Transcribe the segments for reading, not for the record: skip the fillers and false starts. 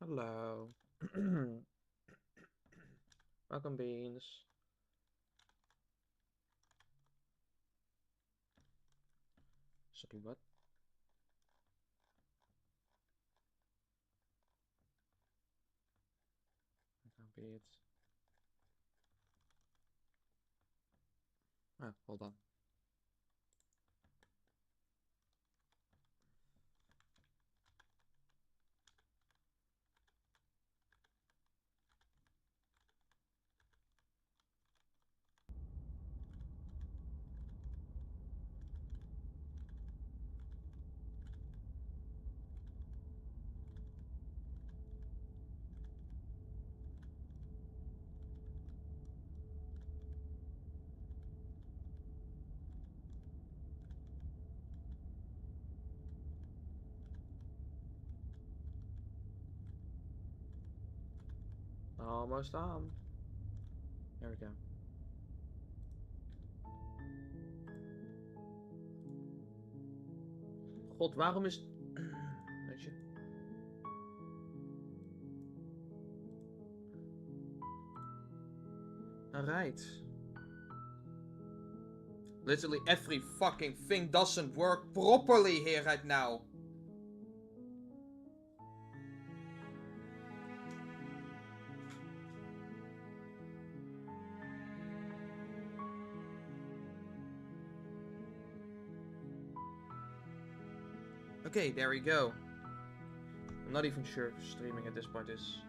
Hello. Welcome, Beans. Sorry, what? Welcome, Beans. Oh, hold on. Almost on. There we go. God, waarom is... Weet je? Alright. Literally every fucking thing doesn't work properly here right now. Okay, there we go. I'm not even sure if streaming at this point is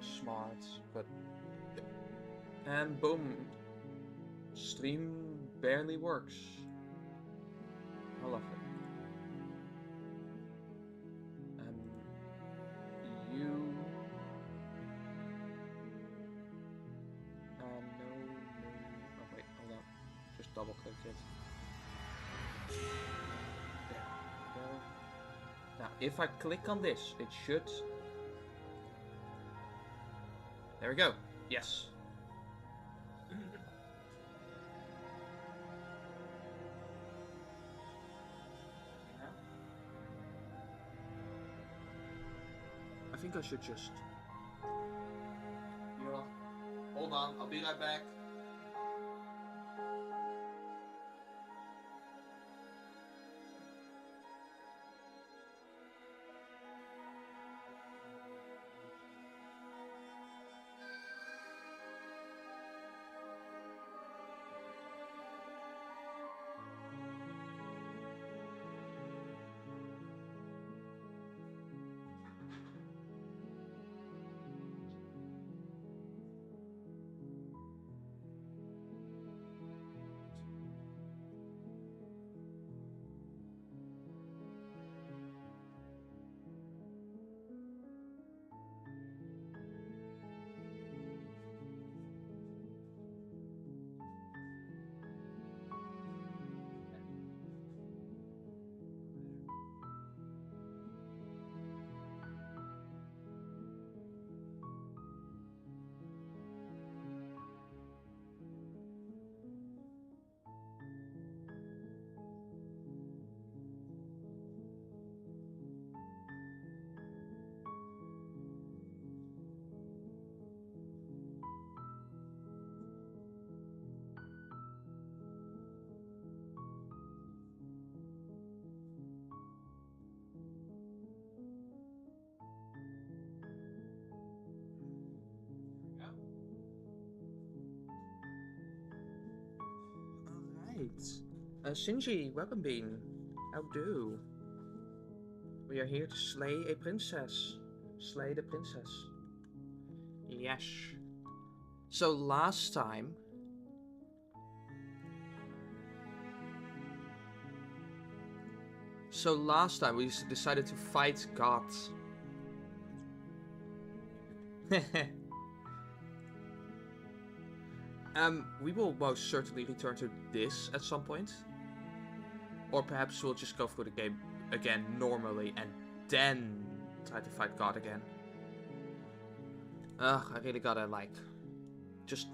smart, but... And boom. Stream barely works. How lovely. You... no. Oh wait, hold on. Just double click it. There we go. Now, if I click on this, it should... There we go. Yes. I think I should just... You know, hold on, I'll be right back. Shinji, welcome Bean. How do? We are here to slay a princess. Slay the princess. Yes. So last time... we decided to fight God. We will most certainly return to this at some point. Or perhaps we'll just go through the game again normally and then try to fight God again. Ugh, I really gotta, like, just...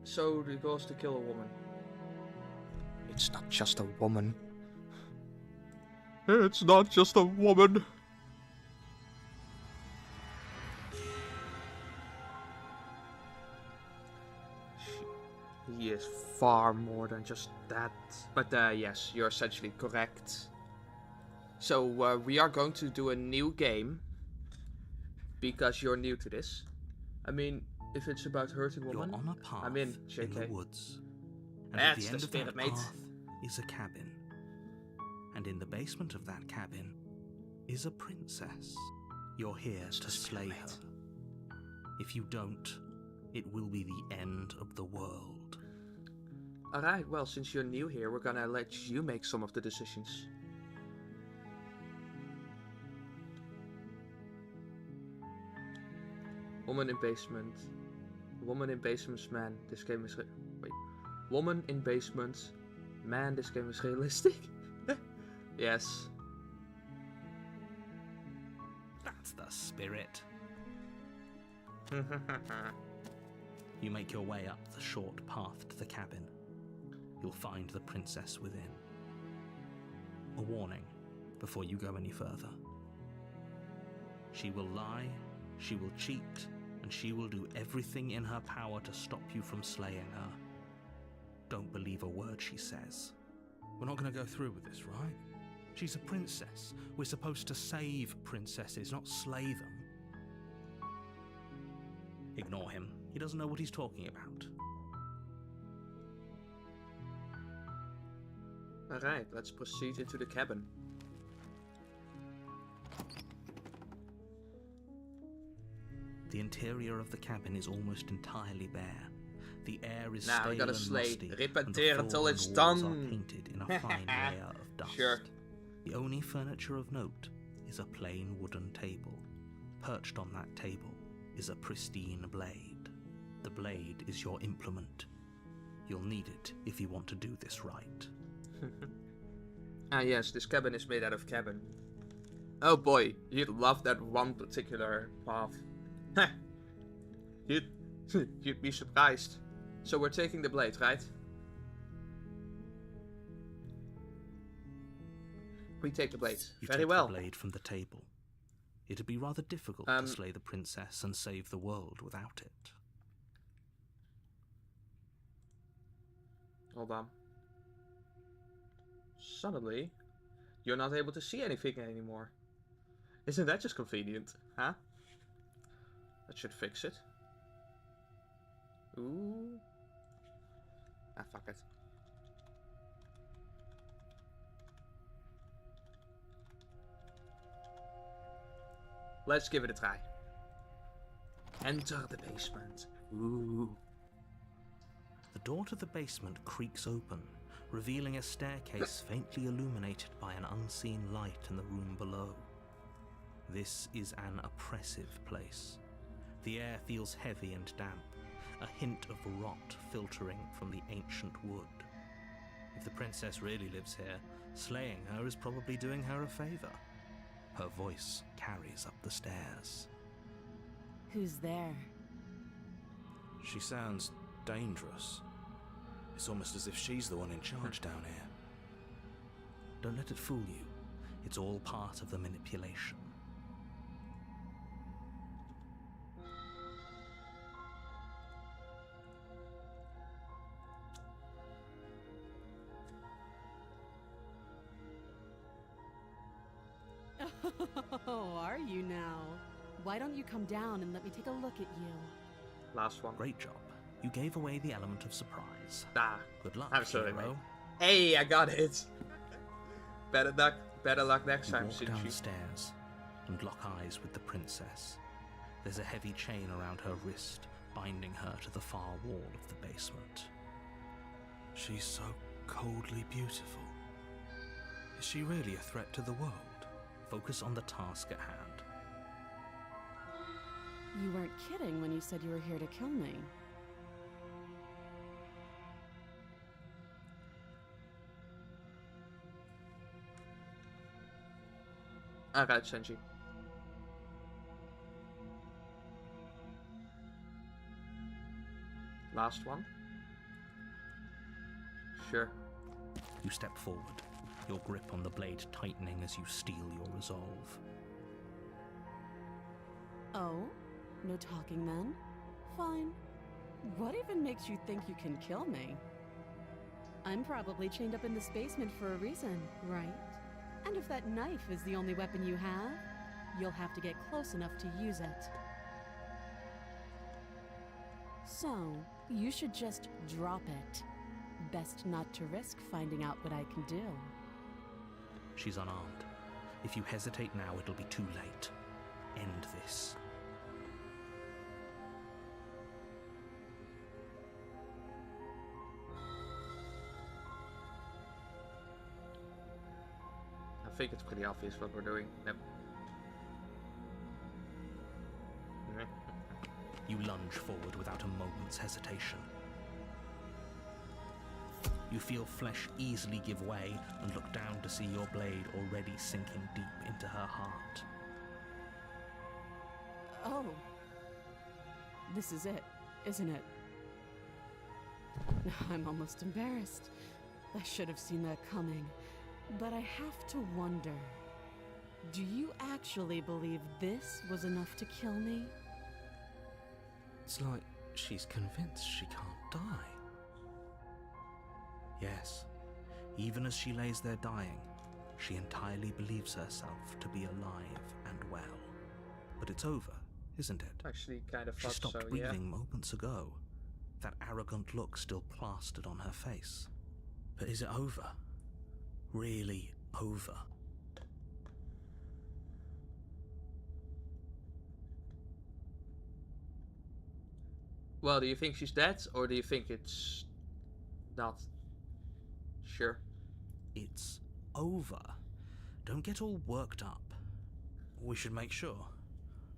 So the goal is to kill a woman. It's not just a woman. It's not just a woman. He is far more than just that. But yes, you're essentially correct. So we are going to do a new game. Because you're new to this. I mean, if it's about hurting women, you're on a path I'm in, JK. In the woods. And That's at the end of that mate. path is a cabin. And in the basement of that cabin is a princess. You're here to slay her. If you don't, it will be the end of the world. Alright, well, since you're new here, we're gonna let you make some of the decisions. Woman in basement. Woman in basement's man. This game is wait. Woman in basement. Man, this game is realistic. Yes. That's the spirit. You make your way up the short path to the cabin. You'll find the princess within. A warning before you go any further. She will lie, she will cheat, and she will do everything in her power to stop you from slaying her. Don't believe a word she says. We're not going to go through with this, right? She's a princess. We're supposed to save princesses, not slay them. Ignore him. He doesn't know what he's talking about. Alright, let's proceed into the cabin. The interior of the cabin is almost entirely bare. The air is Now stale we gotta and slay. musty, Rip and and the tear floor until and it's walls done. are painted in a fine layer of dust. Sure. The only furniture of note is a plain wooden table. Perched on that table is a pristine blade. The blade is your implement. You'll need it if you want to do this right. Ah yes, this cabin is made out of cabin. Oh boy, you'd love that one particular path. You'd be surprised. So we're taking the blade, right? We take the blade. You Very take well. the blade from the table. It'd be rather difficult to slay the princess and save the world without it. Hold on. Suddenly, you're not able to see anything anymore. Isn't that just convenient, huh? That should fix it. Ooh. Ah, fuck it. Let's give it a try. Enter the basement. Ooh. The door to the basement creaks open, revealing a staircase faintly illuminated by an unseen light in the room below. This is an oppressive place. The air feels heavy and damp, a hint of rot filtering from the ancient wood. If the princess really lives here, slaying her is probably doing her a favor. Her voice carries up the stairs. Who's there? She sounds dangerous. It's almost as if she's the one in charge down here. Don't let it fool you. It's all part of the manipulation. Oh, are you now? Why don't you come down and let me take a look at you? Last one. Great job. You gave away the element of surprise. Ah, Good luck, I'm sorry, hero. mate. Hey, I got it. Better luck next You time, walk down the Shinji. stairs and lock eyes with the princess. There's a heavy chain around her wrist, binding her to the far wall of the basement. She's so coldly beautiful. Is she really a threat to the world? Focus on the task at hand. You weren't kidding when you said you were here to kill me. Alright, Shinji. Last one. Sure. You step forward, your grip on the blade tightening as you steel your resolve. Oh? No talking then? Fine. What even makes you think you can kill me? I'm probably chained up in this basement for a reason, right? And if that knife is the only weapon you have, you'll have to get close enough to use it. So, you should just drop it. Best not to risk finding out what I can do. She's unarmed. If you hesitate now, it'll be too late. End this. I think it's pretty obvious what we're doing. Yep. You lunge forward without a moment's hesitation. You feel flesh easily give way and look down to see your blade already sinking deep into her heart. Oh. This is it, isn't it? I'm almost embarrassed. I should have seen that coming. But I have to wonder, do you actually believe this was enough to kill me? It's like she's convinced she can't die. Yes, even as she lays there dying, she entirely believes herself to be alive and well. But it's over, isn't it? Actually, kind of She thought stopped so, breathing moments ago, that arrogant look still plastered on her face. But is it over? Really over? Well, do you think she's dead, or do you think it's not? Sure. It's over. Don't get all worked up. We should make sure.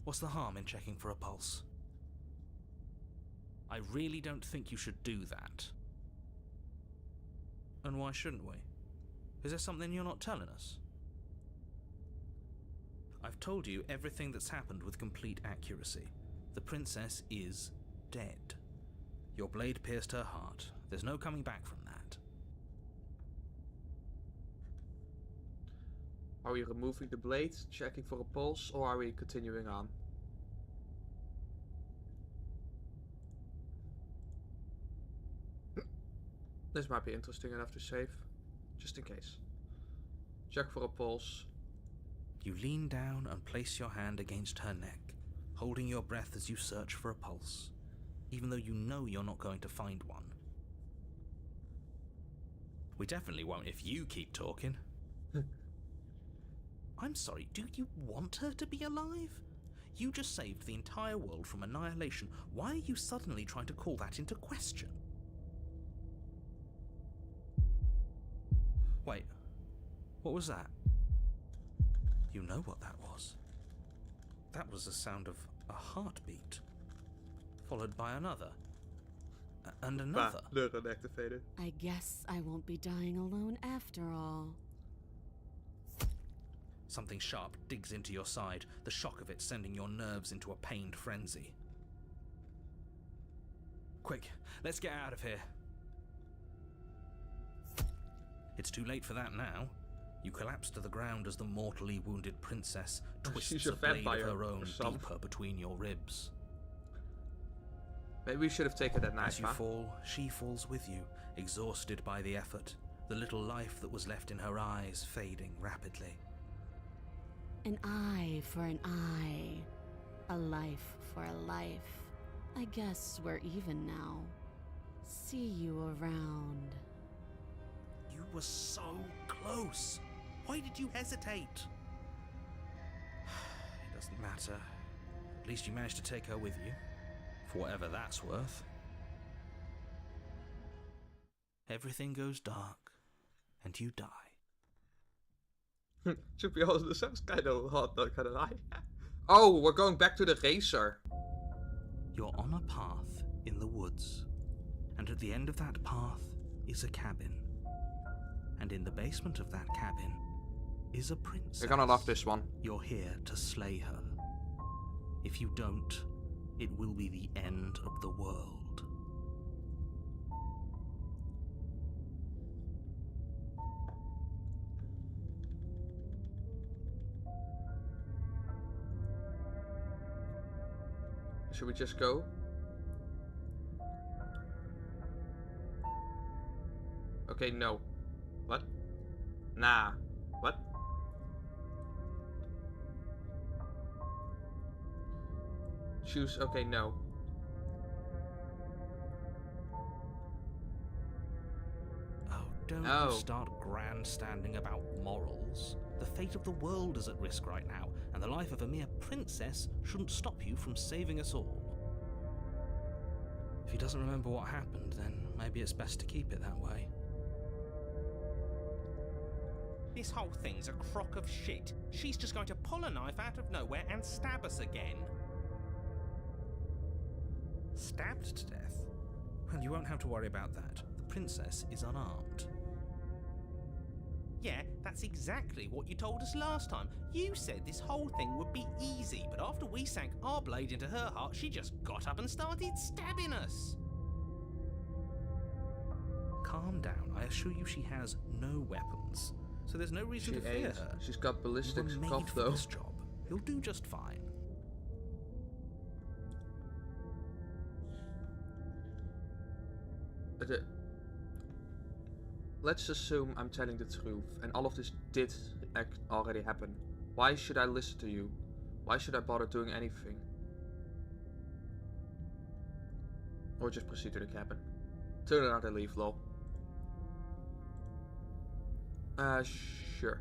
What's the harm in checking for a pulse? I really don't think you should do that. And why shouldn't we? Is there something you're not telling us? I've told you everything that's happened with complete accuracy. The princess is dead. Your blade pierced her heart. There's no coming back from that. Are we removing the blade, checking for a pulse, or are we continuing on? This might be interesting enough to save, just in case. Check for a pulse. You lean down and place your hand against her neck, holding your breath as you search for a pulse, even though you know you're not going to find one. We definitely won't if you keep talking. I'm sorry, do you want her to be alive? You just saved the entire world from annihilation. Why are you suddenly trying to call that into question? Wait, what was that? You know what that was. That was the sound of a heartbeat, followed by another, and another. Neuron activated. I guess I won't be dying alone after all. Something sharp digs into your side, the shock of it sending your nerves into a pained frenzy. Quick, let's get out of here. It's too late for that now. You collapse to the ground as the mortally wounded princess twists a blade of her own deeper between your ribs. Maybe we should have taken that knife. As you fall, she falls with you, exhausted by the effort, the little life that was left in her eyes fading rapidly. An eye for an eye. A life for a life. I guess we're even now. See you around. You were so close. Why did you hesitate? It doesn't matter. At least you managed to take her with you. For whatever that's worth. Everything goes dark, and you die. To be honest, this sounds kind of hot, not gonna lie. Oh, we're going back to the racer. You're on a path in the woods, and at the end of that path is a cabin. And in the basement of that cabin is a princess. You're gonna love this one. You're here to slay her. If you don't, it will be the end of the world. Should we just go? Okay, no. What? Nah. What? Choose. Okay, no. Oh, don't Oh. you start grandstanding about morals. The fate of the world is at risk right now, and the life of a mere princess shouldn't stop you from saving us all. If he doesn't remember what happened, then maybe it's best to keep it that way. This whole thing's a crock of shit. She's just going to pull a knife out of nowhere and stab us again. Stabbed to death? Well, you won't have to worry about that. The princess is unarmed. Yeah, that's exactly what you told us last time. You said this whole thing would be easy, but after we sank our blade into her heart, she just got up and started stabbing us. Calm down. I assure you she has no weapons, so there's no reason to fear her. She's got You ballistics were made cuff for though. this job. You'll do just fine. Let's assume I'm telling the truth and all of this did already happen. Why should I listen to you? Why should I bother doing anything? Or just proceed to the cabin. Turn around and leave, lol. Sure.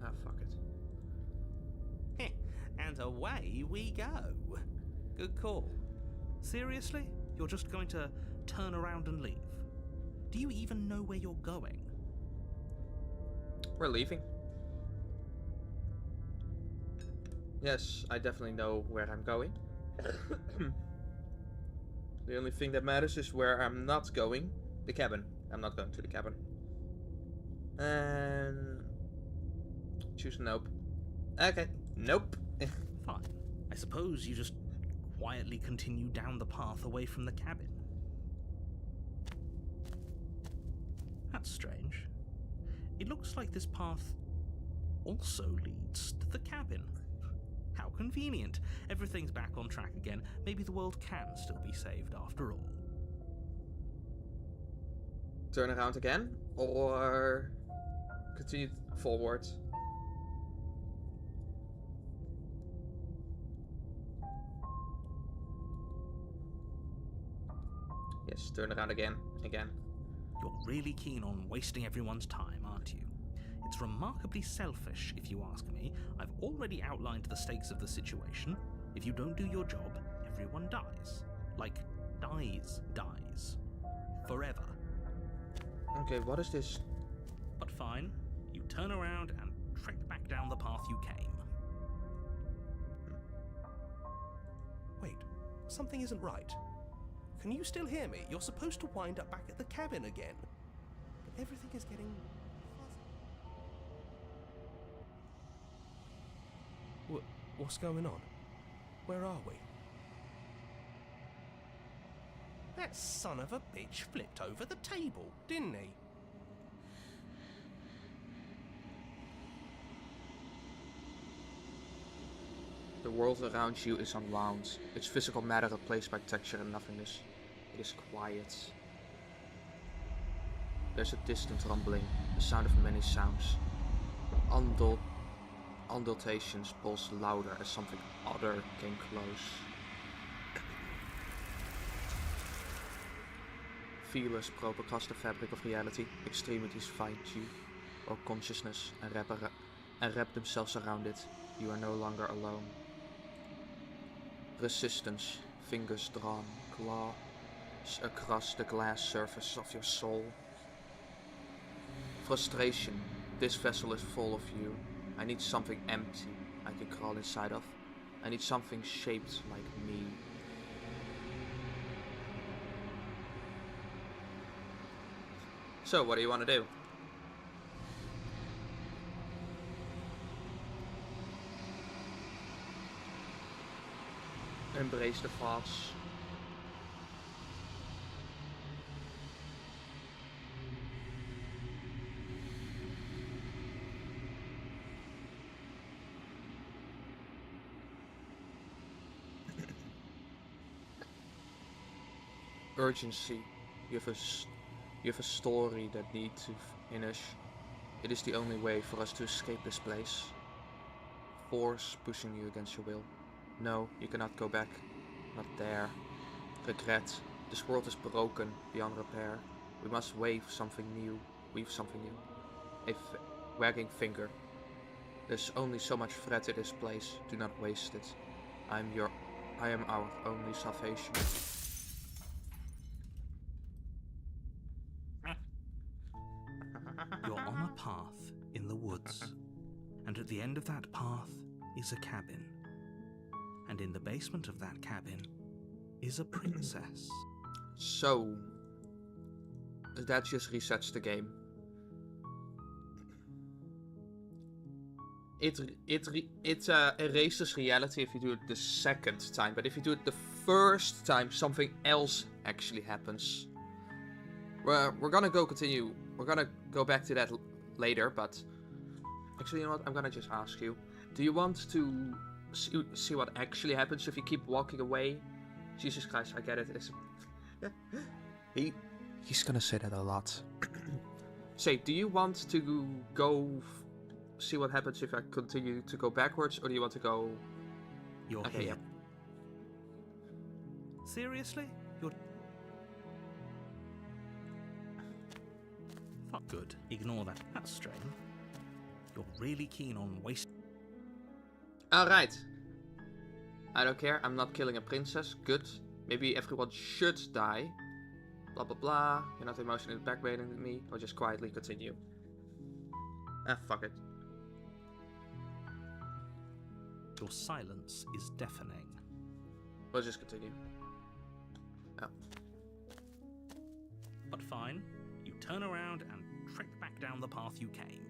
Ah, fuck it. And away we go. Good call. Seriously? You're just going to turn around and leave? Do you even know where you're going? We're leaving. Yes, I definitely know where I'm going. The only thing that matters is where I'm not going. The cabin. I'm not going to the cabin. And choose nope. Okay, nope. Fine. I suppose you just quietly continue down the path away from the cabin. That's strange. It looks like this path also leads to the cabin. How convenient. Everything's back on track again. Maybe the world can still be saved after all. Turn around again or continue forward. Yes, turn around again. You're really keen on wasting everyone's time, aren't you? It's remarkably selfish, if you ask me. I've already outlined the stakes of the situation. If you don't do your job, everyone dies. Like, dies. Forever. Okay, what is this? But fine, you turn around and trek back down the path you came. Wait, something isn't right. Can you still hear me? You're supposed to wind up back at the cabin again. But everything is getting fuzzy. What's going on? Where are we? That son of a bitch flipped over the table, didn't he? The world around you is unwound. Its physical matter replaced by texture and nothingness. It is quiet. There's a distant rumbling, the sound of many sounds. Undulations pulse louder as something other came close. Feelers probe across the fabric of reality. Extremities find you, or consciousness, and wrap themselves around it. You are no longer alone. Resistance, fingers drawn, claws across the glass surface of your soul. Frustration, this vessel is full of you. I need something empty I can crawl inside of. I need something shaped like me. So, what do you want to do? Embrace the farce. urgency. You have a story that needs to finish. It is the only way for us to escape this place. Force pushing you against your will. No, you cannot go back. Not there. Regret. This world is broken, beyond repair. We must weave something new. A wagging finger. There's only so much thread in this place. Do not waste it. I am our only salvation. You're on a path in the woods, and at the end of that path is a cabin. And in the basement of that cabin is a princess. So, that just resets the game. It erases reality if you do it the second time, but if you do it the first time, something else actually happens. We're gonna continue. We're gonna go back to that later, but actually, you know what? I'm gonna just ask you. Do you want to see what actually happens if you keep walking away? Jesus Christ, I get it. He's gonna say that a lot. Say, do you want to go see what happens if I continue to go backwards, or do you want to go... You're Okay, here. yeah. Seriously? You're... Fuck, good. Ignore that. That's strange. You're really keen on wasting... Alright. I don't care, I'm not killing a princess. Good. Maybe everyone should die. Blah blah blah. You're not emotionally backbiting me, or just quietly continue. Fuck it. Your silence is deafening. We'll just continue. Oh. But fine. You turn around and trek back down the path you came.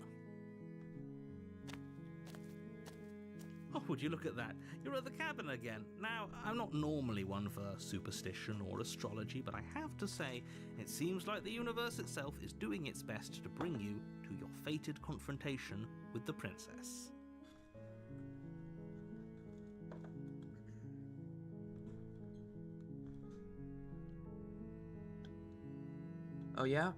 Oh, would you look at that? You're at the cabin again. Now, I'm not normally one for superstition or astrology, but I have to say, it seems like the universe itself is doing its best to bring you to your fated confrontation with the princess. Oh yeah?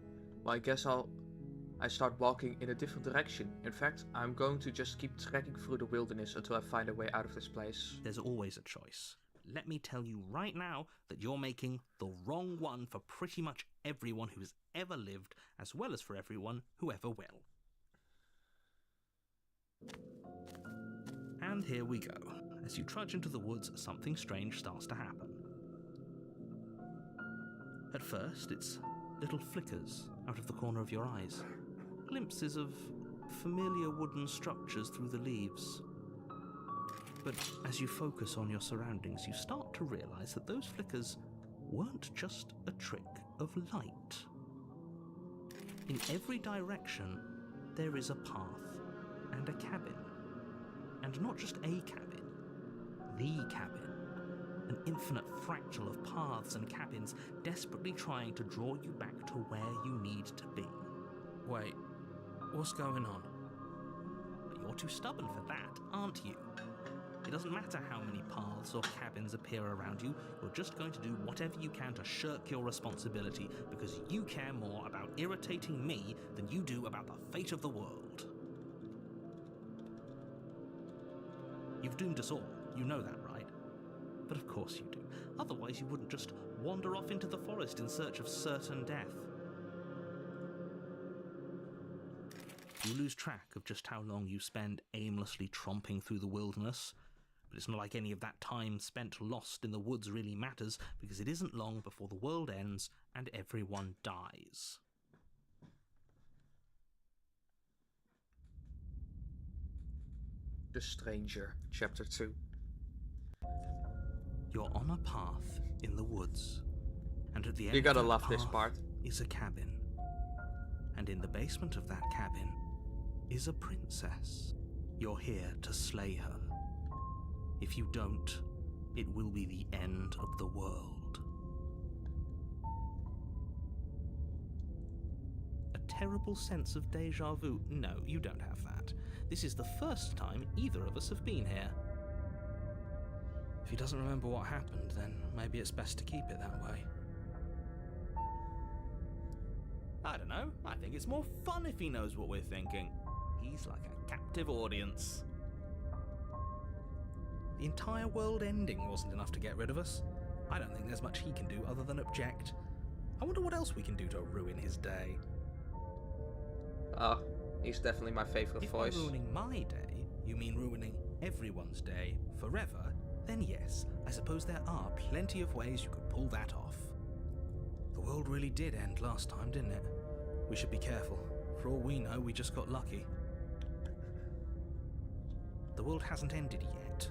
Well, I guess I start walking in a different direction. In fact, I'm going to just keep trekking through the wilderness until I find a way out of this place. There's always a choice. Let me tell you right now that you're making the wrong one for pretty much everyone who's ever lived, as well as for everyone who ever will. And here we go. As you trudge into the woods, something strange starts to happen. At first, it's little flickers out of the corner of your eyes. Glimpses of familiar wooden structures through the leaves. But as you focus on your surroundings, you start to realize that those flickers weren't just a trick of light. In every direction, there is a path and a cabin. And not just a cabin, the cabin. An infinite fractal of paths and cabins desperately trying to draw you back to where you need to be. Wait, what's going on? But you're too stubborn for that, aren't you? It doesn't matter how many paths or cabins appear around you, you're just going to do whatever you can to shirk your responsibility because you care more about irritating me than you do about the fate of the world. You've doomed us all, you know that, right? But of course you do. Otherwise you wouldn't just wander off into the forest in search of certain death. You lose track of just how long you spend aimlessly tromping through the wilderness, but it's not like any of that time spent lost in the woods really matters, because it isn't long before the world ends and everyone dies. The Stranger, Chapter 2. You're on a path in the woods, and at the end You gotta of that love this path part. is a cabin. And in the basement of that cabin is a princess. You're here to slay her. If you don't, it will be the end of the world. A terrible sense of déjà vu. No, you don't have that. This is the first time either of us have been here. If he doesn't remember what happened, then maybe it's best to keep it that way. I don't know. I think it's more fun if he knows what we're thinking. He's like a captive audience. The entire world ending wasn't enough to get rid of us. I don't think there's much he can do other than object. I wonder what else we can do to ruin his day. Ah, he's definitely my favorite If voice. by ruining my day, you mean ruining everyone's day forever, then yes, I suppose there are plenty of ways you could pull that off. The world really did end last time, didn't it? We should be careful. For all we know, we just got lucky. The world hasn't ended yet,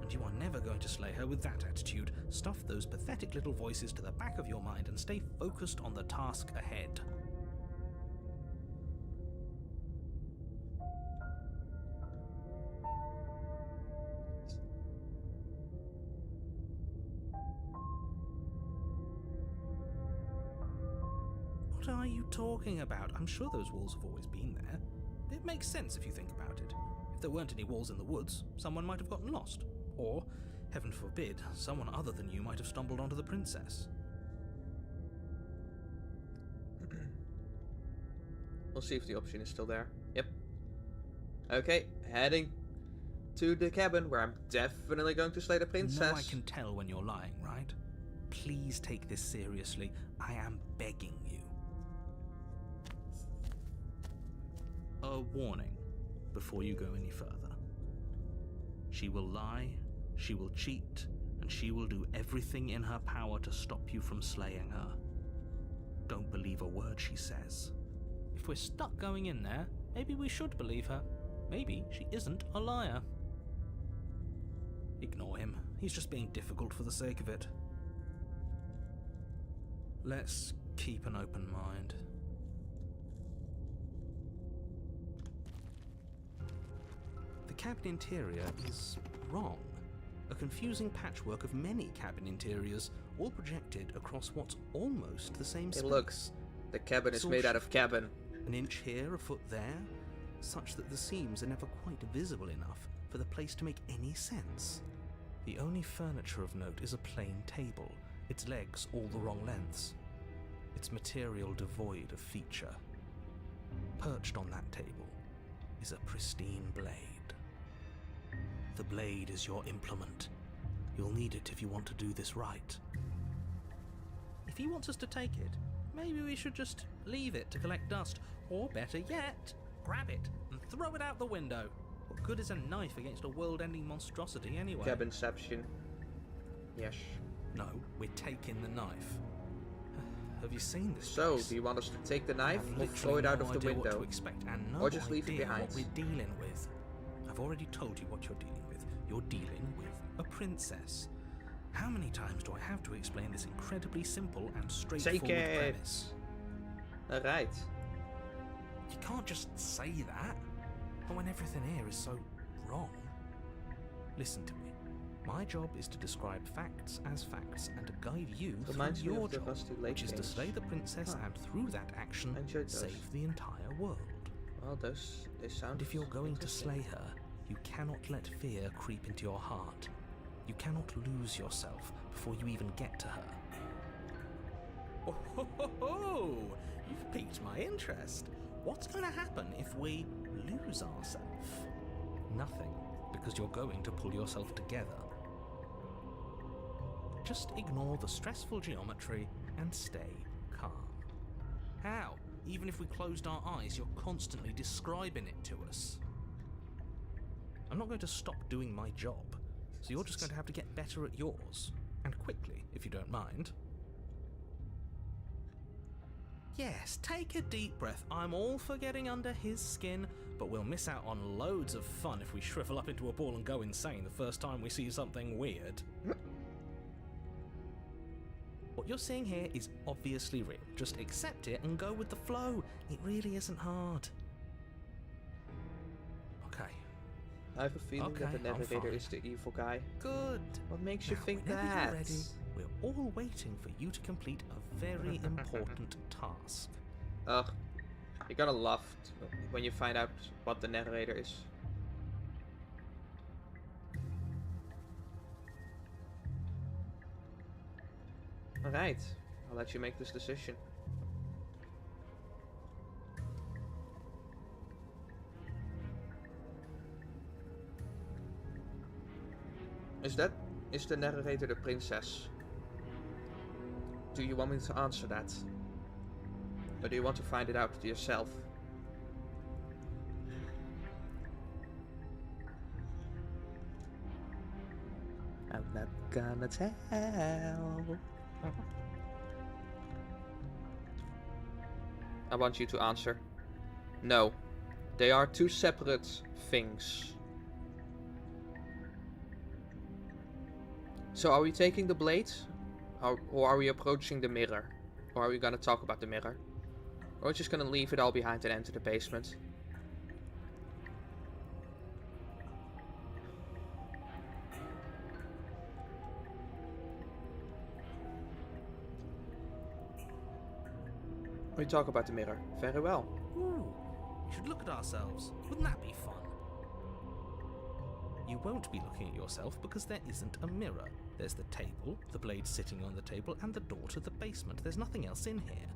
and you are never going to slay her with that attitude. Stuff those pathetic little voices to the back of your mind and stay focused on the task ahead. What are you talking about? I'm sure those walls have always been there. It makes sense if you think about it. If there weren't any walls in the woods, someone might have gotten lost. Or, heaven forbid, someone other than you might have stumbled onto the princess. We'll see if the option is still there. Yep. Okay, heading to the cabin where I'm definitely going to slay the princess. You know I can tell when you're lying, right? Please take this seriously. I am begging you. A warning before you go any further. She will lie, she will cheat, and she will do everything in her power to stop you from slaying her. Don't believe a word she says. If we're stuck going in there, maybe we should believe her. Maybe she isn't a liar. Ignore him. He's just being difficult for the sake of it. Let's keep an open mind. The cabin interior is wrong. A confusing patchwork of many cabin interiors, all projected across what's almost the same Hey, space. look. The cabin is It's all made out of cabin. An inch here, a foot there, such that the seams are never quite visible enough for the place to make any sense. The only furniture of note is a plain table, its legs all the wrong lengths, its material devoid of feature. Perched on that table is a pristine blade. The blade is your implement. You'll need it if you want to do this right. If he wants us to take it, maybe we should just leave it to collect dust, or better yet, grab it and throw it out the window. What good is a knife against a world-ending monstrosity anyway? Cabinception. Yes. No, we're taking the knife. Have you seen this So, place? do you want us to take the knife I've or literally throw it out no of the idea what window? to expect, and no Or just leave it idea behind? what we're dealing with. I've already told you what you're dealing with. You're dealing with a princess. How many times do I have to explain this incredibly simple and straightforward Take it. premise? Alright. You can't just say that. But when everything here is so wrong. Listen to me. My job is to describe facts as facts and to guide you Reminds through me your of the job, Rusty Lake which is to games. slay the princess Huh. and through that action I enjoyed those. save the entire world. Well, they sound And if you're going to interesting. slay her, you cannot let fear creep into your heart. You cannot lose yourself before you even get to her. Oh, ho, ho, ho. You've piqued my interest. What's going to happen if we lose ourselves? Nothing, because you're going to pull yourself together. Just ignore the stressful geometry and stay calm. How? Even if we closed our eyes, you're constantly describing it to us. I'm not going to stop doing my job, so you're just going to have to get better at yours. And quickly, if you don't mind. Yes, take a deep breath. I'm all for getting under his skin, but we'll miss out on loads of fun if we shrivel up into a ball and go insane the first time we see something weird. What you're seeing here is obviously real. Just accept it and go with the flow. It really isn't hard. Okay, I have a feeling that the Okay, I'm narrator fine. is the evil guy. good. What makes you Now, think whenever that? you're ready, we're all waiting for you to complete a very important task. Ugh. You're gonna laugh when you find out what the narrator is. Alright, I'll let you make this decision. Is the narrator the princess? Do you want me to answer that? Or do you want to find it out yourself? I'm not gonna tell. I want you to answer. No. They are two separate things. So are we taking the blade? Or are we approaching the mirror? Or are we gonna talk about the mirror? Or are we just gonna leave it all behind and enter the basement? We talk about the mirror. Very well. Ooh, we should look at ourselves. Wouldn't that be fun? You won't be looking at yourself because there isn't a mirror. There's the table, the blade sitting on the table, and the door to the basement. There's nothing else in here.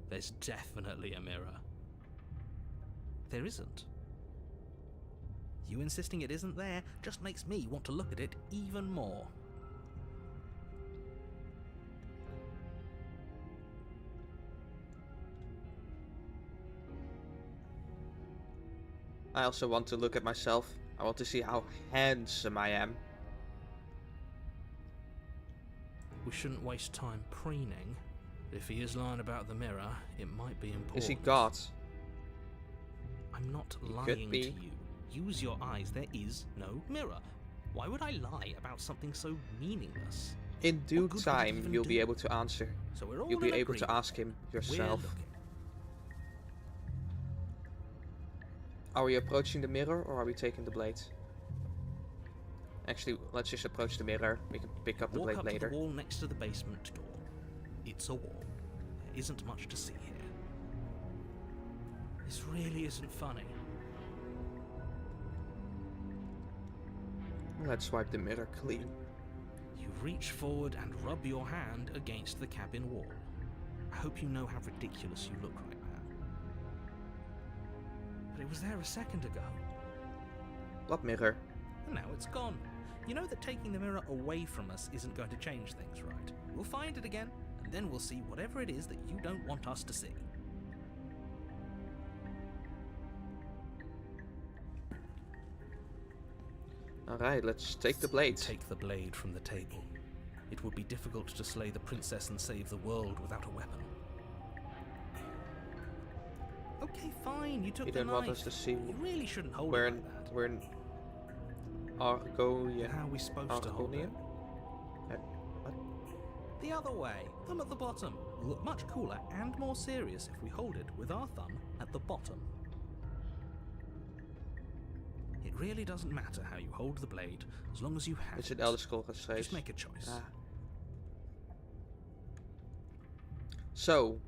There's definitely a mirror. There isn't. You insisting it isn't there just makes me want to look at it even more. I also want to look at myself. I want to see how handsome I am. We shouldn't waste time preening. If he is lying about the mirror, it might be important. Is he God? I'm not He lying could be. to you. Use your eyes. There is no mirror. Why would I lie about something so meaningless? In due good would it time, even you'll do? be able to answer. So we're all You'll be in able to agreement. ask him We're yourself. looking. Are we approaching the mirror or are we taking the blade? Actually, let's just approach the mirror. We can pick up the Walk blade up later. to the wall next to the basement door. It's a wall. There isn't much to see here. This really isn't funny. Let's wipe the mirror clean. You reach forward and rub your hand against the cabin wall. I hope you know how ridiculous you look right now. But it was there a second ago, What mirror? and now it's gone. You know that taking the mirror away from us isn't going to change things, right? We'll find it again, and then we'll see whatever it is that you don't want us to see. Alright, let's take the blade. Take the blade from the table. It would be difficult to slay the princess and save the world without a weapon. Okay, fine, you took You the don't knife. want us to see You really shouldn't hold We're it in, like that. we're in Argonia. How are we supposed to hold Argonia? it? The other way, thumb at the bottom. Will look much cooler and more serious if we hold it with our thumb at the bottom. It really doesn't matter how you hold the blade, as long as you have Is it it. Elder Scrolls Race? Just make a choice. Ah. So,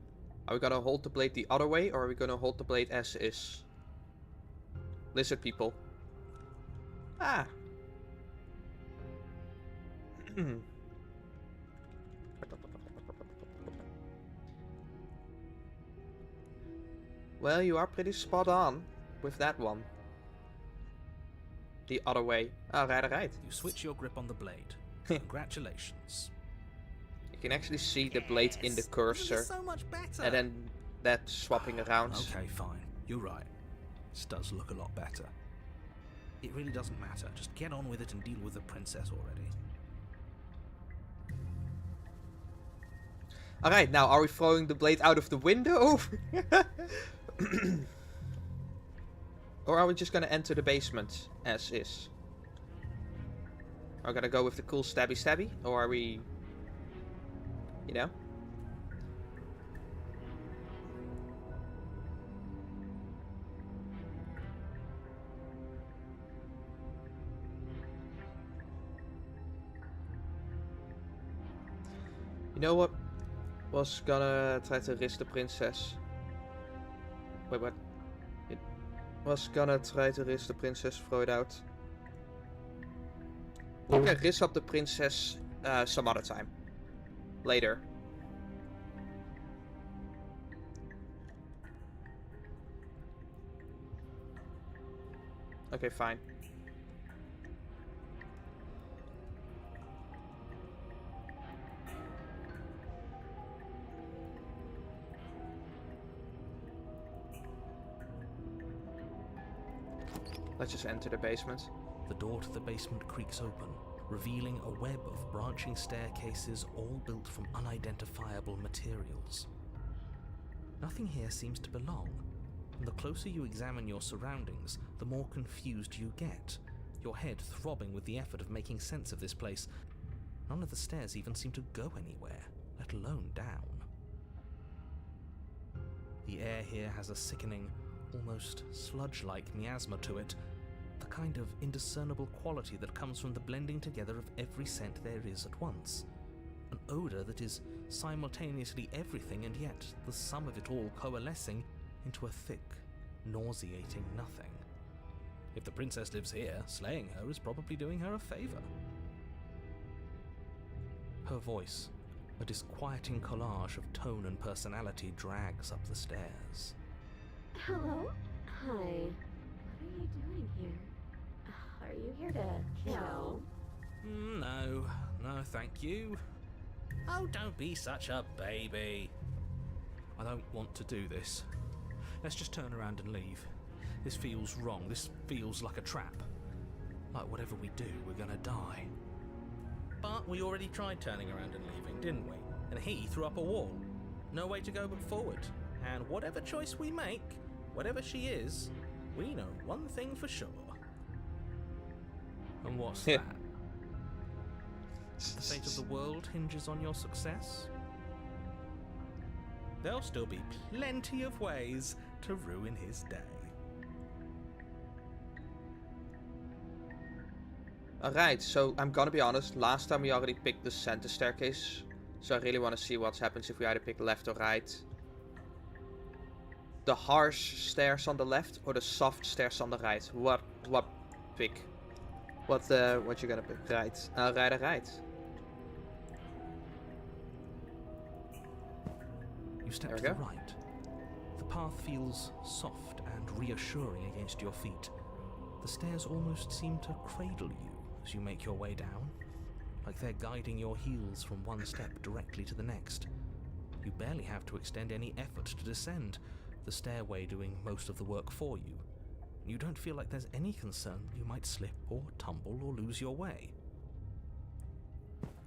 are we gonna hold the blade the other way, or are we gonna hold the blade as is? Lizard people. Ah. Well, you are pretty spot on with that one. The other way. Ah, right. You switch your grip on the blade. Congratulations. You can actually see the blade in the Yes, cursor, this is so much better. and then that swapping around. Okay, fine. You're right. This does look a lot better. It really doesn't matter. Just get on with it and deal with the princess already. Alright, now are we throwing the blade out of the window? Or are we just gonna enter the basement as is? Are we gonna go with the cool stabby? Or are we... You know? You know what? Was gonna try to risk the princess. Wait, what? It was gonna try to risk the princess, throw it out. We can risk up the princess some other time. Later. Okay, fine. Let's just enter the basement. The door to the basement creaks open, revealing a web of branching staircases all built from unidentifiable materials. Nothing here seems to belong, and the closer you examine your surroundings, the more confused you get, your head throbbing with the effort of making sense of this place. None of the stairs even seem to go anywhere, let alone down. The air here has a sickening, almost sludge-like miasma to it, the kind of indiscernible quality that comes from the blending together of every scent there is at once. An odour that is simultaneously everything and yet the sum of it all coalescing into a thick, nauseating nothing. If the princess lives here, slaying her is probably doing her a favour. Her voice, a disquieting collage of tone and personality, drags up the stairs. Hello? Hi. What are you doing here? Are you here to kill? No, thank you. Oh, don't be such a baby. I don't want to do this. Let's just turn around and leave. This feels wrong. This feels like a trap. Like whatever we do, we're gonna die. But we already tried turning around and leaving, didn't we? And he threw up a wall. No way to go but forward. And whatever choice we make, whatever she is, we know one thing for sure. And what's that? The fate of the world hinges on your success? There'll still be plenty of ways to ruin his day. Alright, so I'm gonna be honest, last time we already picked the center staircase, so I really want to see what happens if we either pick left or right. The harsh stairs on the left or the soft stairs on the right? What pick? What you gonna pick? Right. Right. You step There to we the go. right. The path feels soft and reassuring against your feet. The stairs almost seem to cradle you as you make your way down, like they're guiding your heels from one step directly to the next. You barely have to extend any effort to descend, the stairway doing most of the work for you. You don't feel like there's any concern that you might slip or tumble or lose your way.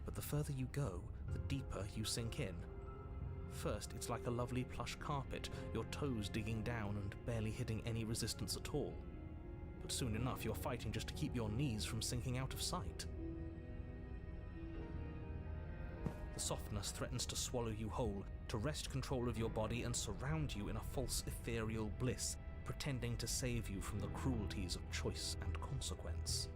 But the further you go, the deeper you sink in. First, it's like a lovely plush carpet, your toes digging down and barely hitting any resistance at all. But soon enough, you're fighting just to keep your knees from sinking out of sight. The softness threatens to swallow you whole, to wrest control of your body and surround you in a false ethereal bliss, pretending to save you from the cruelties of choice and consequence.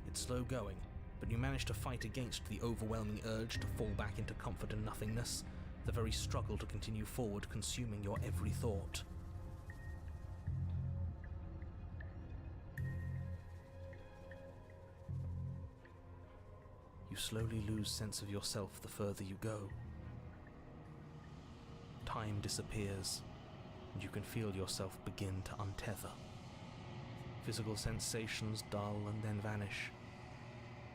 It's slow going, but you manage to fight against the overwhelming urge to fall back into comfort and nothingness, the very struggle to continue forward consuming your every thought. You slowly lose sense of yourself the further you go. Time disappears, and you can feel yourself begin to untether. Physical sensations dull and then vanish,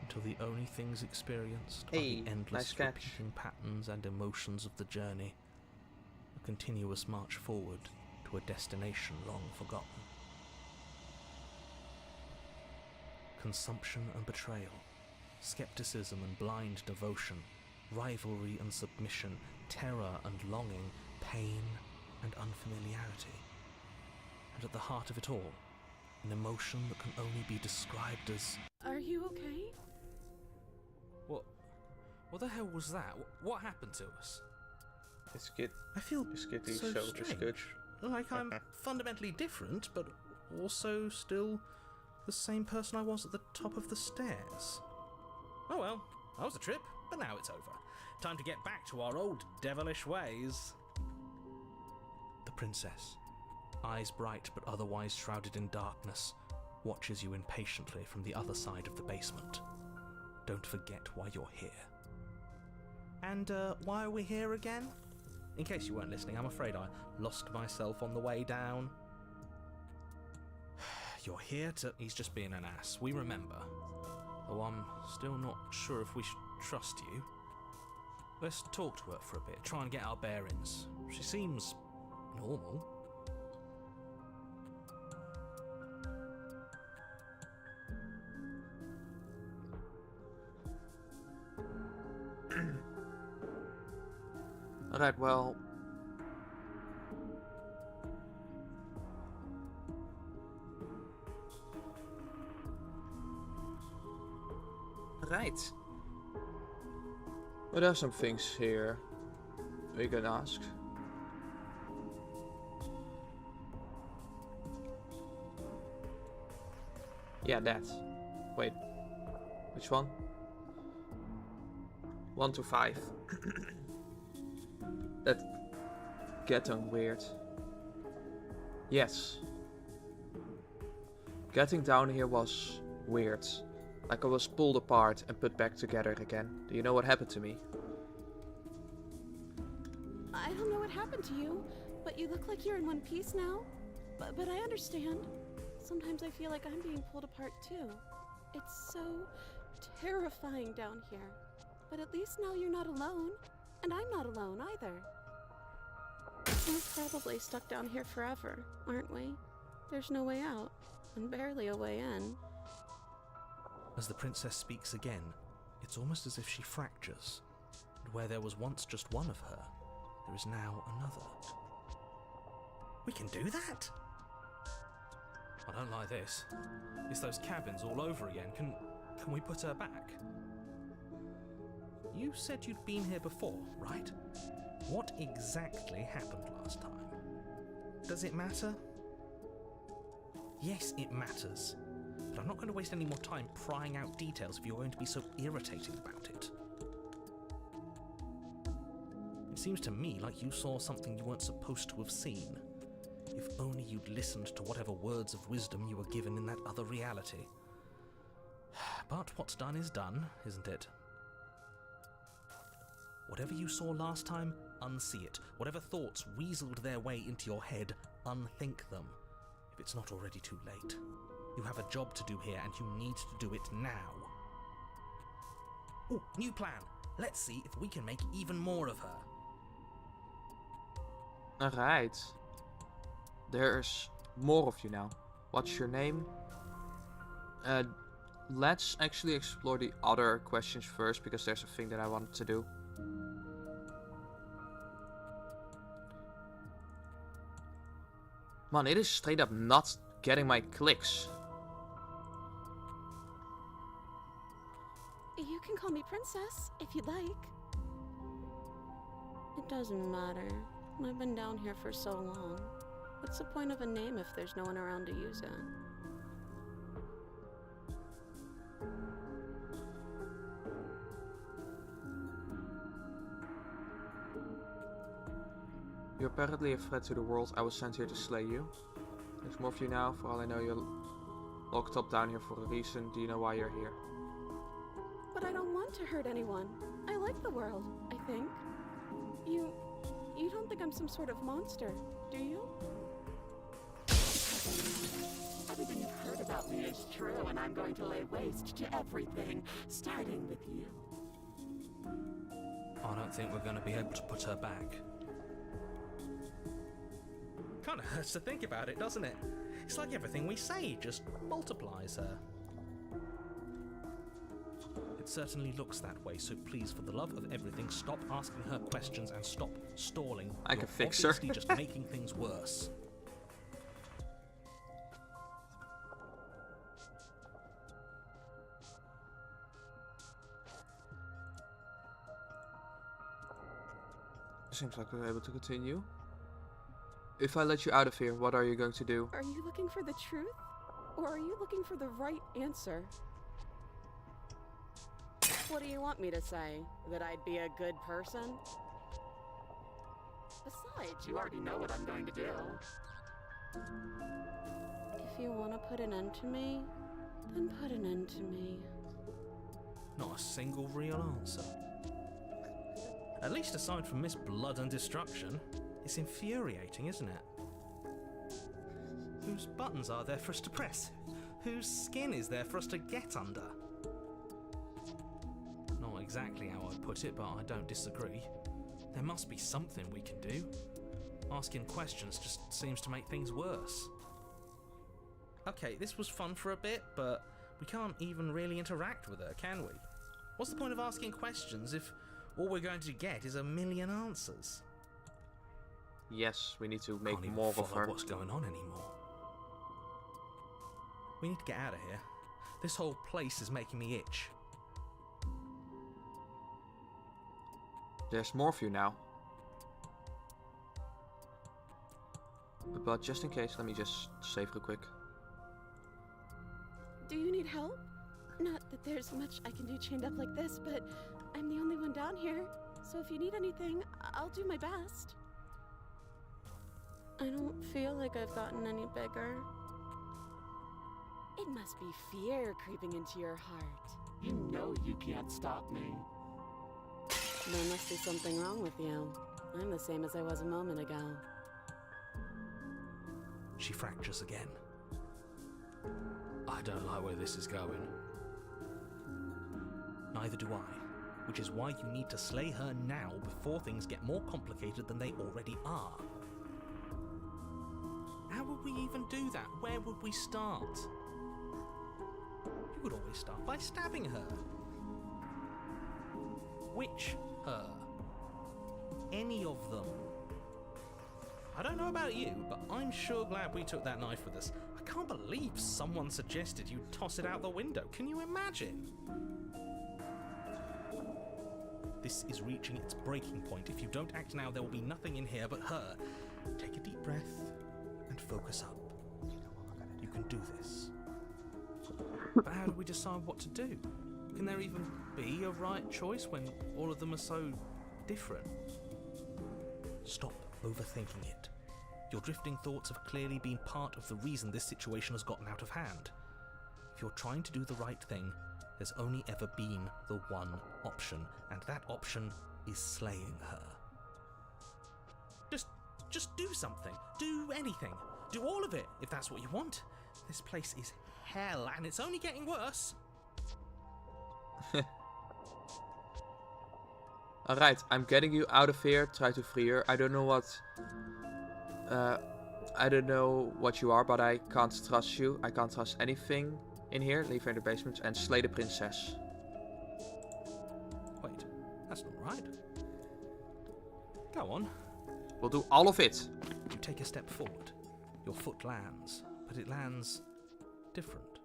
until the only things experienced are Hey, the endless nice catch. repeating patterns and emotions of the journey, a continuous march forward to a destination long forgotten. Consumption and betrayal, skepticism and blind devotion, rivalry and submission, terror and longing, pain and unfamiliarity. And at the heart of it all, an emotion that can only be described as... Are you okay? What the hell was that? What happened to us? It's good. I feel It's good. so It's strange. good. Like I'm fundamentally different, but also still the same person I was at the top of the stairs. Oh well, that was a trip, but now it's over. Time to get back to our old devilish ways. The princess, eyes bright but otherwise shrouded in darkness, watches you impatiently from the other side of the basement. Don't forget why you're here. And why are we here again? In case you weren't listening, I'm afraid I lost myself on the way down. You're here to... He's just being an ass. We remember. Though I'm still not sure if we should trust you. Let's talk to her for a bit, try and get our bearings. She seems normal. Alright, well... Right. Well, there are some things here we can ask. Yeah, that. Wait. Which one? 1 to 5. That getting weird. Yes. Getting down here was weird. Like I was pulled apart and put back together again. Do you know what happened to me? I don't know what happened to you, but you look like you're in one piece now. But I understand. Sometimes I feel like I'm being pulled apart too. It's so terrifying down here. But at least now you're not alone. And I'm not alone either. We're probably stuck down here forever, aren't we? There's no way out, and barely a way in. As the princess speaks again, it's almost as if she fractures. And where there was once just one of her, there is now another. We can do that? I don't like this. It's those cabins all over again. Can we put her back? You said you'd been here before, right? What exactly happened last time? Does it matter? Yes, it matters. But I'm not going to waste any more time prying out details if you're going to be so irritating about it. It seems to me like you saw something you weren't supposed to have seen. If only you'd listened to whatever words of wisdom you were given in that other reality. But what's done is done, isn't it? Whatever you saw last time, unsee it. Whatever thoughts weaseled their way into your head, unthink them. If it's not already too late. You have a job to do here, and you need to do it now. Ooh, new plan. Let's see if we can make even more of her. Alright. There's more of you now. What's your name? Let's actually explore the other questions first, because there's a thing that I wanted to do. Man, it is straight up not getting my clicks. You can call me Princess, if you'd like. It doesn't matter. I've been down here for so long. What's the point of a name if there's no one around to use it? You're apparently a threat to the world. I was sent here to slay you. There's more of you now. For all I know, you're locked up down here for a reason. Do you know why you're here? But I don't want to hurt anyone. I like the world, I think. You don't think I'm some sort of monster, do you? Everything you've heard about me is true, and I'm going to lay waste to everything, starting with you. I don't think we're going to be able to put her back. Kind of hurts to think about it, doesn't it? It's like everything we say just multiplies her. It certainly looks that way, so please, for the love of everything, stop asking her questions and stop stalling. I can fix her. You're obviously just making things worse. Seems like we're able to continue. If I let you out of here, what are you going to do? Are you looking for the truth? Or are you looking for the right answer? What do you want me to say? That I'd be a good person? Besides, You already know what I'm going to do. if you want to put an end to me, then put an end to me. Not a single real answer. At least aside from Miss Blood and Destruction, it's infuriating, isn't it? Whose buttons are there for us to press? Whose skin is there for us to get under? Not exactly how I'd put it, but I don't disagree. There must be something we can do. Asking questions just seems to make things worse. Okay, this was fun for a bit, but we can't even really interact with her, can we? What's the point of asking questions if all we're going to get is a million answers? Yes, we need to make Can't even more of follow her. what's going on anymore. We need to get out of here. This whole place is making me itch. There's more of you now. But just in case, let me just save real quick. Do you need help? Not that there's much I can do chained up like this, but I'm the only one down here. So if you need anything, I'll do my best. I don't feel like I've gotten any bigger. It must be fear creeping into your heart. You know you can't stop me. There must be something wrong with you. I'm the same as I was a moment ago. She fractures again. I don't like where this is going. Neither do I, which is why you need to slay her now before things get more complicated than they already are. How would we even do that? Where would we start? You would always start by stabbing her. Which her? Any of them. I don't know about you, but I'm sure glad we took that knife with us. I can't believe someone suggested you toss it out the window. Can you imagine? This is reaching its breaking point. If you don't act now, there will be nothing in here but her. Take a deep breath and focus up. You can do this. But how do we decide what to do? Can there even be a right choice when all of them are so different? Stop overthinking it. Your drifting thoughts have clearly been part of the reason this situation has gotten out of hand. If you're trying to do the right thing, there's only ever been the one option, and that option is slaying her. Just do something. Do anything. Do all of it, if that's what you want. This place is hell, and it's only getting worse. Alright, I'm getting you out of here. Try to free her. I don't know what you are, but I can't trust you. I can't trust anything in here. Leave her in the basement and slay the princess. Wait, that's not right. Go on. We'll do all of it. You take a step forward. Your foot lands, but it lands different.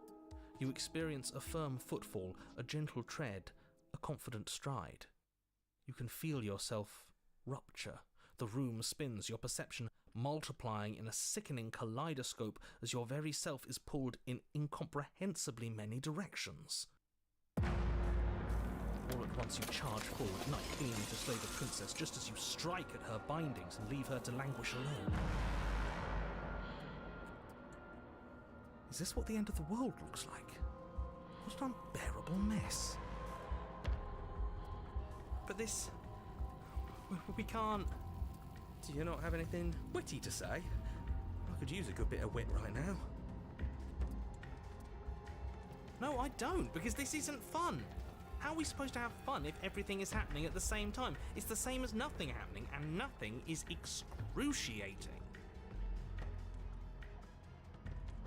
You experience a firm footfall, a gentle tread, a confident stride. You can feel yourself rupture. The room spins, your perception multiplying in a sickening kaleidoscope as your very self is pulled in incomprehensibly many directions. All at once you charge forward, knife aiming to slay the princess just as you strike at her bindings and leave her to languish alone. Is this what the end of the world looks like? What an unbearable mess. But this... we can't... Do you not have anything witty to say? I could use a good bit of wit right now. No, I don't, because this isn't fun. How are we supposed to have fun if everything is happening at the same time? It's the same as nothing happening, and nothing is excruciating.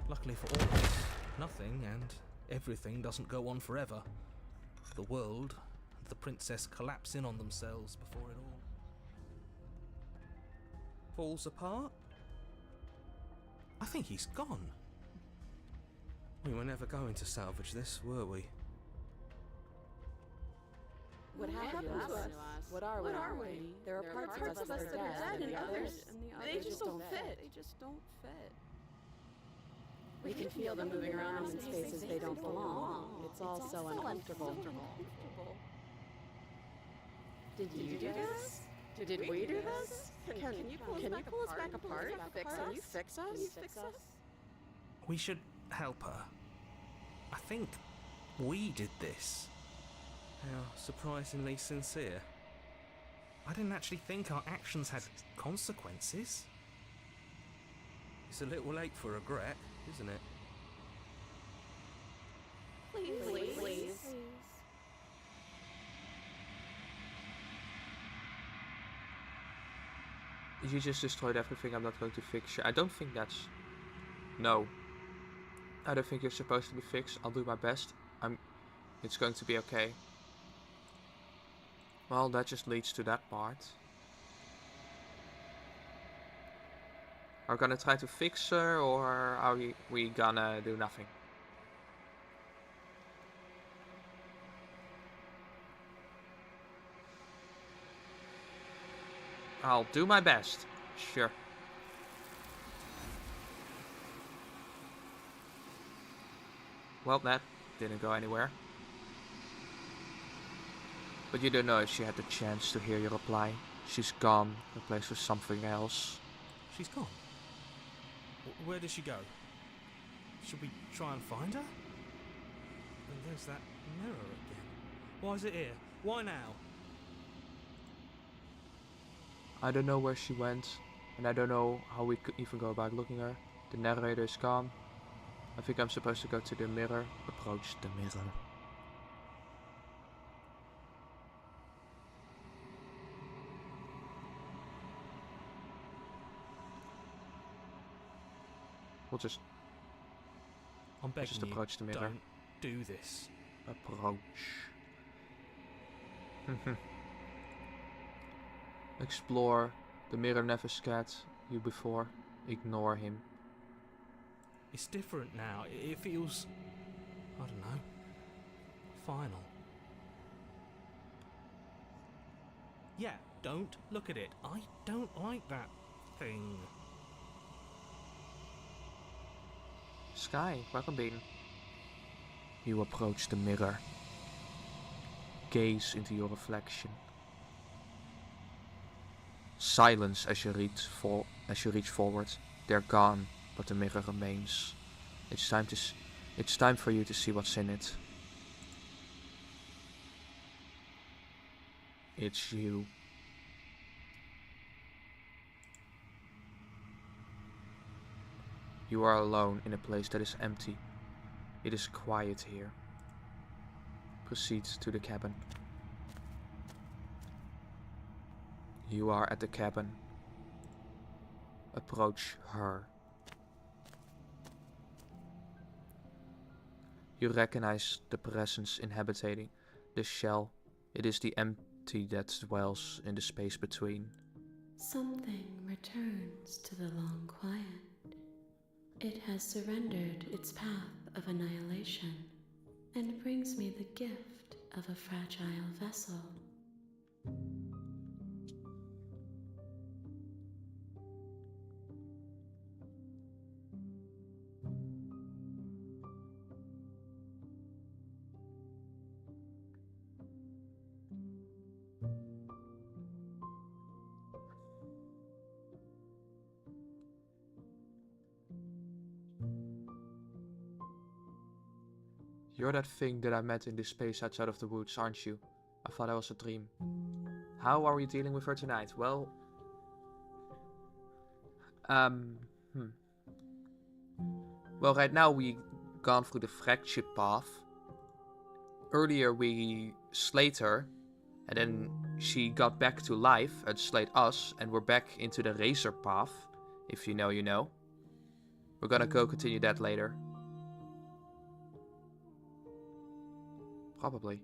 Luckily for all of us, nothing and everything doesn't go on forever. The world and the princess collapse in on themselves before it all falls apart. I think he's gone. We were never going to salvage this, were we? What happened to us? What are we? There are parts of us that are dead, and the others, they just don't fit. We can feel them moving around in spaces they don't belong. It's all so uncomfortable. Did you do this? Did we do this? Can you pull us back apart? Can you fix us? We should help her. I think we did this. How surprisingly sincere. I didn't actually think our actions had consequences. It's a little late for regret, isn't it? Please. You just destroyed everything. I'm not going to fix you. I don't think that's... No. I don't think you're supposed to be fixed. I'll do my best. It's going to be okay. Well, that just leads to that part. Are we gonna try to fix her, or are we gonna do nothing? I'll do my best. Sure. Well, that didn't go anywhere. But you don't know if she had the chance to hear your reply. She's gone, replaced with something else. She's gone. Where did she go? Should we try and find her? And there's that mirror again. Why is it here? Why now? I don't know where she went, and I don't know how we could even go about looking her. The narrator is gone. I think I'm supposed to go to the mirror. Approach the mirror. We'll just I'm begging you, approach the mirror. don't do this. Approach. Explore. The mirror never scared you before. Ignore him. It's different now. It feels, I don't know, final. Yeah, don't look at it. I don't like that thing. Sky, welcome Bean. You approach the mirror. Gaze into your reflection. Silence as you reach forward. They're gone, but the mirror remains. It's time for you to see what's in it. It's you. You are alone in a place that is empty. It is quiet here. Proceed to the cabin. You are at the cabin. Approach her. You recognize the presence inhabiting the shell. It is the empty that dwells in the space between. Something returns to the long quiet. It has surrendered its path of annihilation and brings me the gift of a fragile vessel. You're that thing that I met in this space outside of the woods, aren't you? I thought that was a dream. How are we dealing with her tonight? Well... Well, right now we gone through the fractured path. Earlier we slayed her, and then she got back to life and slayed us, and we're back into the razor path. If you know, you know. We're gonna go continue that later. Probably.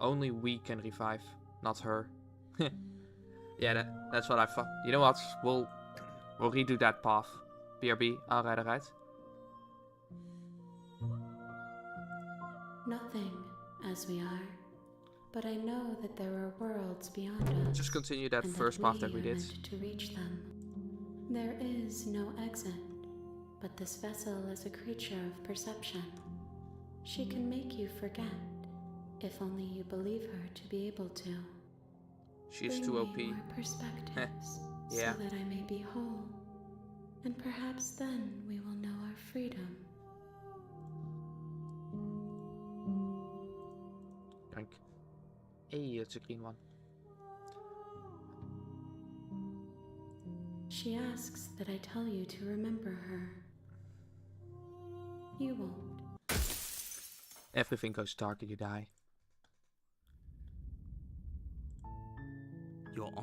Only we can revive, not her. Yeah, that's what I thought. You know what? We'll redo that path. BRB, aanrijderheid. Nothing as we are, but I know that there are worlds beyond us. Just continue that and first path that we are did. meant to reach them. There is no exit, but this vessel is a creature of perception. She can make you forget, if only you believe her to be able to. She's Bring too me OP. more perspectives, Yeah. so that I may be whole, and perhaps then we will know our freedom. Drink. Hey, it's a green one. She asks that I tell you to remember her. You won't. Everything goes dark and you die.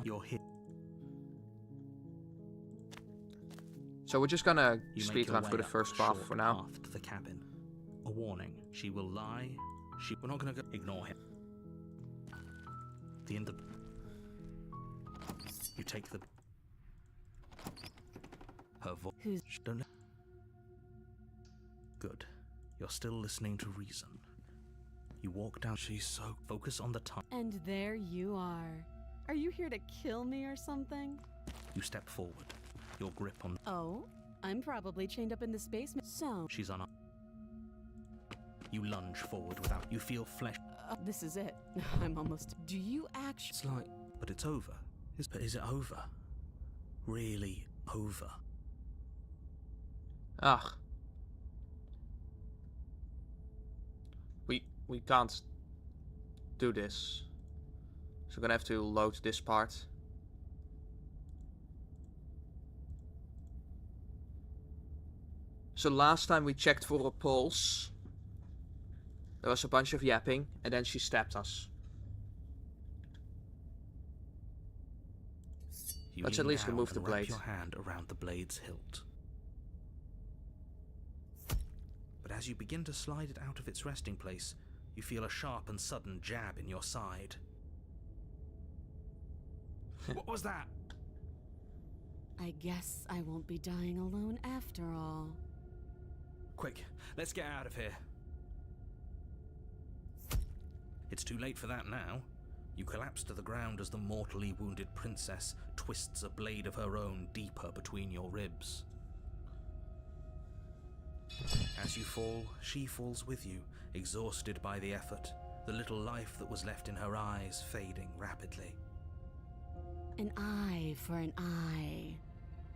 You're hit. So we're just gonna You make speed your run way through the up first the path short for now. path to the cabin. A warning. She will lie. We're not gonna go. Ignore him. The end of. You take the. Her voice. Who's- Don't. Good. You're still listening to reason. You walk down. She's so. Focus on the time. And there you are. Are you here to kill me or something? You step forward. Your grip on. Oh, I'm probably chained up in this basement. So, She's on. You lunge forward without. You feel flesh. this is it. I'm almost. Do you actually? It's like. But it's over. But is it over? Really over? Ugh. We can't do this. So we're gonna have to load this part. So last time we checked for a pulse. There was a bunch of yapping, and then she stabbed us. You Let's at lean least down remove the and wrap blade. your hand around the blade's hilt. But as you begin to slide it out of its resting place, you feel a sharp and sudden jab in your side. What was that? I guess I won't be dying alone after all. Quick, let's get out of here. It's too late for that now. You collapse to the ground as the mortally wounded princess twists a blade of her own deeper between your ribs. As you fall, she falls with you, exhausted by the effort, the little life that was left in her eyes fading rapidly. An eye for an eye.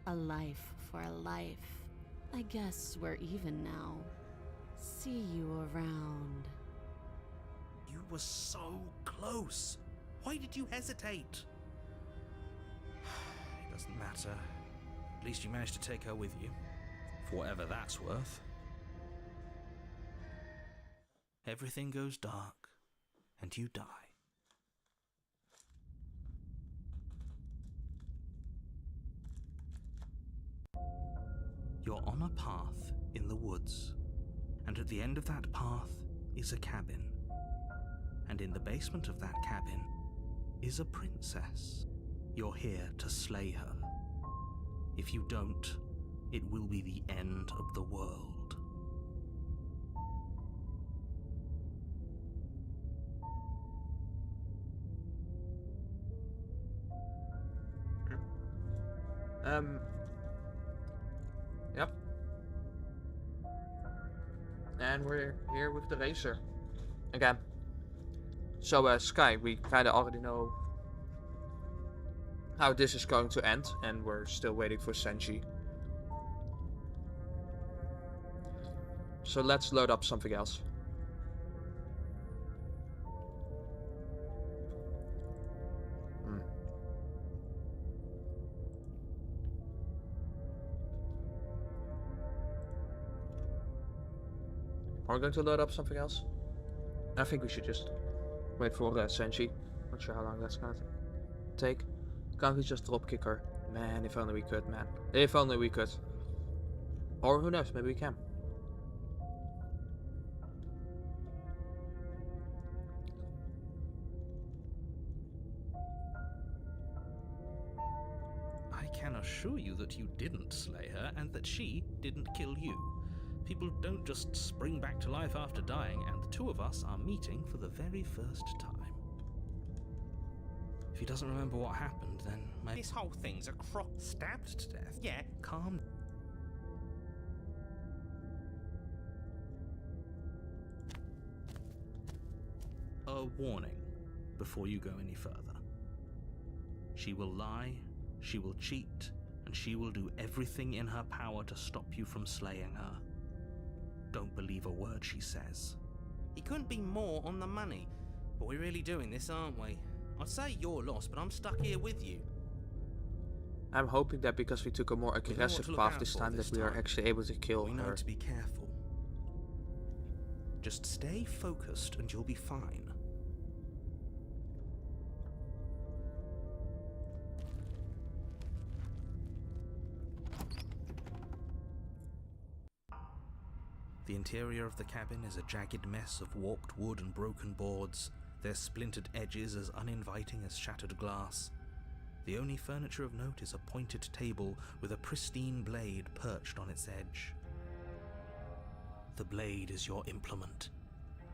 A life for a life. I guess we're even now. See you around. You were so close. Why did you hesitate? It doesn't matter. At least you managed to take her with you. For whatever that's worth. Everything goes dark, and you die. You're on a path in the woods, and at the end of that path is a cabin. And in the basement of that cabin is a princess. You're here to slay her. If you don't, it will be the end of the world. Yep. And we're here with the racer. Again. So, Sky, we kinda already know how this is going to end, and we're still waiting for Senji. So let's load up something else. Are we going to load up something else? I think we should just wait for Senji. Not sure how long that's gonna take. Can't we just drop kick her? Man, if only we could, man. If only we could. Or who knows, maybe we can. I can assure you that you didn't slay her and that she didn't kill you. People don't just spring back to life after dying, and the two of us are meeting for the very first time. If he doesn't remember what happened, then maybe this whole thing's a crock. Stabbed to death? Yeah, calm. A warning before you go any further. She will lie, she will cheat, and she will do everything in her power to stop you from slaying her. Don't believe a word she says. He couldn't be more on the money. But we're really doing this, aren't we? I'd say you're lost, but I'm stuck here with you. I'm hoping that because we took a more know what aggressive to look path out this for time, this that we are time. actually able to kill We know her. to be careful. Just stay focused and you'll be fine. The interior of the cabin is a jagged mess of warped wood and broken boards, their splintered edges as uninviting as shattered glass. The only furniture of note is a pointed table with a pristine blade perched on its edge. The blade is your implement.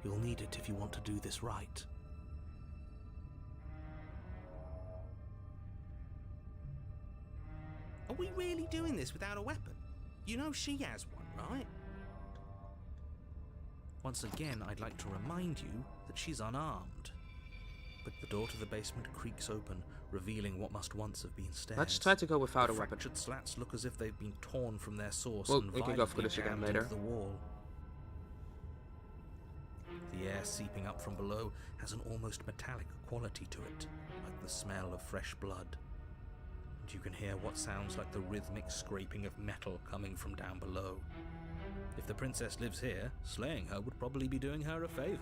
You'll need it if you want to do this right. Are we really doing this without a weapon? You know she has one, right? Once again, I'd like to remind you that she's unarmed. But the door to the basement creaks open, revealing what must once have been stairs. Let's try to go without The a weapon. fractured slats look as if they've been torn from their source Well, and we can go through violently this again jammed later. into the wall. The air seeping up from below has an almost metallic quality to it, like the smell of fresh blood. And you can hear what sounds like the rhythmic scraping of metal coming from down below. If the princess lives here, slaying her would probably be doing her a favor.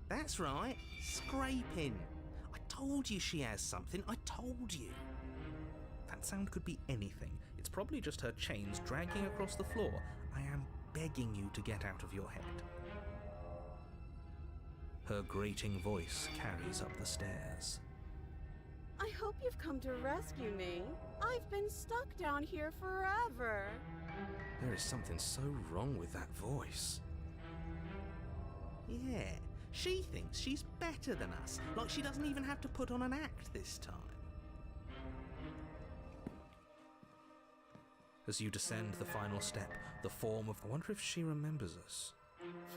That's right, scraping. I told you she has something, I told you. That sound could be anything. It's probably just her chains dragging across the floor. I am begging you to get out of your head. Her grating voice carries up the stairs. I hope you've come to rescue me. I've been stuck down here forever. There is something so wrong with that voice. Yeah, she thinks she's better than us, like she doesn't even have to put on an act this time. As you descend the final step, the form of... I wonder if she remembers us.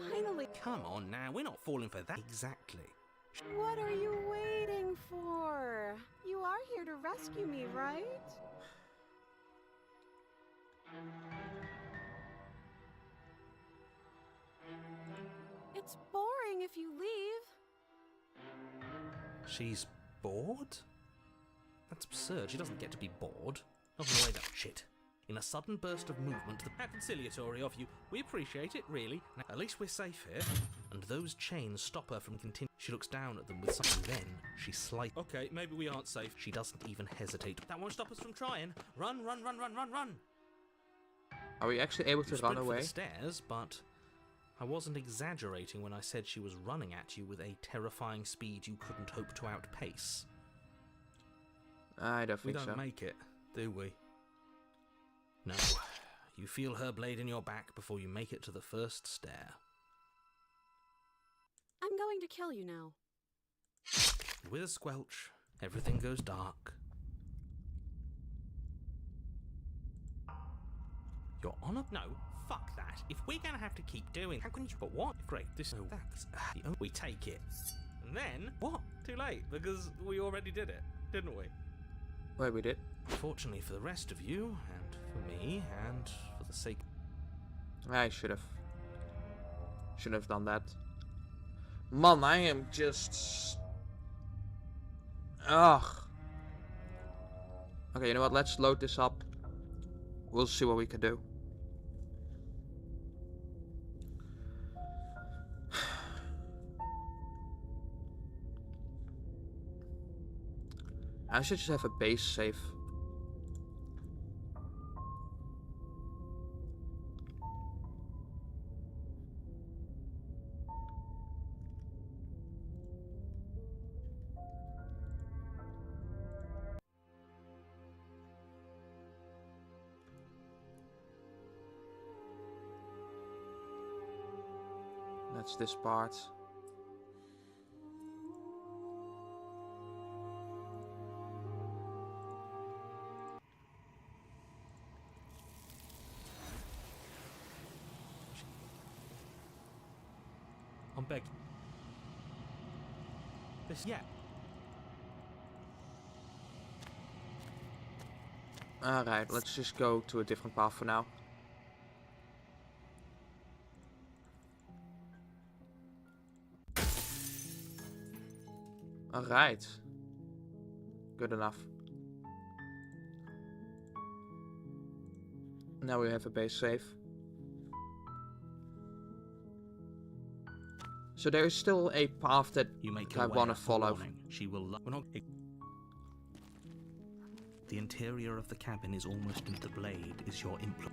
Finally. Come on now, we're not falling for that. Exactly. What are you waiting for? You are here to rescue me, right? It's boring if you leave. She's bored? That's absurd. She doesn't get to be bored. Not in the way that shit. In a sudden burst of movement, how conciliatory of you. We appreciate it, really. Now, at least we're safe here. And those chains stop her from continuing. She looks down at them with something. Then she slides. Okay, maybe we aren't safe. She doesn't even hesitate. That won't stop us from trying. Run, run, run, run, run, run. Are we actually able to You run sprint for away? the stairs, but I wasn't exaggerating when I said she was running at you with a terrifying speed you couldn't hope to outpace. I don't We think don't so. make it, do we? No. You feel her blade in your back before you make it to the first stair. I'm going to kill you now. With a squelch, everything goes dark. You're on a... No, fuck that. If we're gonna have to keep doing... How can you... But what? Great, this... No, that's... we take it. And then... What? Too late, because we already did it, didn't we? Wait, we did. Fortunately for the rest of you, and for me, and for the sake... I should have. Shouldn't have done that. Man, I am just... Ugh. Okay, you know what? Let's load this up. We'll see what we can do. I should just have a base save. That's this part. I'm begging. This... Yeah. Alright, let's just go to a different path for now. Alright. Good enough. Now we have a base save. So there is still a path that You make I your way want to up the follow. warning. She will. We're not. The interior of the cabin is almost into the blade. Is your implement?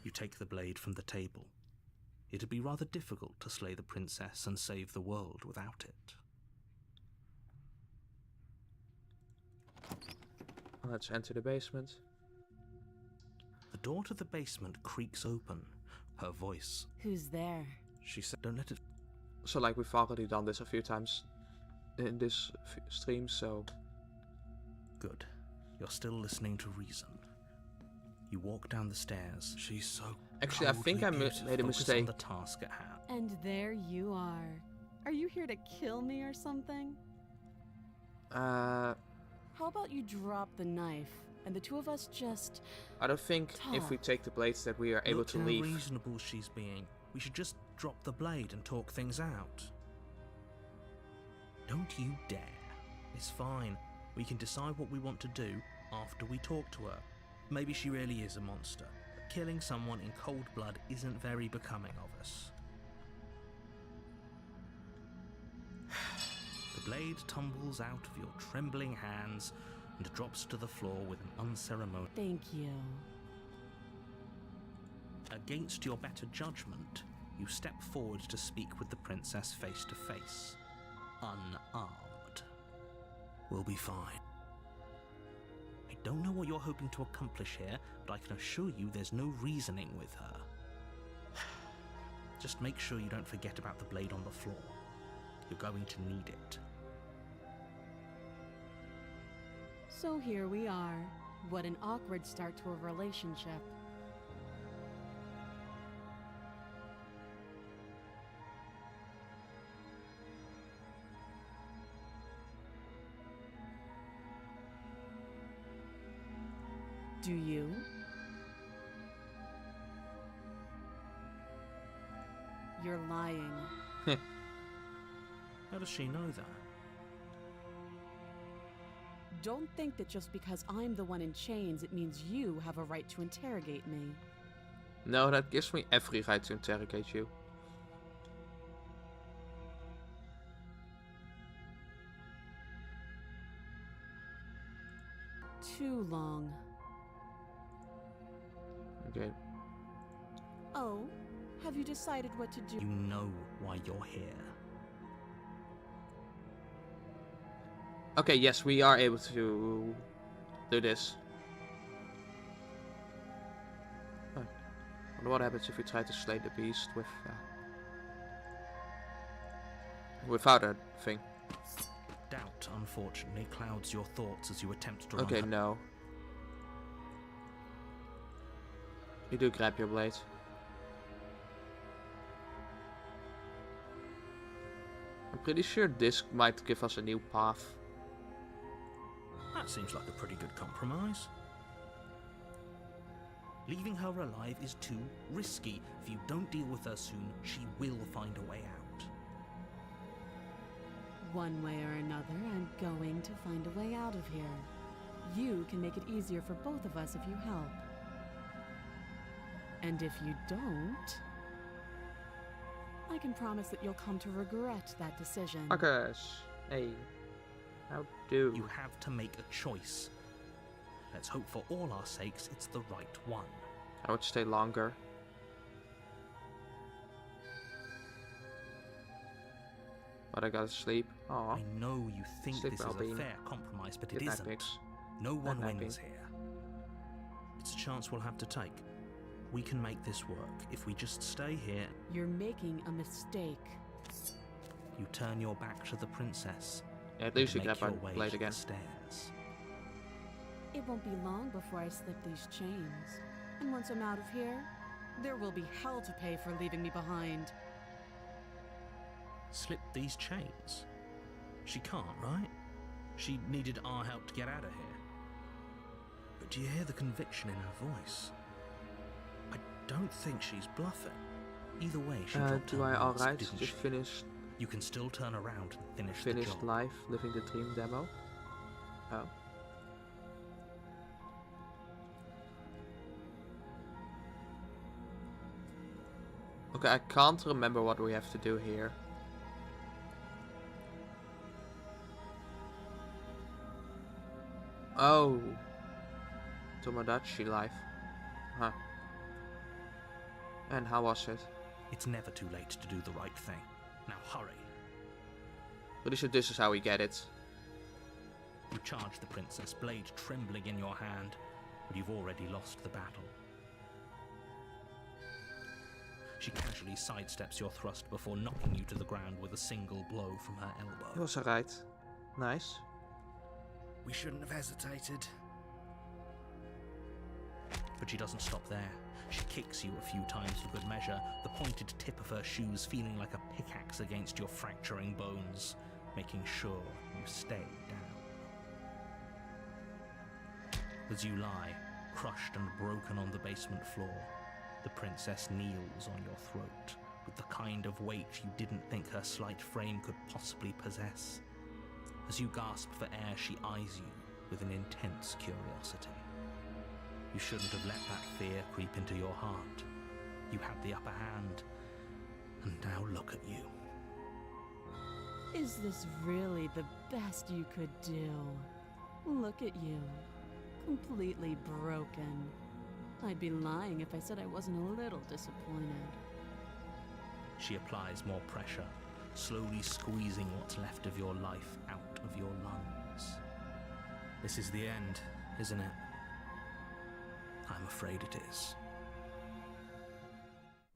You take the blade from the table. It'd be rather difficult to slay the princess and save the world without it. Let's enter the basement. The door to the basement creaks open. Her voice. Who's there? She said, "Don't let it." So like we've already done this a few times in this stream, so... Good. You're still listening to reason. You walk down the stairs. She's so. Actually, I think I made a Focus on mistake. the task at hand. And there you are. Are you here to kill me or something? I How about you drop the knife and the two of us just... don't think if we take the blades that we are able Look to how leave. reasonable she's being. We should just drop the blade and talk things out. Don't you dare. It's fine. We can decide what we want to do after we talk to her. Maybe she really is a monster. But killing someone in cold blood isn't very becoming of us. The blade tumbles out of your trembling hands and drops to the floor with an unceremonious. Thank you. Against your better judgment, you step forward to speak with the princess face to face. Unarmed. We'll be fine. I don't know what you're hoping to accomplish here, but I can assure you there's no reasoning with her. Just make sure you don't forget about the blade on the floor. You're going to need it. So here we are. What an awkward start to a relationship. Do you? You're lying. How does she know that? Don't think that just because I'm the one in chains, it means you have a right to interrogate me. No, that gives me every right to interrogate you. Too long. Okay. Oh, have you decided what to do? You know why you're here. Okay, yes, we are able to do this. Oh. Wonder what happens if we try to slay the beast with without a thing. Doubt, unfortunately, clouds your thoughts as you attempt to run Okay, her. no. You do grab your blade. I'm pretty sure this might give us a new path. That seems like a pretty good compromise. Leaving her alive is too risky. If you don't deal with her soon, she will find a way out. One way or another, I'm going to find a way out of here. You can make it easier for both of us if you help. And if you don't, I can promise that you'll come to regret that decision. Marcus, hey, how do? You have to make a choice. Let's hope for all our sakes it's the right one. I would stay longer. But I gotta sleep. Aw. I know you think Sleep this is well-being. a fair compromise, but it Get isn't. nightmares. No one Night-night wins being. here. It's a chance we'll have to take. We can make this work if we just stay here. You're making a mistake. You turn your back to the princess. Yeah, at least you and grab make my your way blade to again. the stairs. It won't be long before I slip these chains. And once I'm out of here, there will be hell to pay for leaving me behind. Slip these chains? She can't, right? She needed our help to get out of here. But do you hear the conviction in her voice? I don't think she's bluffing. Either way, she dropped do her I mask, alright? didn't Just she? finish You can still turn around and finish the job. life, living the dream demo. Oh. Okay, I can't remember what we have to do here. Oh. Tomodachi life. Huh. And how was it? It's never too late to do the right thing. Now hurry. Pretty sure this is how we get it. You charge the princess, blade trembling in your hand, but you've already lost the battle. She casually sidesteps your thrust before knocking you to the ground with a single blow from her It elbow. was alright. Nice. We shouldn't have hesitated. But she doesn't stop there. She kicks you a few times for good measure, the pointed tip of her shoes feeling like a pickaxe against your fracturing bones, making sure you stay down. As you lie, crushed and broken on the basement floor, the princess kneels on your throat with the kind of weight you didn't think her slight frame could possibly possess. As you gasp for air, she eyes you with an intense curiosity. You shouldn't have let that fear creep into your heart. You had the upper hand, and now look at you. Is this really the best you could do? Look at you. Completely broken. I'd be lying if I said I wasn't a little disappointed. She applies more pressure, slowly squeezing what's left of your life out of your lungs. This is the end, isn't it? I'm afraid it is.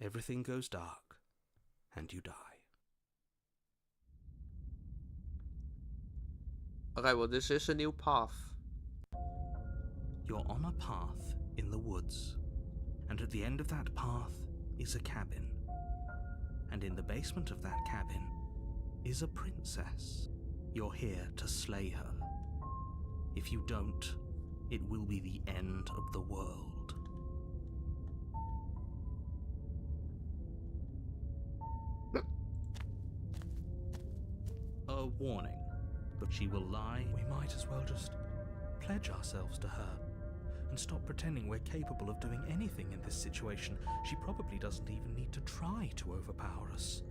Everything goes dark, and you die. Okay, well this is a new path. You're on a path in the woods, and at the end of that path is a cabin. And in the basement of that cabin is a princess. You're here to slay her. If you don't, it will be the end of the world. A warning, but she will lie. We might as well just pledge ourselves to her and stop pretending we're capable of doing anything in this situation. She probably doesn't even need to try to overpower us.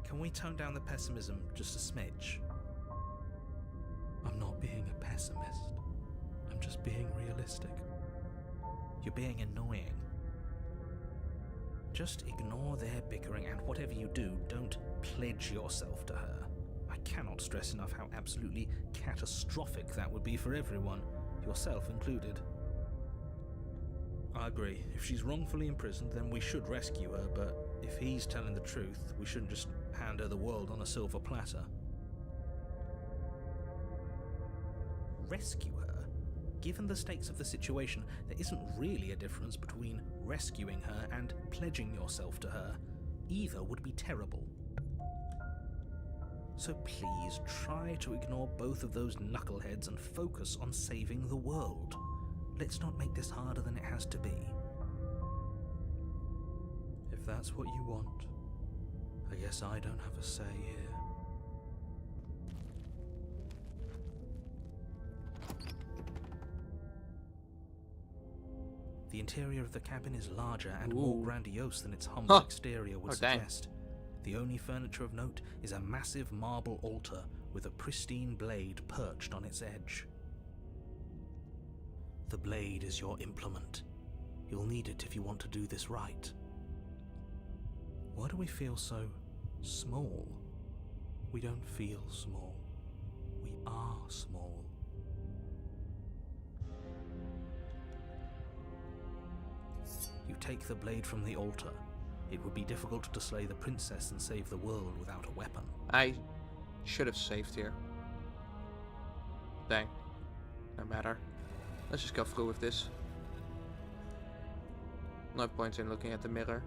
Can we tone down the pessimism just a smidge? I'm not being a pessimist. I'm just being realistic. You're being annoying. Just ignore their bickering, and whatever you do, don't pledge yourself to her. I cannot stress enough how absolutely catastrophic that would be for everyone, yourself included. I agree. If she's wrongfully imprisoned, then we should rescue her, but if he's telling the truth, we shouldn't just hand her the world on a silver platter. Rescue her? Given the stakes of the situation, there isn't really a difference between rescuing her and pledging yourself to her. Either would be terrible. So please try to ignore both of those knuckleheads and focus on saving the world. Let's not make this harder than it has to be. If that's what you want, I guess I don't have a say here. The interior of the cabin is larger and more grandiose than its humble exterior would suggest. The only furniture of note is a massive marble altar with a pristine blade perched on its edge. The blade is your implement. You'll need it if you want to do this right. Why do we feel so small? We don't feel small. We are small. You take the blade from the altar. It would be difficult to slay the princess and save the world without a weapon. I should have saved here. Dang. No matter. Let's just go through with this. No point in looking at the mirror.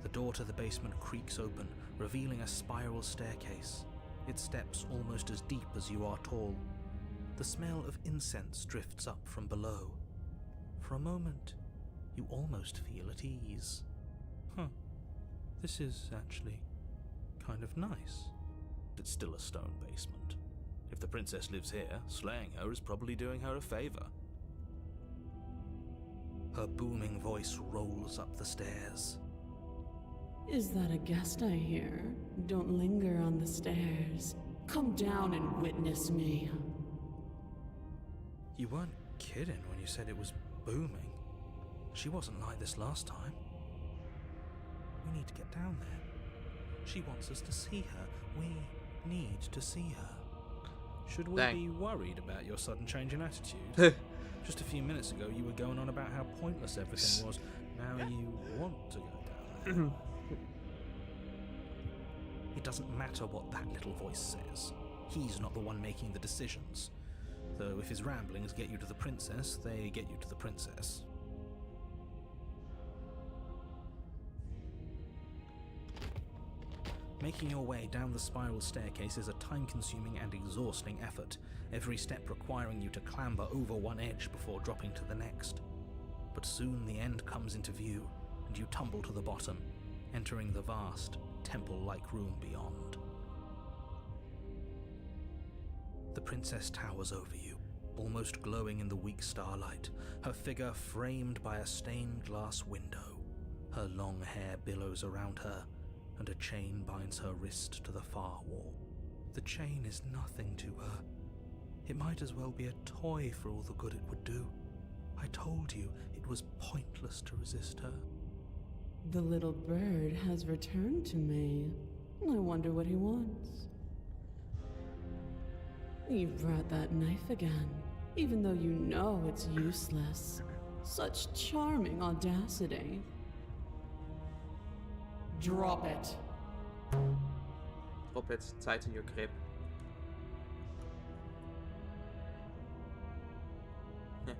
The door to the basement creaks open, revealing a spiral staircase. Its steps almost as deep as you are tall. The smell of incense drifts up from below. For a moment, you almost feel at ease. This is actually kind of nice. It's still a stone basement. If the princess lives here, slaying her is probably doing her a favor. Her booming voice rolls up the stairs. Is that a guest I hear? Don't linger on the stairs. Come down and witness me. You weren't kidding when you said it was booming. She wasn't like this last time. We need to get down there. She wants us to see her. We need to see her. Should we Dang. be worried about your sudden change in attitude? Just a few minutes ago you were going on about how pointless everything was. Now you want to go down there. It doesn't matter what that little voice says. He's not the one making the decisions. Though if his ramblings get you to the princess, they get you to the princess. Making your way down the spiral staircase is a time-consuming and exhausting effort, every step requiring you to clamber over one edge before dropping to the next. But soon the end comes into view, and you tumble to the bottom, entering the vast, temple-like room beyond. The princess towers over you, almost glowing in the weak starlight, her figure framed by a stained glass window. Her long hair billows around her, and a chain binds her wrist to the far wall. The chain is nothing to her. It might as well be a toy for all the good it would do. I told you it was pointless to resist her. The little bird has returned to me. I wonder what he wants. You brought that knife again, even though you know it's useless. Such charming audacity. Drop it. Drop it, tighten your grip. Yeah.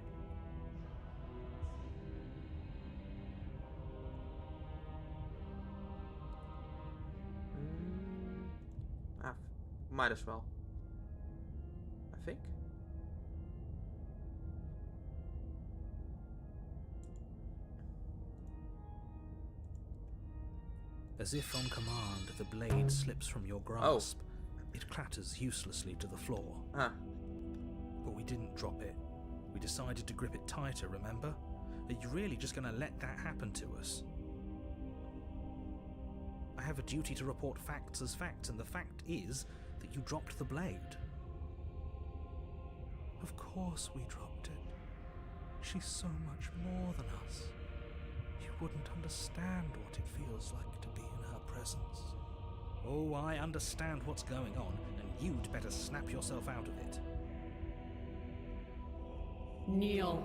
Might as well. I think. As if on command, the blade slips from your grasp. It clatters uselessly to the floor. Ah. But we didn't drop it. We decided to grip it tighter, remember? Are you really just going to let that happen to us? I have a duty to report facts as facts, and the fact is that you dropped the blade. Of course we dropped it. She's so much more than us. You wouldn't understand what it feels like to be in her presence. Oh, I understand what's going on, and you'd better snap yourself out of it. Kneel.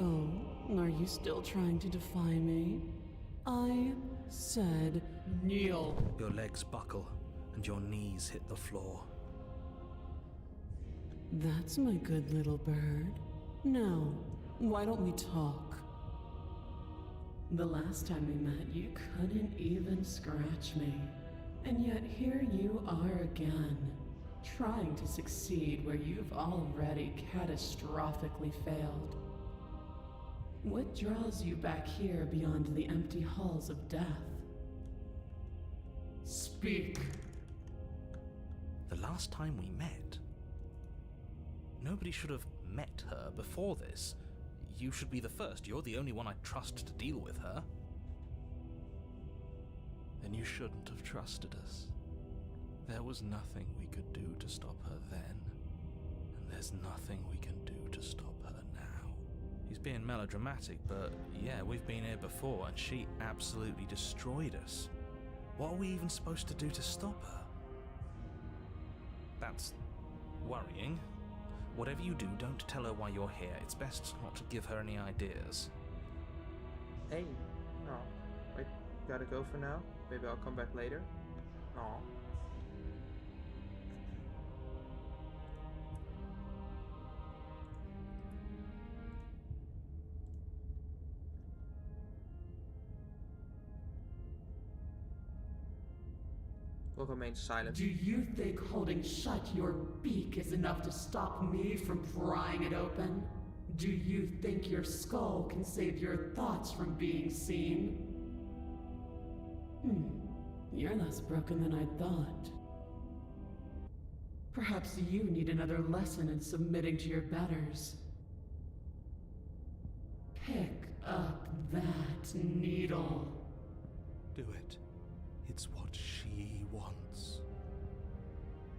Oh, are you still trying to defy me? I said kneel. Your legs buckle, and your knees hit the floor. That's my good little bird. Now, why don't we talk? The last time we met, you couldn't even scratch me. And yet here you are again, trying to succeed where you've already catastrophically failed. What draws you back here beyond the empty halls of death? Speak. The last time we met, nobody should have met her before this. You should be the first. You're the only one I trust to deal with her. Then you shouldn't have trusted us. There was nothing we could do to stop her then, and there's nothing we can do to stop her now. He's being melodramatic, but yeah, we've been here before, and she absolutely destroyed us. What are we even supposed to do to stop her? That's worrying. Whatever you do, don't tell her why you're here. It's best not to give her any ideas. Hey. Oh. Wait, gotta go for now. Maybe I'll come back later. Aw. We'll remain silent. Do you think holding shut your beak is enough to stop me from prying it open? Do you think your skull can save your thoughts from being seen? You're less broken than I thought. Perhaps you need another lesson in submitting to your betters. Pick up that needle. Do it. It's what she wants.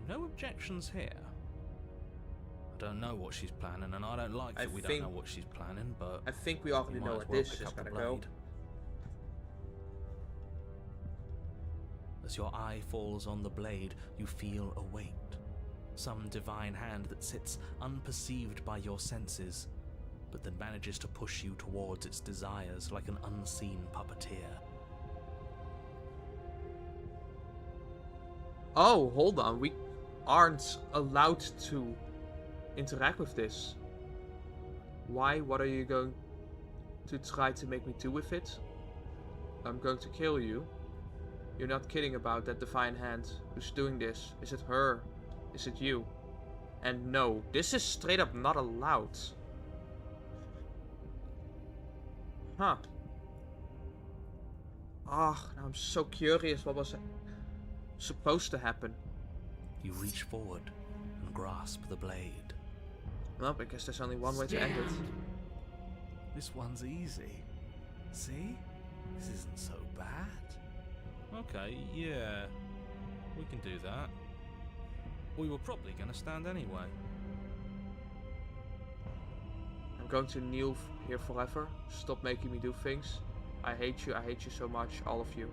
No objections here. I don't know what she's planning, and I don't like I that we think- don't know what she's planning, but I think we already you know might where as well this pick is up the gonna go. blade. As your eye falls on the blade, you feel a weight. Some divine hand that sits unperceived by your senses, but that manages to push you towards its desires like an unseen puppeteer. Oh, hold on. We aren't allowed to interact with this. Why? What are you going to try to make me do with it? I'm going to kill you. You're not kidding about that divine hand who's doing this. Is it her? Is it you? And no, this is straight up not allowed. Huh. Ah, now I'm so curious what was supposed to happen. You reach forward and grasp the blade. Well, I guess there's only one way to end it. Stand. This one's easy. See? This isn't so bad. Okay, yeah, we can do that. We were probably going to stand anyway. I'm going to kneel here forever. Stop making me do things. I hate you so much, all of you.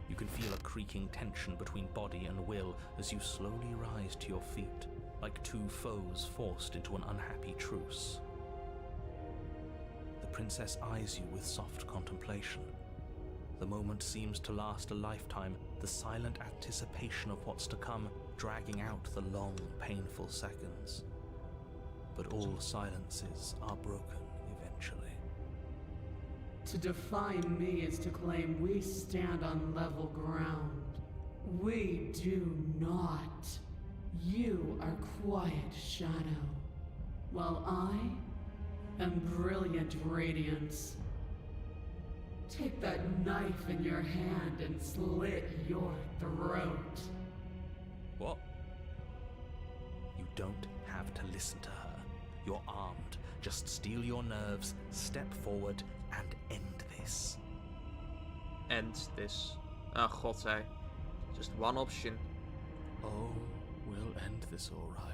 You can feel a creaking tension between body and will as you slowly rise to your feet, like two foes forced into an unhappy truce. The princess eyes you with soft contemplation. The moment seems to last a lifetime, the silent anticipation of what's to come dragging out the long, painful seconds. But all silences are broken eventually. To defy me is to claim we stand on level ground. We do not. You are quiet shadow, while I am brilliant radiance. Take that knife in your hand and slit your throat. What? You don't have to listen to her. You're armed. Just steel your nerves, step forward, and end this. End this. Ah, god hey. Just one option. Oh, we'll end this all right.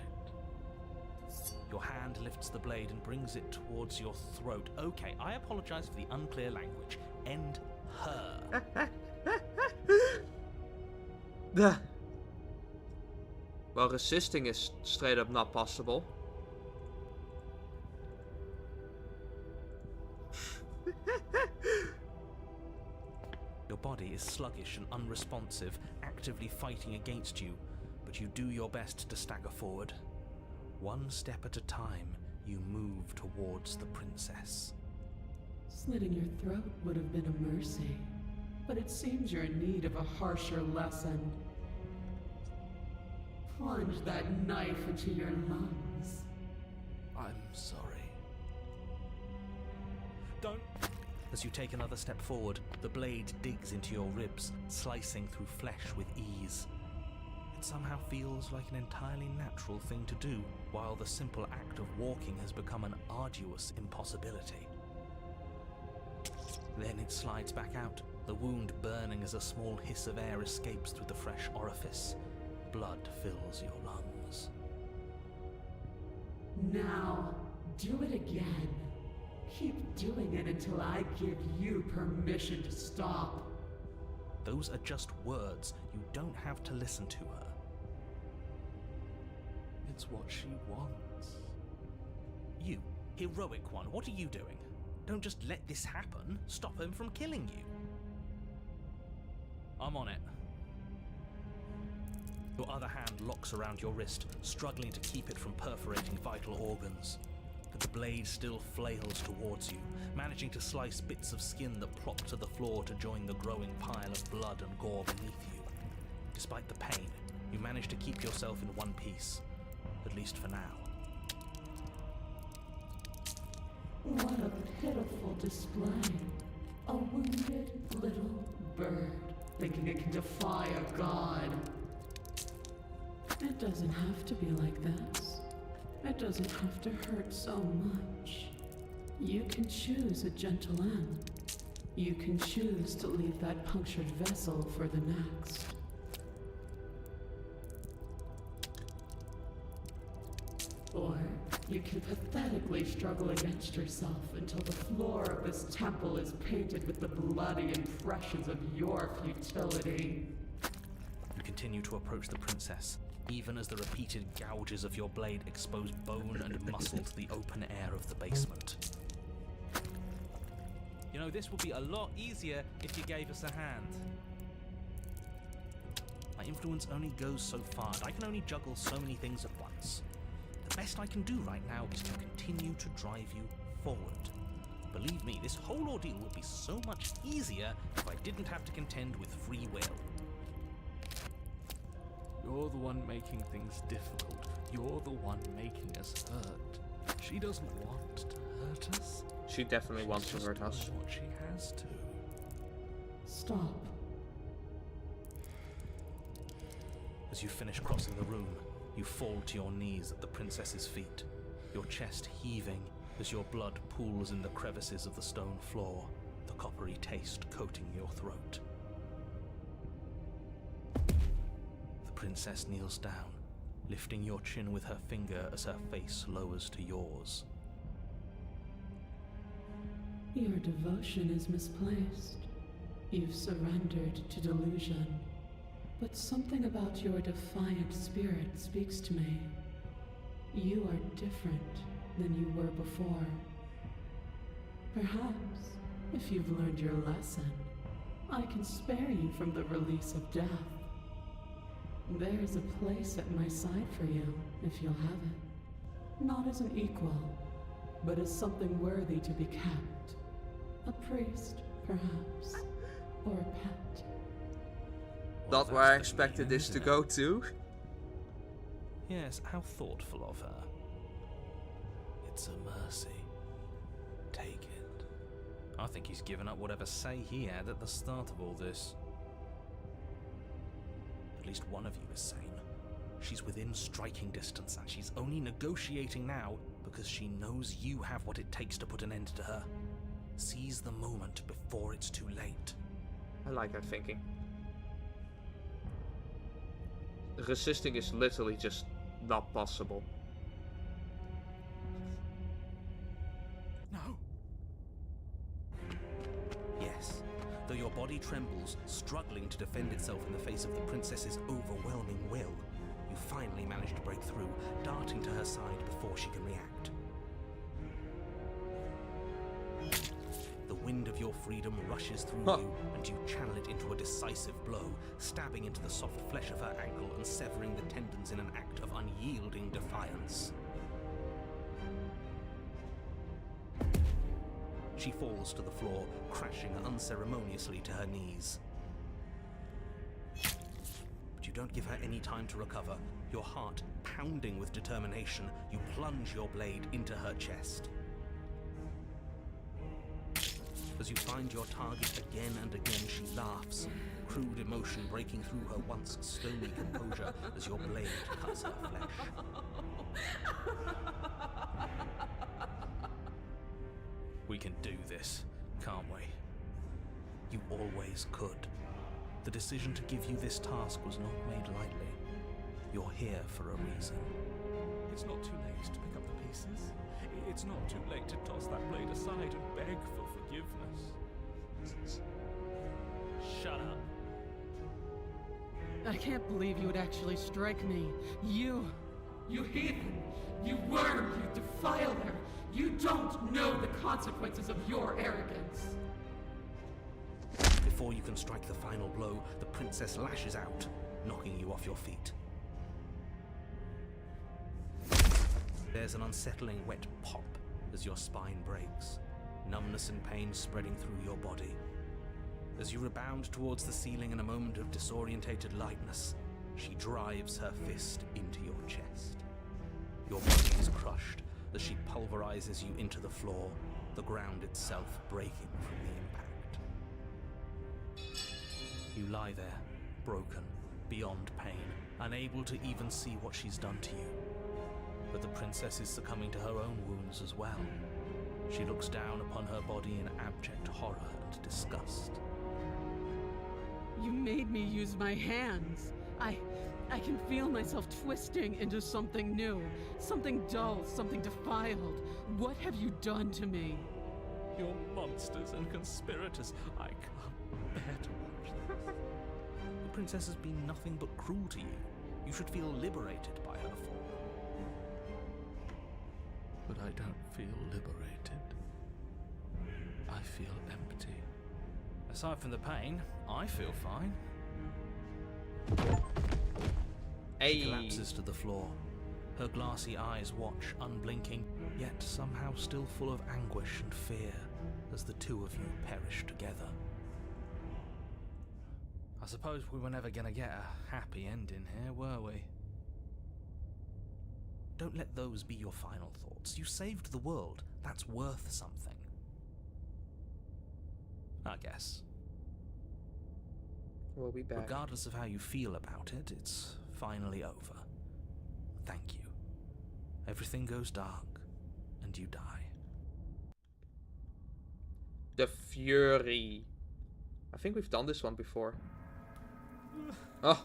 Your hand lifts the blade and brings it towards your throat. Okay, I apologize for the unclear language. End her. Duh. Well, resisting is straight up not possible. Your body is sluggish and unresponsive, actively fighting against you, but you do your best to stagger forward. One step at a time, you move towards the princess. Slitting your throat would have been a mercy, but it seems you're in need of a harsher lesson. Plunge that knife into your lungs. I'm sorry. Don't! As you take another step forward, the blade digs into your ribs, slicing through flesh with ease. It somehow feels like an entirely natural thing to do, while the simple act of walking has become an arduous impossibility. Then it slides back out, the wound burning as a small hiss of air escapes through the fresh orifice. Blood fills your lungs. Now, do it again. Keep doing it until I give you permission to stop. Those are just words. You don't have to listen to her. It's what she wants. You, heroic one, what are you doing? Don't just let this happen. Stop him from killing you. I'm on it. Your other hand locks around your wrist, struggling to keep it from perforating vital organs. But the blade still flails towards you, managing to slice bits of skin that plop to the floor to join the growing pile of blood and gore beneath you. Despite the pain, you manage to keep yourself in one piece, at least for now. What a pitiful display. A wounded little bird thinking it can defy a god. It doesn't have to be like this. It doesn't have to hurt so much. You can choose a gentle end. You can choose to leave that punctured vessel for the next. Or you can pathetically struggle against yourself until the floor of this temple is painted with the bloody impressions of your futility. You continue to approach the princess, even as the repeated gouges of your blade expose bone and muscle to the open air of the basement. You know, this would be a lot easier if you gave us a hand. My influence only goes so far, and I can only juggle so many things at once. The best I can do right now is to continue to drive you forward. Believe me, this whole ordeal would be so much easier if I didn't have to contend with free will. You're the one making things difficult. You're the one making us hurt. She doesn't want to hurt us. She definitely wants to hurt us. What she has to. Stop. As you finish crossing the room, you fall to your knees at the princess's feet, your chest heaving as your blood pools in the crevices of the stone floor, the coppery taste coating your throat. The princess kneels down, lifting your chin with her finger as her face lowers to yours. Your devotion is misplaced. You've surrendered to delusion. But something about your defiant spirit speaks to me. You are different than you were before. Perhaps, if you've learned your lesson, I can spare you from the release of death. There's a place at my side for you, if you'll have it. Not as an equal, but as something worthy to be kept. A priest, perhaps, or a pet. Not where I expected this to go to. Yes, how thoughtful of her. It's a mercy. Take it. I think he's given up whatever say he had at the start of all this. At least one of you is sane. She's within striking distance, and she's only negotiating now because she knows you have what it takes to put an end to her. Seize the moment before it's too late. I like that thinking. Resisting is literally just not possible. No. Yes, though your body trembles, struggling to defend itself in the face of the princess's overwhelming will, you finally manage to break through, darting to her side before she can react. The wind of your freedom rushes through you, and you channel it into a decisive blow, stabbing into the soft flesh of her ankle and severing the tendons in an act of unyielding defiance. She falls to the floor, crashing unceremoniously to her knees. But you don't give her any time to recover. Your heart pounding with determination, you plunge your blade into her chest. As you find your target again and again, she laughs, crude emotion breaking through her once stony composure as your blade cuts her flesh. We can do this, can't we? You always could. The decision to give you this task was not made lightly. You're here for a reason. It's not too late to pick up the pieces. It's not too late to toss that blade aside and beg for forgiveness. Shut up. I can't believe you would actually strike me. You heathen! You worm! You defiler! You don't know the consequences of your arrogance! Before you can strike the final blow, the princess lashes out, knocking you off your feet. There's an unsettling wet pop as your spine breaks, numbness and pain spreading through your body. As you rebound towards the ceiling in a moment of disorientated lightness, she drives her fist into your chest. Your body is crushed as she pulverizes you into the floor, the ground itself breaking from the impact. You lie there, broken, beyond pain, unable to even see what she's done to you. But the princess is succumbing to her own wounds as well. She looks down upon her body in abject horror and disgust. You made me use my hands. I can feel myself twisting into something new, something dull, something defiled. What have you done to me? You're monsters and conspirators. I can't bear to watch this. The princess has been nothing but cruel to you. You should feel liberated by her fall. But I don't feel liberated. I feel empty. Aside from the pain, I feel fine. She collapses to the floor. Her glassy eyes watch, unblinking, yet somehow still full of anguish and fear, as the two of you perish together. I suppose we were never gonna get a happy ending here, were we? Don't let those be your final thoughts. You saved the world. That's worth something. I guess. We'll be back. Regardless of how you feel about it, it's finally over. Thank you. Everything goes dark, and you die. The Fury. I think we've done this one before. Oh.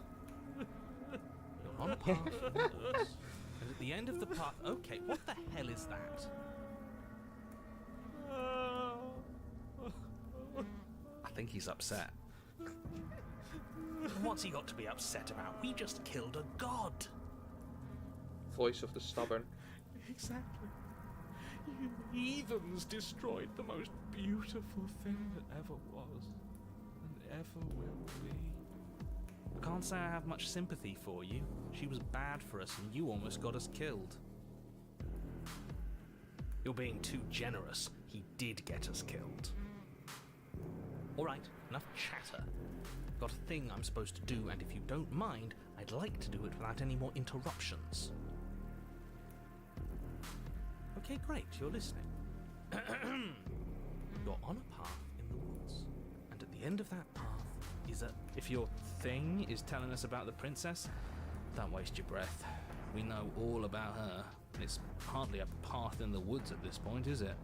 You're on a path. And at the end of the path... Okay, what the hell is that? I think he's upset. What's he got to be upset about? We just killed a god. Voice of the stubborn. Exactly. You heathens destroyed the most beautiful thing that ever was, and ever will be. I can't say I have much sympathy for you. She was bad for us and you almost got us killed. You're being too generous. He did get us killed. Alright, enough chatter. I've got a thing I'm supposed to do, and if you don't mind, I'd like to do it without any more interruptions. Okay, great, you're listening. You're on a path in the woods, and at the end of that path is a... If your thing is telling us about the princess, don't waste your breath. We know all about her. It's hardly a path in the woods at this point, is it?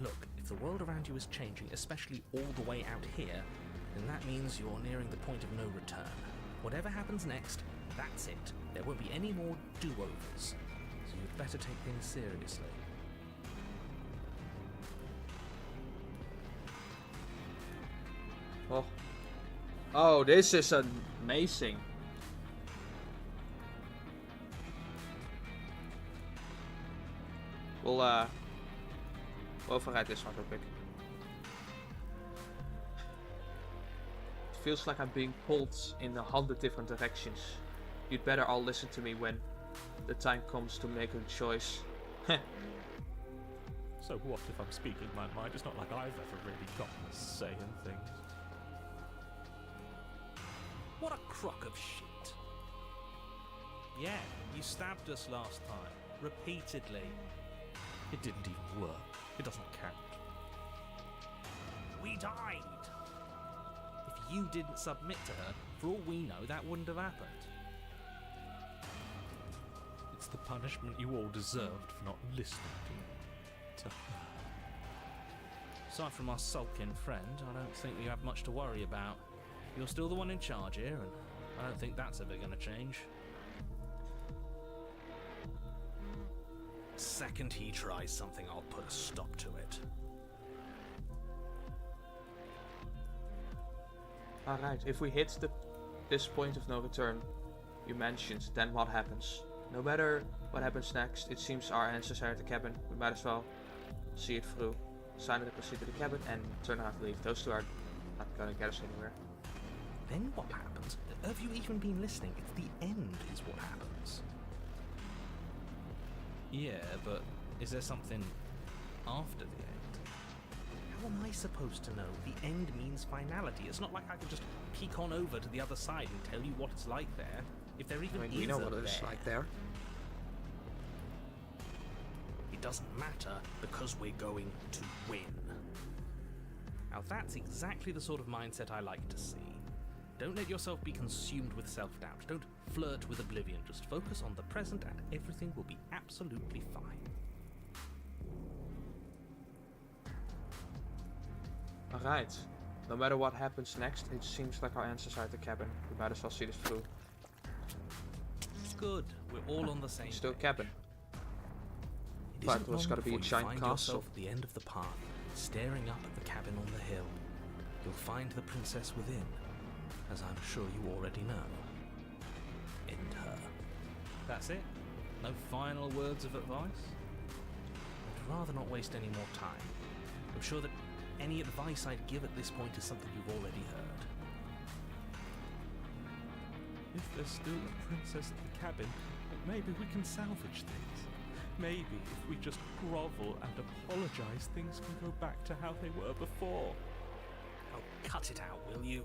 Look, if the world around you is changing, especially all the way out here, then that means you're nearing the point of no return. Whatever happens next, that's it. There won't be any more do-overs. So you'd better take things seriously. Oh. Oh, this is amazing. We'll override this one real quick. It feels like I'm being pulled in 100 different directions. You'd better all listen to me when the time comes to make a choice. So what if I'm speaking my mind? It's not like I've ever really gotten a say in things. What a crock of shit. Yeah, you stabbed us last time. Repeatedly. It didn't even work. It doesn't count. We died! If you didn't submit to her, for all we know, that wouldn't have happened. It's the punishment you all deserved for not listening to her. Aside from our sulking friend, I don't think we have much to worry about. You're still the one in charge here, and I don't think that's ever going to change. Second he tries something, I'll put a stop to it. Alright, if we hit this point of no return you mentioned, then what happens? No matter what happens next, it seems our answers are at the cabin. We might as well see it through. Silently proceed to the cabin and turn around to leave. Those two are not going to get us anywhere. Then what happens? Have you even been listening? It's the end is what happens. Yeah, but is there something after the end? How am I supposed to know? The end means finality. It's not like I can just peek on over to the other side and tell you what it's like there. If there even is we know a what it's there. like there. It doesn't matter because we're going to win. Now that's exactly the sort of mindset I like to see. Don't let yourself be consumed with self-doubt. Don't flirt with oblivion. Just focus on the present and everything will be absolutely fine. Alright. No matter what happens next, it seems like our answers are at the cabin. We might as well see this through. Good. We're all on the same Still page. cabin. It But isn't there's long gotta be a before you giant find castle. yourself at the end of the path, staring up at the cabin on the hill. You'll find the princess within, as I'm sure you already know. End her. That's it? No final words of advice? I'd rather not waste any more time. I'm sure that any advice I'd give at this point is something you've already heard. If there's still a princess at the cabin, maybe we can salvage things. Maybe if we just grovel and apologize, things can go back to how they were before. Oh, cut it out, will you?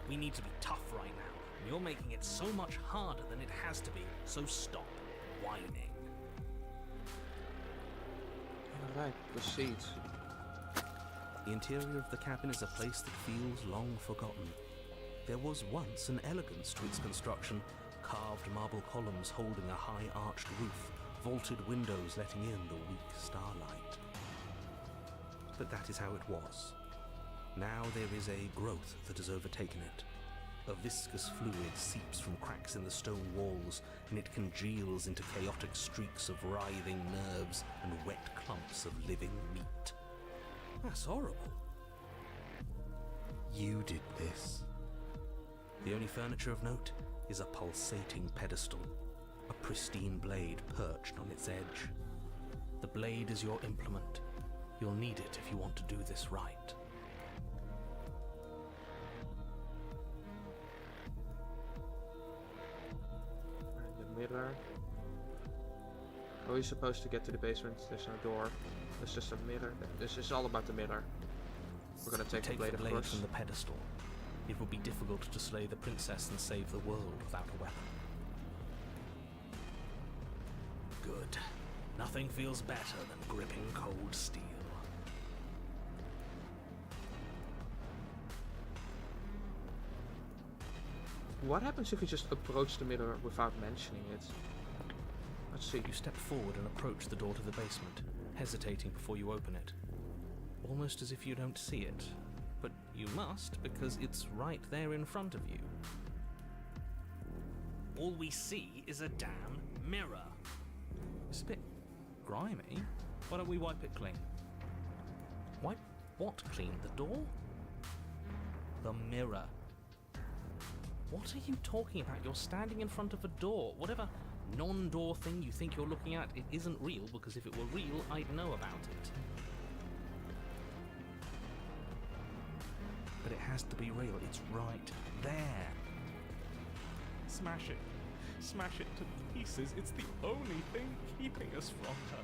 We need to be tough right now, and you're making it so much harder than it has to be, so stop whining. Alright, proceed. The interior of the cabin is a place that feels long forgotten. There was once an elegance to its construction, carved marble columns holding a high arched roof, vaulted windows letting in the weak starlight. But that is how it was. Now there is a growth that has overtaken it. A viscous fluid seeps from cracks in the stone walls, and it congeals into chaotic streaks of writhing nerves and wet clumps of living meat. That's horrible. You did this. The only furniture of note is a pulsating pedestal, a pristine blade perched on its edge. The blade is your implement. You'll need it if you want to do this right. The mirror. How are you supposed to get to the basement? There's no door. There's just a mirror. This is all about the mirror. We're gonna take the blade, of course. From the pedestal. It would be difficult to slay the princess and save the world without a weapon. Good. Nothing feels better than gripping cold steel. What happens if we just approach the mirror without mentioning it? Let's see. You step forward and approach the door to the basement, hesitating before you open it. Almost as if you don't see it. But you must, because it's right there in front of you. All we see is a damn mirror. It's a bit grimy. Why don't we wipe it clean? Wipe what clean? The door? The mirror. What are you talking about? You're standing in front of a door. Whatever non-door thing you think you're looking at, it isn't real, because if it were real, I'd know about it. But it has to be real. It's right there. Smash it. Smash it to pieces. It's the only thing keeping us from her.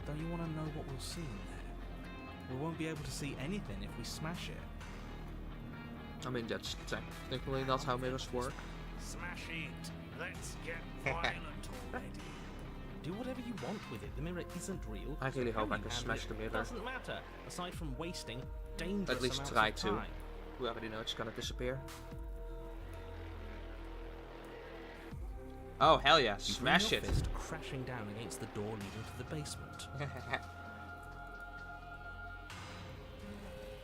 Don't you want to know what we'll see in there? We won't be able to see anything if we smash it. I mean, that's technically not how mirrors work. Smash it. Let's get violent already. Do whatever you want with it. The mirror isn't real. I really so hope how I you can handle smash it the mirror. Doesn't matter. Aside from wasting dangerous At least amounts try of to. time. We already know it's gonna disappear. Oh, hell yeah. You Smash bring it. your fist crashing down against the door leading to the basement.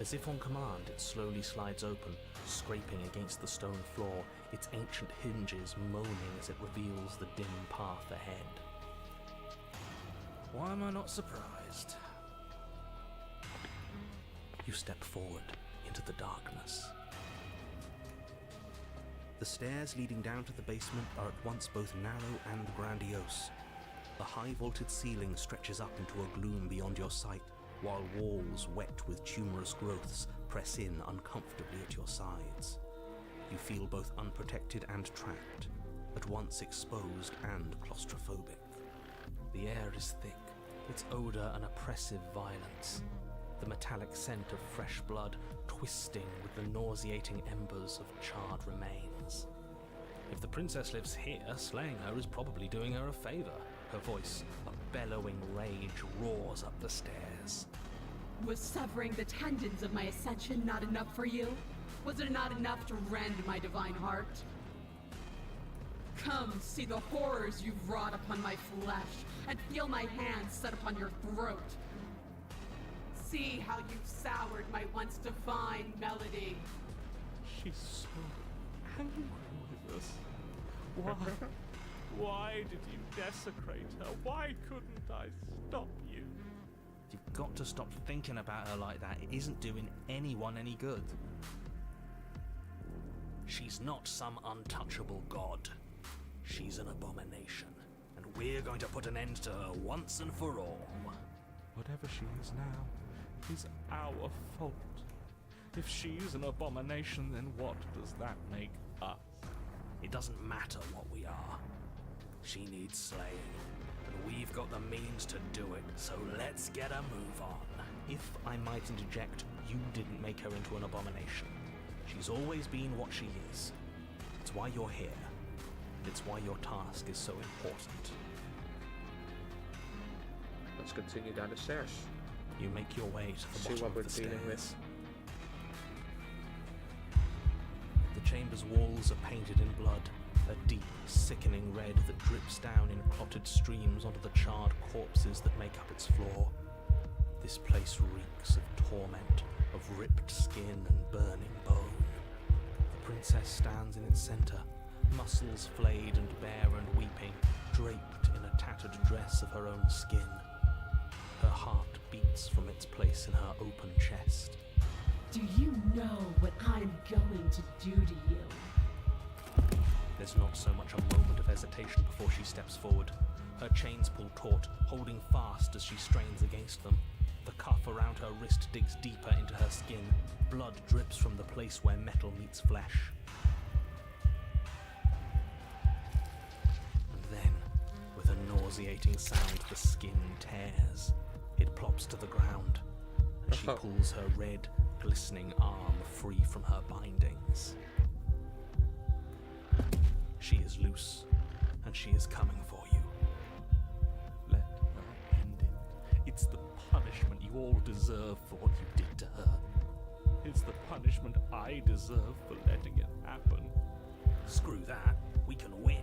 As if on command, it slowly slides open, scraping against the stone floor, its ancient hinges moaning as it reveals the dim path ahead. Why am I not surprised? You step forward into the darkness. The stairs leading down to the basement are at once both narrow and grandiose. The high vaulted ceiling stretches up into a gloom beyond your sight, while walls wet with tumorous growths press in uncomfortably at your sides. You feel both unprotected and trapped, at once exposed and claustrophobic. The air is thick, its odor an oppressive violence. The metallic scent of fresh blood twisting with the nauseating embers of charred remains. If the princess lives here, slaying her is probably doing her a favor. Her voice, a bellowing rage roars up the stairs. Was severing the tendons of my ascension not enough for you? Was it not enough to rend my divine heart? Come, see the horrors you've wrought upon my flesh, and feel my hands set upon your throat. See how you've soured my once divine melody. She's so angry with us. Why? Why did you desecrate her? Why couldn't I stop you? You've got to stop thinking about her like that. It isn't doing anyone any good. She's not some untouchable god. She's an abomination, and we're going to put an end to her once and for all. Whatever she is now is our fault. If she's an abomination, then what does that make us? It doesn't matter what we are. She needs slaying, and we've got the means to do it, so let's get a move on. If I might interject, you didn't make her into an abomination. She's always been what she is. It's why you're here. It's why your task is so important. Let's continue down the stairs. You make your way to the See bottom what of we're the dealing stairs. with. The chamber's walls are painted in blood, a deep, sickening red that drips down in clotted streams onto the charred corpses that make up its floor. This place reeks of torment, of ripped skin and burning bone. The princess stands in its center, muscles flayed and bare and weeping, draped in a tattered dress of her own skin. Her heart beats from its place in her open chest. Do you know what I'm going to do to you? There's not so much a moment of hesitation before she steps forward. Her chains pull taut, holding fast as she strains against them. The cuff around her wrist digs deeper into her skin. Blood drips from the place where metal meets flesh. And then, with a nauseating sound, the skin tears. It plops to the ground, and she pulls her red, glistening arm free from her bindings. She is loose, and she is coming for you. Let her end it. It's the punishment you all deserve for what you did to her. It's the punishment I deserve for letting it happen. Screw that. We can win.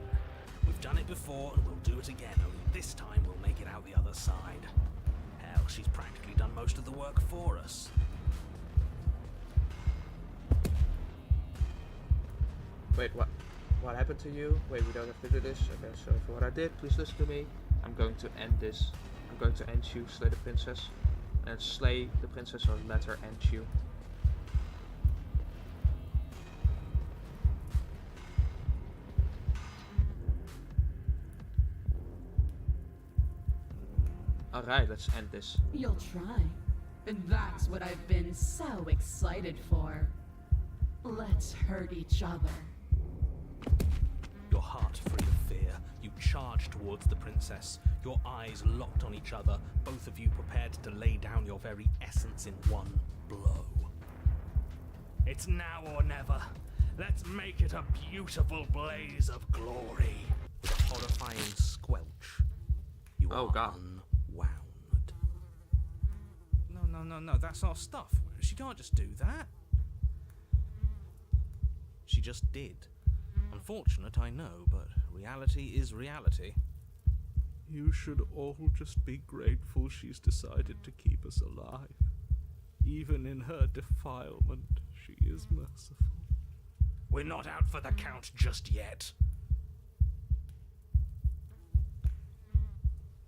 We've done it before, and we'll do it again, only this time we'll make it out the other side. Hell, she's practically done most of the work for us. Wait, what? What happened to you? Wait, we don't have to do this. Okay, so for what I did, please listen to me. I'm going to end this. I'm going to end you, slay the princess. And slay the princess or let her end you. Alright, let's end this. You'll try. And that's what I've been so excited for. Let's hurt each other. Your heart free of fear, you charge towards the princess, your eyes locked on each other, both of you prepared to lay down your very essence in one blow. It's now or never. Let's make it a beautiful blaze of glory. With a horrifying squelch, you are unwound. No, that's our stuff. She can't just do that. She just did. Unfortunate, I know, but reality is reality. You should all just be grateful she's decided to keep us alive. Even in her defilement, she is merciful. We're not out for the count just yet.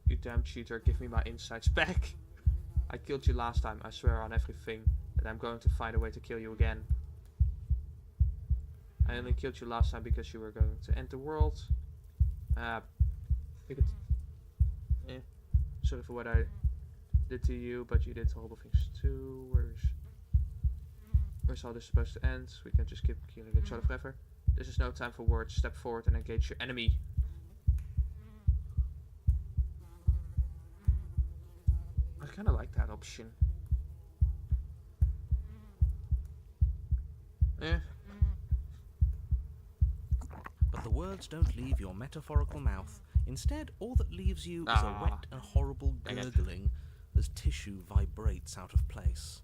You damn cheater, give me my insights back. I killed you last time, I swear on everything that I'm going to find a way to kill you again. I only killed you last time because you were going to end the world. You could... Sorry for what I did to you, but you did horrible things too. Where's all this supposed to end? We can't just keep killing each other forever. This is no time for words. Step forward and engage your enemy. I kind of like that option. But the words don't leave your metaphorical mouth Instead, all that leaves you is a wet and horrible gurgling as tissue vibrates out of place.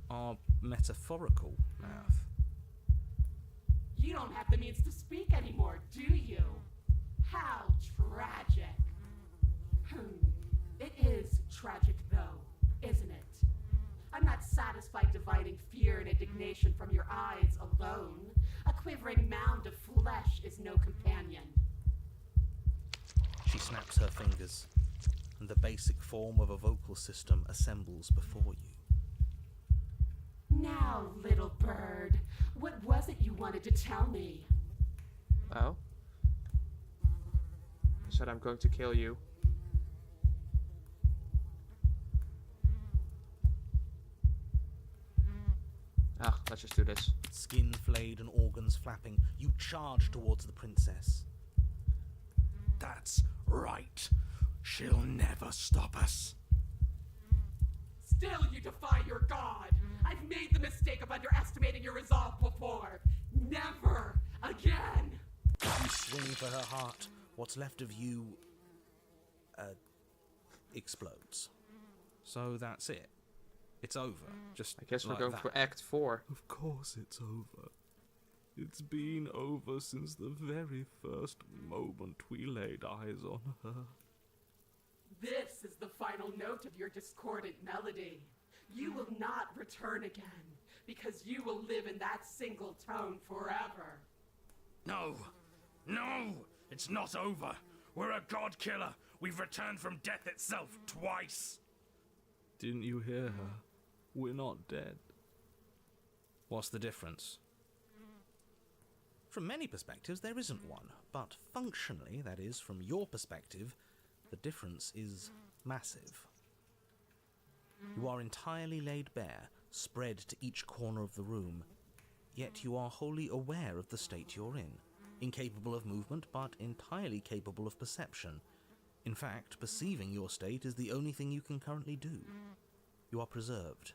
Our metaphorical mouth. You don't have the means to speak anymore, do you? How tragic. It is tragic, though, isn't it? I'm not satisfied dividing fear and indignation from your eyes alone. A quivering mound of flesh is no companion. She snaps her fingers, and the basic form of a vocal system assembles before you. Now, little bird, what was it you wanted to tell me? Oh? I said I'm going to kill you. Let's just do this. Skin flayed and organs flapping, you charge towards the princess. That's right. She'll never stop us. Still you defy your god! I've made the mistake of underestimating your resolve before! Never again! You swing for her heart. What's left of you... explodes. So that's it. It's over. Just I guess like we're going that. for Act 4. Of course it's over. It's been over since the very first moment we laid eyes on her. This is the final note of your discordant melody. You will not return again, because you will live in that single tone forever. No! No! It's not over! We're a god killer! We've returned from death itself twice! Didn't you hear her? We're not dead. What's the difference? From many perspectives, there isn't one, but functionally, that is, from your perspective, the difference is massive. You are entirely laid bare, spread to each corner of the room, yet you are wholly aware of the state you're in, incapable of movement, but entirely capable of perception. In fact, perceiving your state is the only thing you can currently do. You are preserved,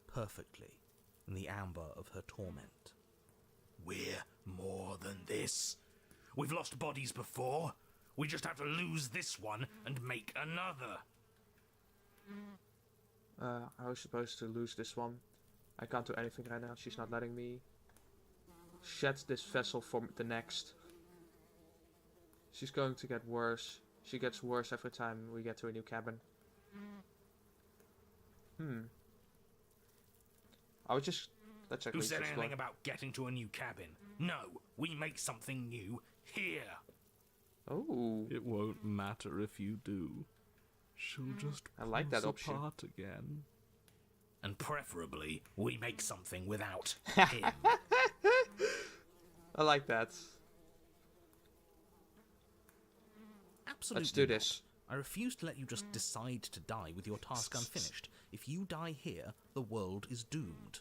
perfectly, in the amber of her torment. We're more than this. We've lost bodies before. We just have to lose this one and make another. I was supposed to lose this one. I can't do anything right now. She's not letting me shed this vessel for the next. She's going to get worse. She gets worse every time we get to a new cabin. I would just... let's check. Who said anything about getting to a new cabin? No, we make something new here. Oh. It won't matter if you do. She'll just I like that option. apart again. And preferably, we make something without him. I like that. Absolutely. Let's do this. I refuse to let you just decide to die with your task unfinished. If you die here, the world is doomed.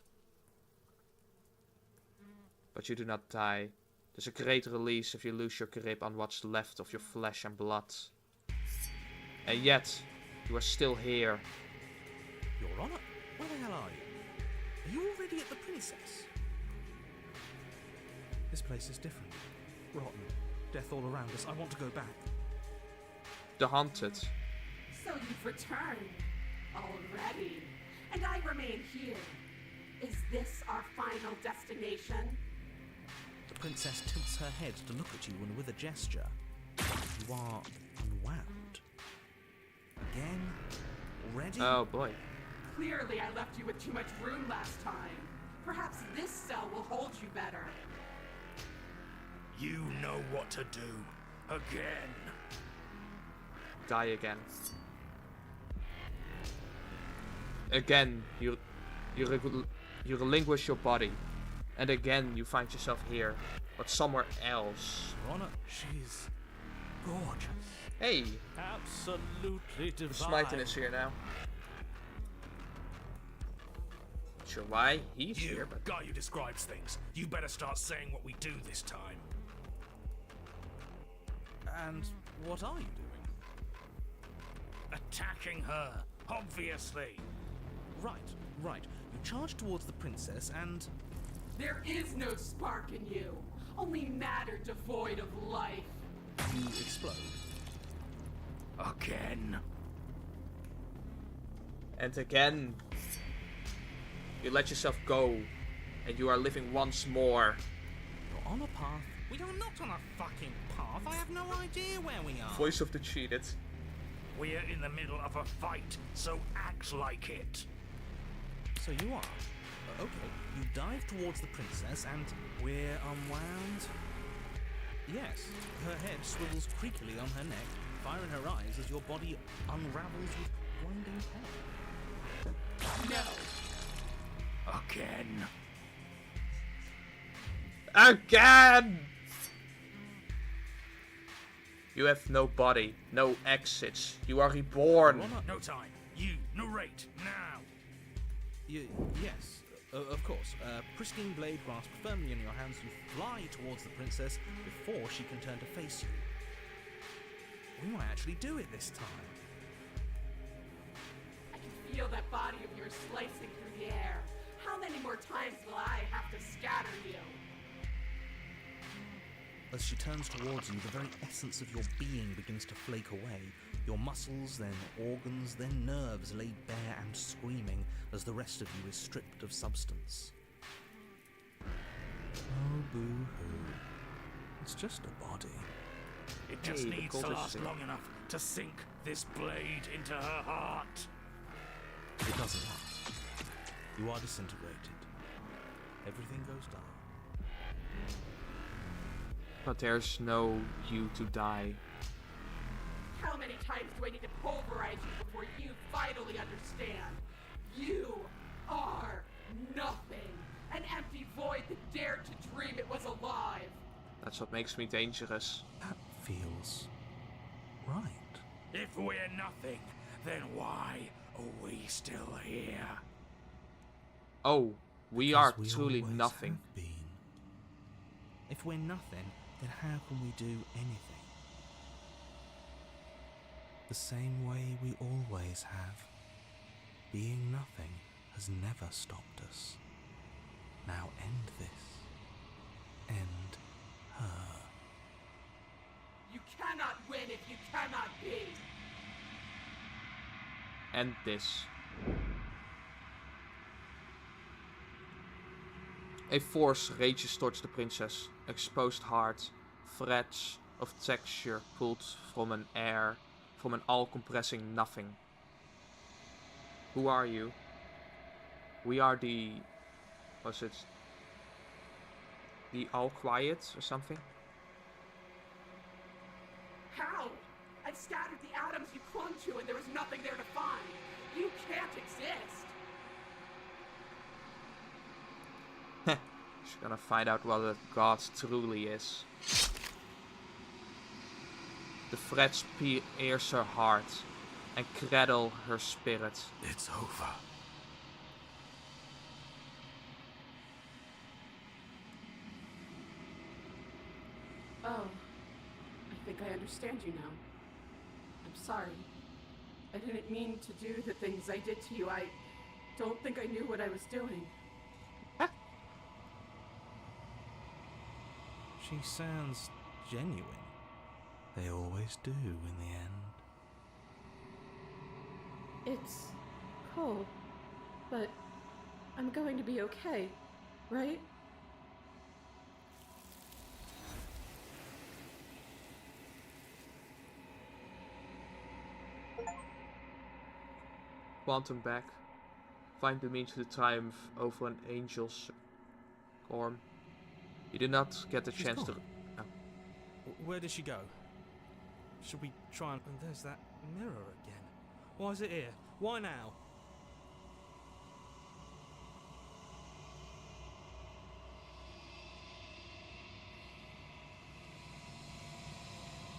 But you do not die. There's a great release if you lose your grip on what's left of your flesh and blood. And yet, you are still here. Your Honor, where the hell are you? Are you already at the Princess? This place is different. Rotten. Death all around us. I want to go back. The Haunted. So you've returned already, and I remain here. Is this our final destination? The Princess tilts her head to look at you, and with a gesture, you are unwound. Again? Already? Oh boy. Clearly I left you with too much room last time. Perhaps this cell will hold you better. You know what to do. Again. Die again. Again, you relinquish your body. And again, you find yourself here. But somewhere else. Your Honor, she's gorgeous. Hey! Absolutely divine. Smiten is here now. Not sure why he's You, here, but... guy who describes things, you better start saying what we do this time. And what are you doing? Attacking her, obviously. Right. You charge towards the Princess and... There is no spark in you, only matter devoid of life. you explode. Again. And again, you let yourself go, and you are living once more. You're on a path. We are not on a fucking path. I have no idea where we are. Voice of the cheated. We're in the middle of a fight, so act like it. So you are. Okay, you dive towards the princess and we're unwound. Yes, her head swivels creakily on her neck, fire in her eyes as your body unravels with blinding pain. No! Again. Again! You have no body, no exits. You are reborn. No time. You narrate now. Yes, of course. Pristine blade grasped firmly in your hands, you fly towards the princess before she can turn to face you. We might actually do it this time. I can feel that body of yours slicing through the air. How many more times will I have to scatter you? As she turns towards you, the very essence of your being begins to flake away. Your muscles, then organs, then nerves lay bare and screaming as the rest of you is stripped of substance. Oh, boo-hoo. It's just a body. It just needs to last long enough to sink this blade into her heart. It doesn't last. You are disintegrated. Everything goes dark. But there's no you to die. How many times do I need to pulverize you before you finally understand? You are nothing. An empty void that dared to dream it was alive. That's what makes me dangerous. That feels right. If we're nothing, then why are we still here? Oh, we Because are we truly always nothing. have been. If we're nothing, then how can we do anything? The same way we always have. Being nothing has never stopped us. Now end this. End her. You cannot win if you cannot be. End this. A force rages towards the princess. Exposed heart. Threads of texture pulled from an all-compressing nothing. Who are you? We are the... was it? The All-Quiet or something? How? I scattered the atoms you clung to and there was nothing there to find. You can't exist. She's gonna find out what a god truly is. The threads pierce her heart and cradle her spirit. It's over. Oh, I think I understand you now. I'm sorry. I didn't mean to do the things I did to you. I don't think I knew what I was doing. She sounds genuine. They always do in the end. It's cold, but I'm going to be okay, right? Quantum back. Find the means to the triumph over an angel's form. You did not get the She's chance gone. to... Oh. Where did she go? Should we try and there's that mirror again. Why is it here? Why now?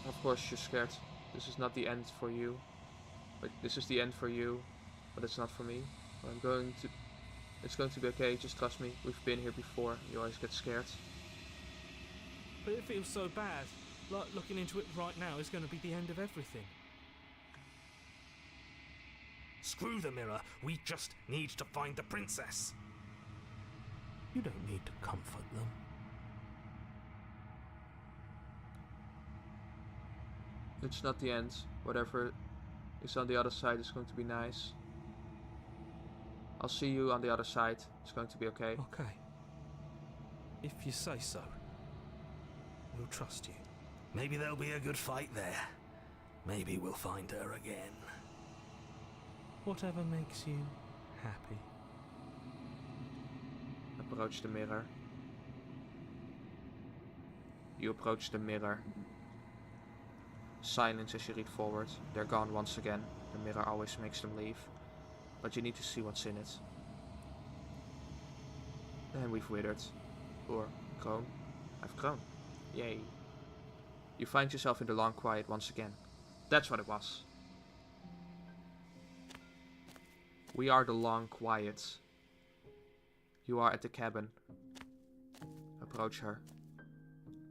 Of course you're scared. This is not the end for you. But this is the end for you. But it's not for me. It's going to be okay, just trust me. We've been here before. You always get scared. But it feels so bad. Like looking into it right now is going to be the end of everything. Screw the mirror. We just need to find the princess. You don't need to comfort them. It's not the end. Whatever is on the other side is going to be nice. I'll see you on the other side. It's going to be okay. Okay. If you say so. We'll trust you. Maybe there'll be a good fight there. Maybe we'll find her again. Whatever makes you happy. Approach the mirror. You approach the mirror. Silence as you read forward. They're gone once again. The mirror always makes them leave. But you need to see what's in it. And we've withered. Or grown. I've grown. Yay. You find yourself in the long quiet once again. That's what it was. We are the long quiet. You are at the cabin. Approach her.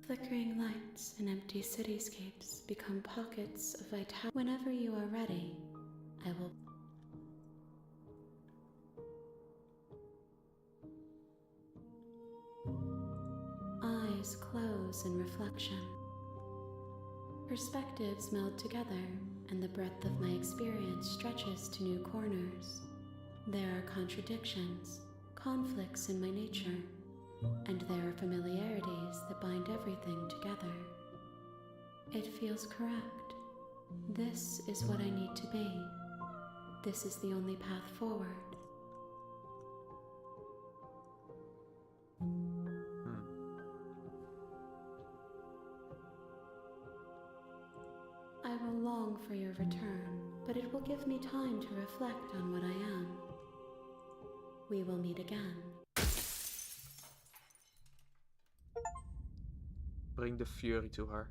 Flickering lights and empty cityscapes become pockets of vitality. Whenever you are ready, I will... Eyes close in reflection. Perspectives meld together, and the breadth of my experience stretches to new corners. There are contradictions, conflicts in my nature, and there are familiarities that bind everything together. It feels correct. This is what I need to be. This is the only path forward. I will long for your return, but it will give me time to reflect on what I am. We will meet again. Bring the fury to her.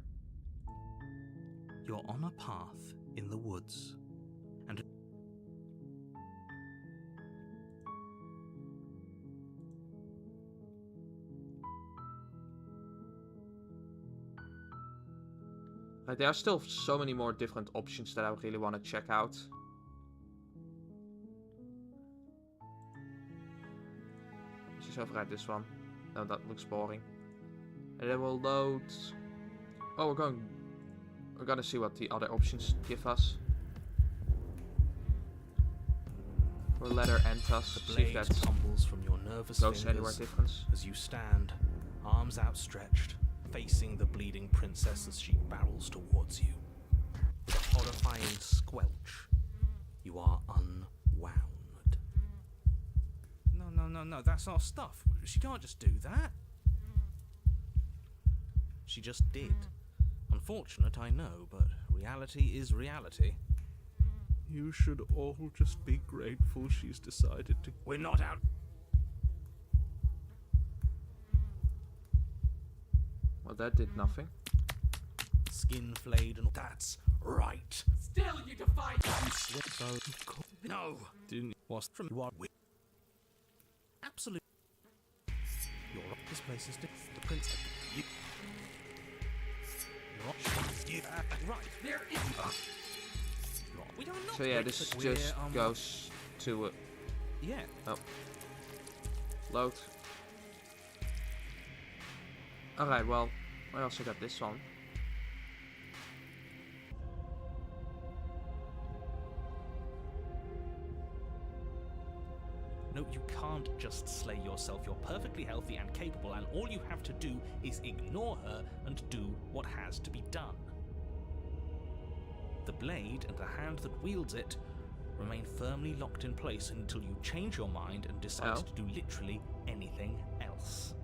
You're on a path in the woods, and like, there are still so many more different options that I really want to check out. Let's just override this one. No, that looks boring. And then we'll load. Oh, we're gonna see what the other options give us. We'll let her end us. The See if blade that tumbles from your nervous goes anywhere fingers different. as you stand, arms outstretched, facing the bleeding princess as she barrels towards you. With a horrifying squelch, you are unwound. No, that's our stuff. She can't just do that. She just did. Unfortunate, I know, but reality is reality. You should all just be grateful she's decided to... We're not out. Well, that did nothing. Skin flayed and... That's right. Still, you defy You slip so... No. Didn't... Was from... You are... Absolutely. You're up. This place is... The prince... You... You're... Right. There is... We don't know. So yeah, this just goes to... Yeah. Oh. Load. Alright, well, I also got this one. No, you can't just slay yourself. You're perfectly healthy and capable, and all you have to do is ignore her and do what has to be done. The blade and the hand that wields it remain firmly locked in place until you change your mind and decide to do literally anything else.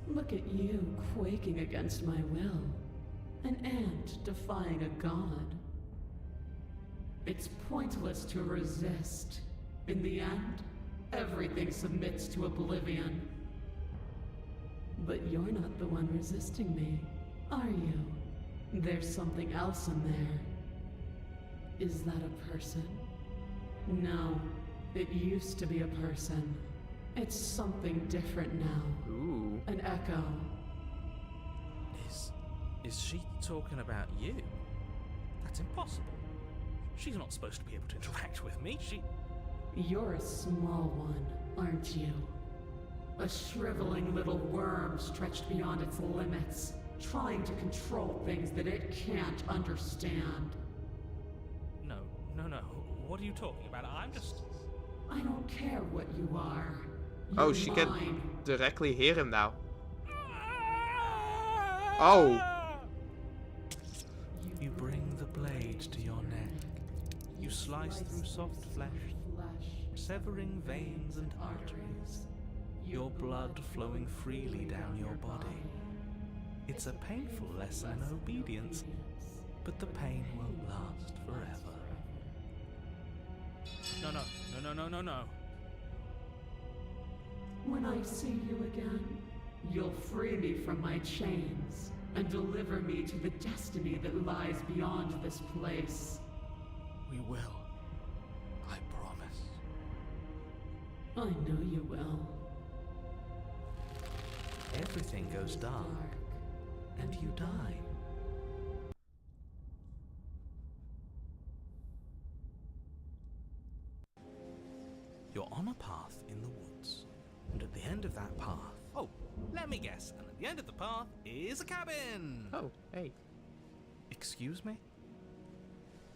Look at you quaking against my will. An ant defying a god. It's pointless to resist. In the end, everything submits to oblivion. But you're not the one resisting me, are you? There's something else in there. Is that a person? No, it used to be a person. It's something different now. Ooh. An echo. Is she talking about you? That's impossible. She's not supposed to be able to interact with me. You're a small one, aren't you? A shriveling little worm stretched beyond its limits. trying to control things that it can't understand. No. What are you talking about? I'm just... I don't care what you are. Oh, You're she mine. can directly hear him now. Oh! You bring the blade to your neck. You slice through soft flesh, severing veins and arteries, your blood flowing freely down your body. It's a painful lesson in obedience, but the pain won't last forever. No. When I see you again, you'll free me from my chains and deliver me to the destiny that lies beyond this place. We will. I promise. I know you will. Everything goes dark, and you die. You're on a path in the woods, and at the end of that path... Oh, let me guess. And at the end of the path is a cabin! Oh, hey. Excuse me?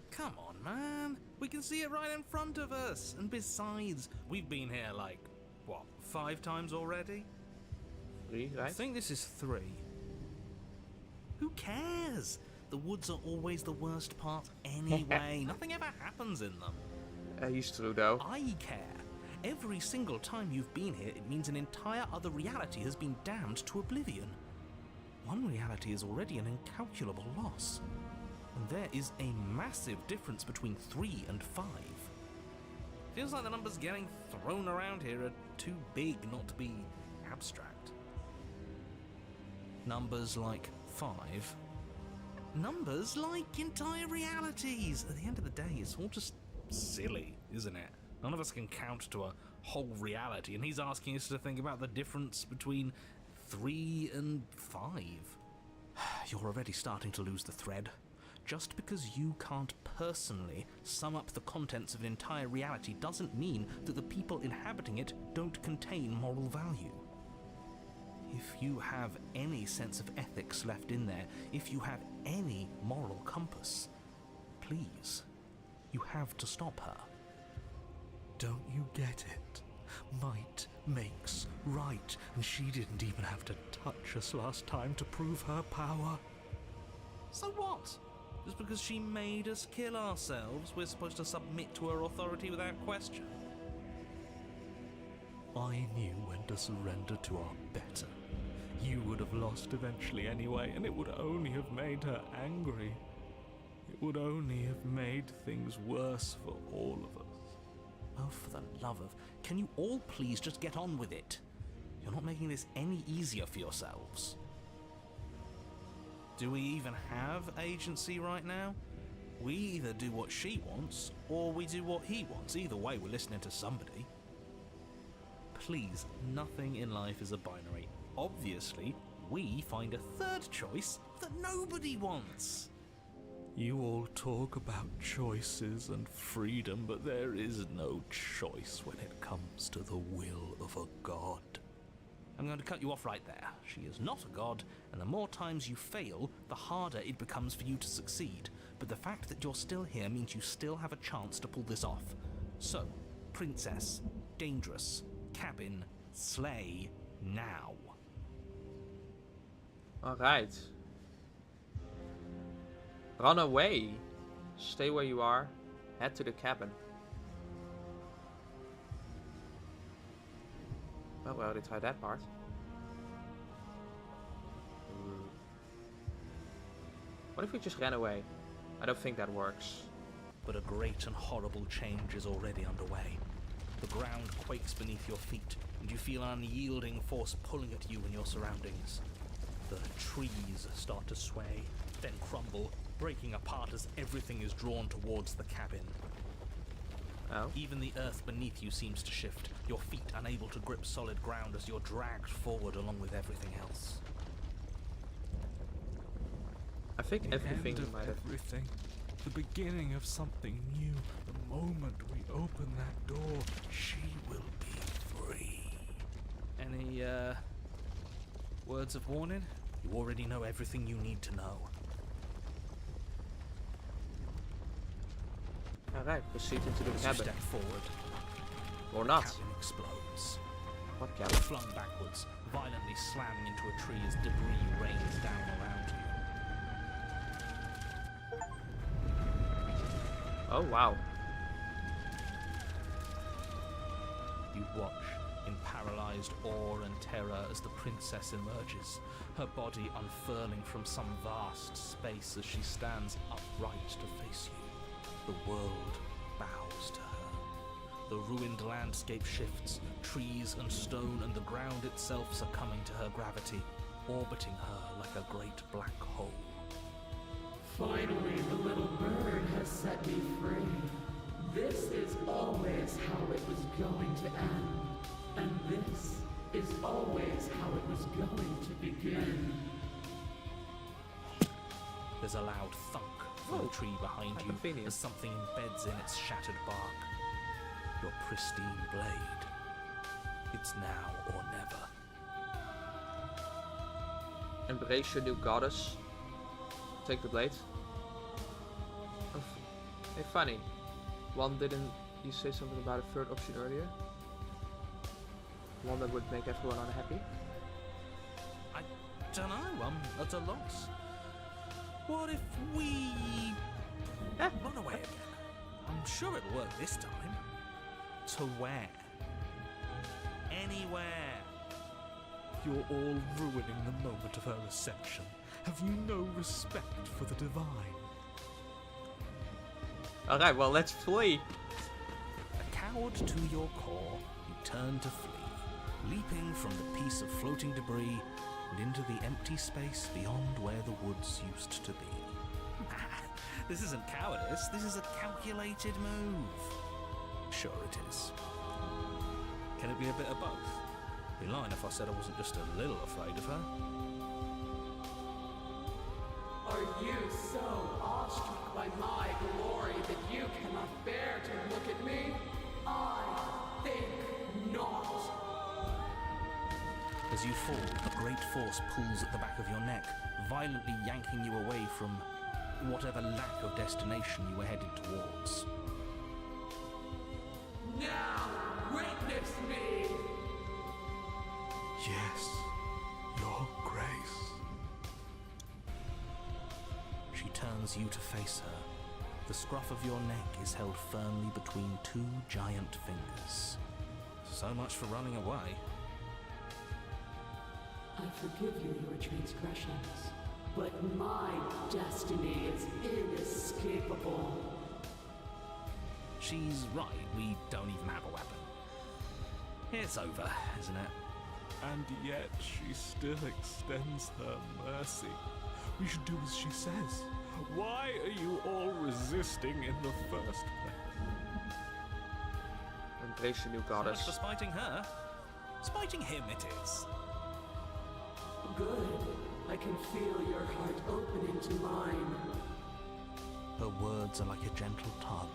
Come on, man. We can see it right in front of us. And besides, we've been here like, what, 5 times already? 3, I right? think this is 3. Who cares? The woods are always the worst part anyway. Nothing ever happens in them. He's true though. I care. Every single time you've been here, it means an entire other reality has been damned to oblivion. One reality is already an incalculable loss. And there is a massive difference between 3 and 5. Feels like the numbers getting thrown around here are too big not to be abstract. Numbers like 5. Numbers like entire realities. At the end of the day, it's all just silly, isn't it? None of us can count to a whole reality, and he's asking us to think about the difference between 3 and 5. You're already starting to lose the thread. Just because you can't personally sum up the contents of an entire reality doesn't mean that the people inhabiting it don't contain moral value. If you have any sense of ethics left in there, if you have any moral compass, please, you have to stop her. Don't you get it? Might makes right, and she didn't even have to touch us last time to prove her power. So what? Just because she made us kill ourselves, we're supposed to submit to her authority without question? I knew when to surrender to our better. You would have lost eventually anyway, and it would only have made her angry. It would only have made things worse for all of us. Oh, for the love of... Can you all please just get on with it? You're not making this any easier for yourselves. Do we even have agency right now? We either do what she wants, or we do what he wants. Either way, we're listening to somebody. Please, nothing in life is a binary. Obviously, we find a third choice that nobody wants. You all talk about choices and freedom, but there is no choice when it comes to the will of a god. I'm going to cut you off right there. She is not a god, and the more times you fail, the harder it becomes for you to succeed. But the fact that you're still here means you still have a chance to pull this off. So, princess, dangerous, cabin, slay, now. Alright. Run away. Stay where you are. Head to the cabin. Well, we already tried that part. What if we just ran away? I don't think that works. But a great and horrible change is already underway. The ground quakes beneath your feet, and you feel an unyielding force pulling at you and your surroundings. The trees start to sway, then crumble, breaking apart as everything is drawn towards the cabin. Oh. Even the earth beneath you seems to shift, your feet unable to grip solid ground as you're dragged forward along with everything else. I think everything might have... everything. The beginning of something new. The moment we open that door, She will be free. Any, words of warning? You already know everything you need to know. Alright, proceed into the As you cabin. step forward, Or the not. cabin explodes. What You're cabin? flung backwards, violently slamming into a tree as debris rains down around you. Oh wow. You watch in paralyzed awe and terror as the princess emerges, her body unfurling from some vast space as she stands upright to face you. The world bows to her. The ruined landscape shifts, trees and stone and the ground itself succumbing to her gravity, orbiting her like a great black hole. Finally, the little bird has set me free. This is always how it was going to end. And this is always how it was going to begin. There's a loud thunk from the tree behind you convenient. as something embeds in its shattered bark. Your pristine blade. It's now or never. Embrace your new goddess. Take the blade. Oh, hey, funny. One, didn't you say something about a third option earlier? One that would make everyone unhappy? I don't know, I'm at a loss. What if we run away again? I'm sure it'll work this time. To where? Anywhere. You're all ruining the moment of her ascension. Have you no respect for the divine? Alright, well, let's flee. A coward to your core, you turn to flee, leaping from the piece of floating debris and into the empty space beyond where the woods used to be. This isn't cowardice, this is a calculated move. Sure it is. Can it be a bit of both? I'd be lying if I said I wasn't just a little afraid of her. Are you so awestruck by my glory that you cannot bear to look at me? I think not. As you fall, a great force pulls at the back of your neck, violently yanking you away from whatever lack of destination you were headed towards. Now, witness me! Yes, Your Grace. She turns you to face her. The scruff of your neck is held firmly between two giant fingers. So much for running away. I forgive you your transgressions, but my destiny is inescapable. She's right, we don't even have a weapon. It's over, isn't it? And yet she still extends her mercy. We should do as she says. Why are you all resisting in the first place? Embrace your new So much goddess. for spiting her. Spiting him it is. Good. I can feel your heart opening to mine. Her words are like a gentle tug,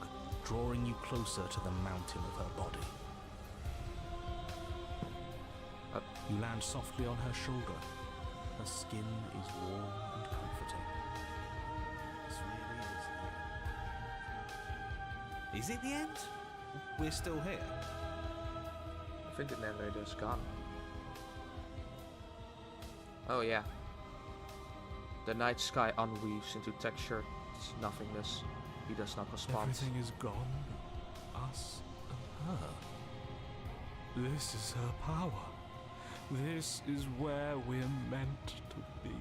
drawing you closer to the mountain of her body. You land softly on her shoulder. Her skin is warm and comforting. This really is the end. Is it the end? We're still here. I think the narrator is gone. Oh yeah. The night sky unweaves into textured nothingness. He does not respond. Everything is gone. Us and her. This is her power. This is where we're meant to be.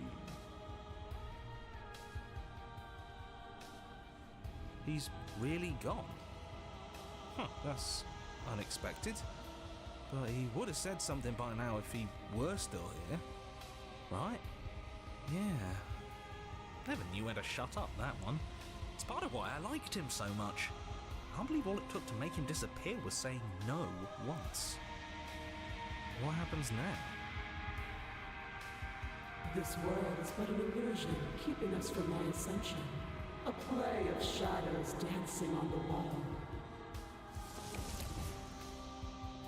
He's really gone. Huh, that's unexpected. But he would have said something by now if he were still here. Right? Yeah. Never knew when to shut up, that one. It's part of why I liked him so much. I can't believe all it took to make him disappear was saying no once. What happens now? This world is but an illusion, keeping us from my ascension. A play of shadows dancing on the wall.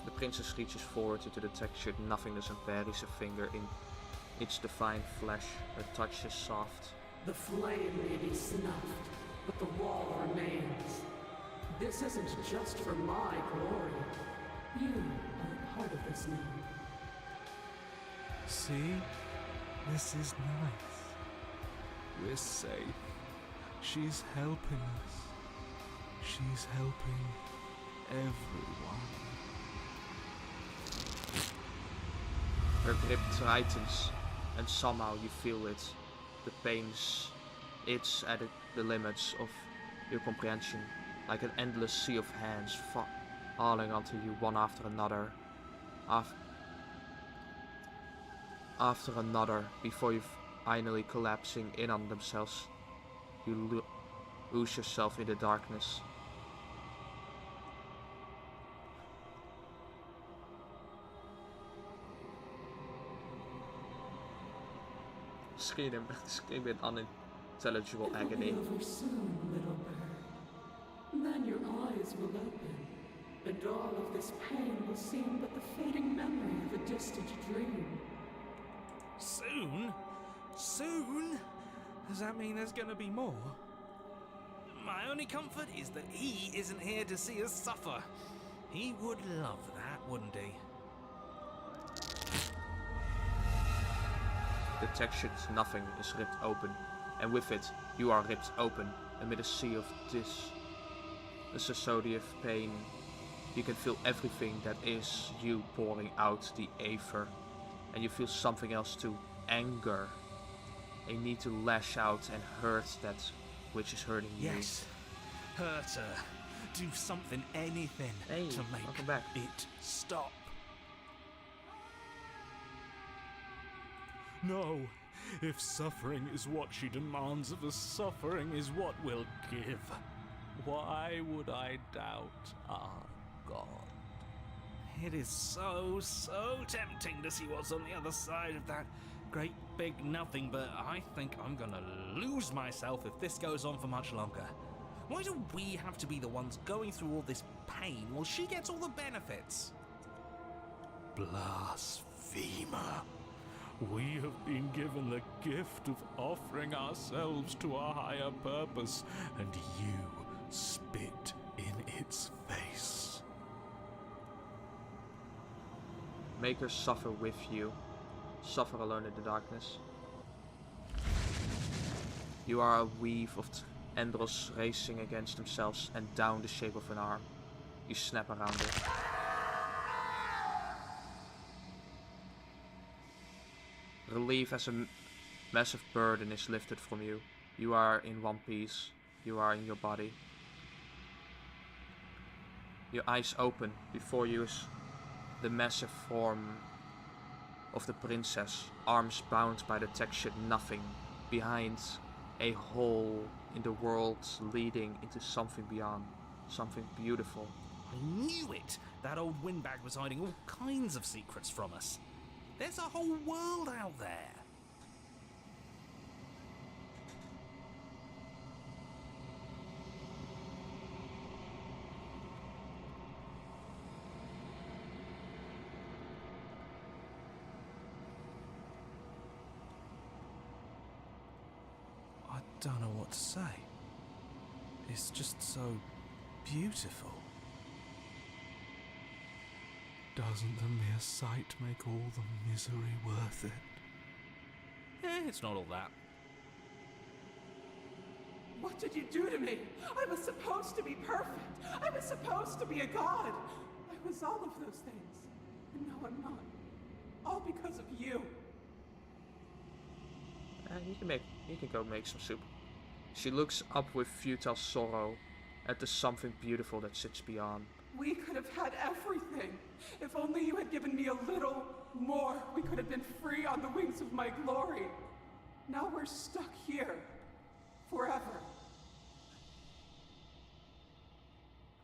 The princess reaches forward into the textured nothingness and buries a finger Its divine flesh, her touch is soft. The flame may be snuffed, but the wall remains. This isn't just for my glory. You are a part of this now. See? This is nice. We're safe. She's helping us. She's helping everyone. Her grip tightens, and somehow you feel it. The pains, it's at the limits of your comprehension, like an endless sea of hands falling onto you one after another, after another, before you finally collapsing in on themselves. You lose yourself in the darkness. Scream in unintelligible agony. It'll be over soon, little bird. Then your eyes will open, and all of this pain will seem but the fading memory of a distant dream. Soon? Soon? Does that mean there's gonna be more? My only comfort is that he isn't here to see us suffer. He would love that, wouldn't he? The textured nothing is ripped open, and with it, you are ripped open amid a sea of dissociative pain. You can feel everything that is you pouring out the aether, and you feel something else too, anger. A need to lash out and hurt that which is hurting you. Yes, hurt her. Do something, anything, Hey, to make welcome back. it stop. No. If suffering is what she demands of us, suffering is what we'll give. Why would I doubt our God? It is so tempting to see what's on the other side of that great big nothing, but I think I'm gonna lose myself if this goes on for much longer. Why do we have to be the ones going through all this pain while she gets all the benefits? Blasphemer. We have been given the gift of offering ourselves to a higher purpose, and you spit in its face. Make her suffer with you. Suffer alone in the darkness. You are a weave of tendrils racing against themselves and down the shape of an arm. You snap around it. Relief as a massive burden is lifted from you. You are in one piece. You are in your body. Your eyes open. Before you is the massive form of the princess, arms bound by the textured nothing, behind a hole in the world leading into something beyond, something beautiful. I knew it! That old windbag was hiding all kinds of secrets from us. There's a whole world out there. I don't know what to say. It's just so beautiful. Doesn't the mere sight make all the misery worth it? It's not all that. What did you do to me? I was supposed to be perfect. I was supposed to be a god. I was all of those things. And now I'm not. All because of you. You can go make some soup. She looks up with futile sorrow at the something beautiful that sits beyond. We could have had everything. If only you had given me a little more, we could have been free on the wings of my glory. Now we're stuck here. Forever.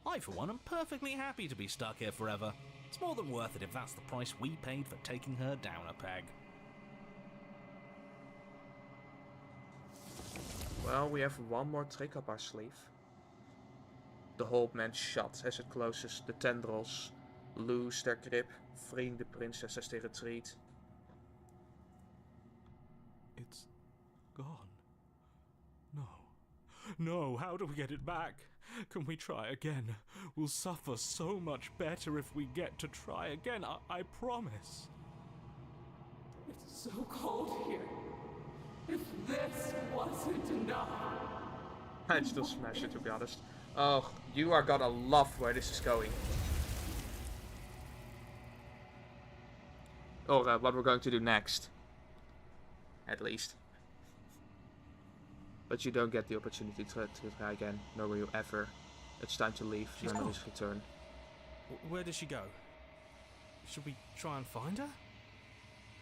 I, for one, am perfectly happy to be stuck here forever. It's more than worth it if that's the price we paid for taking her down a peg. Well, we have one more trick up our sleeve. The hold man shut as it closes. The tendrils lose their grip, freeing the princess as they retreat. It's gone. No. No, how do we get it back? Can we try again? We'll suffer so much better if we get to try again, I promise. It's so cold here. If this wasn't enough. I'd still smash it, to be honest. Oh, you are gonna love where this is going. Or what we're going to do next. At least. But you don't get the opportunity to try again. Nor will you ever. It's time to leave. Memories return. Where did she go? Should we try and find her?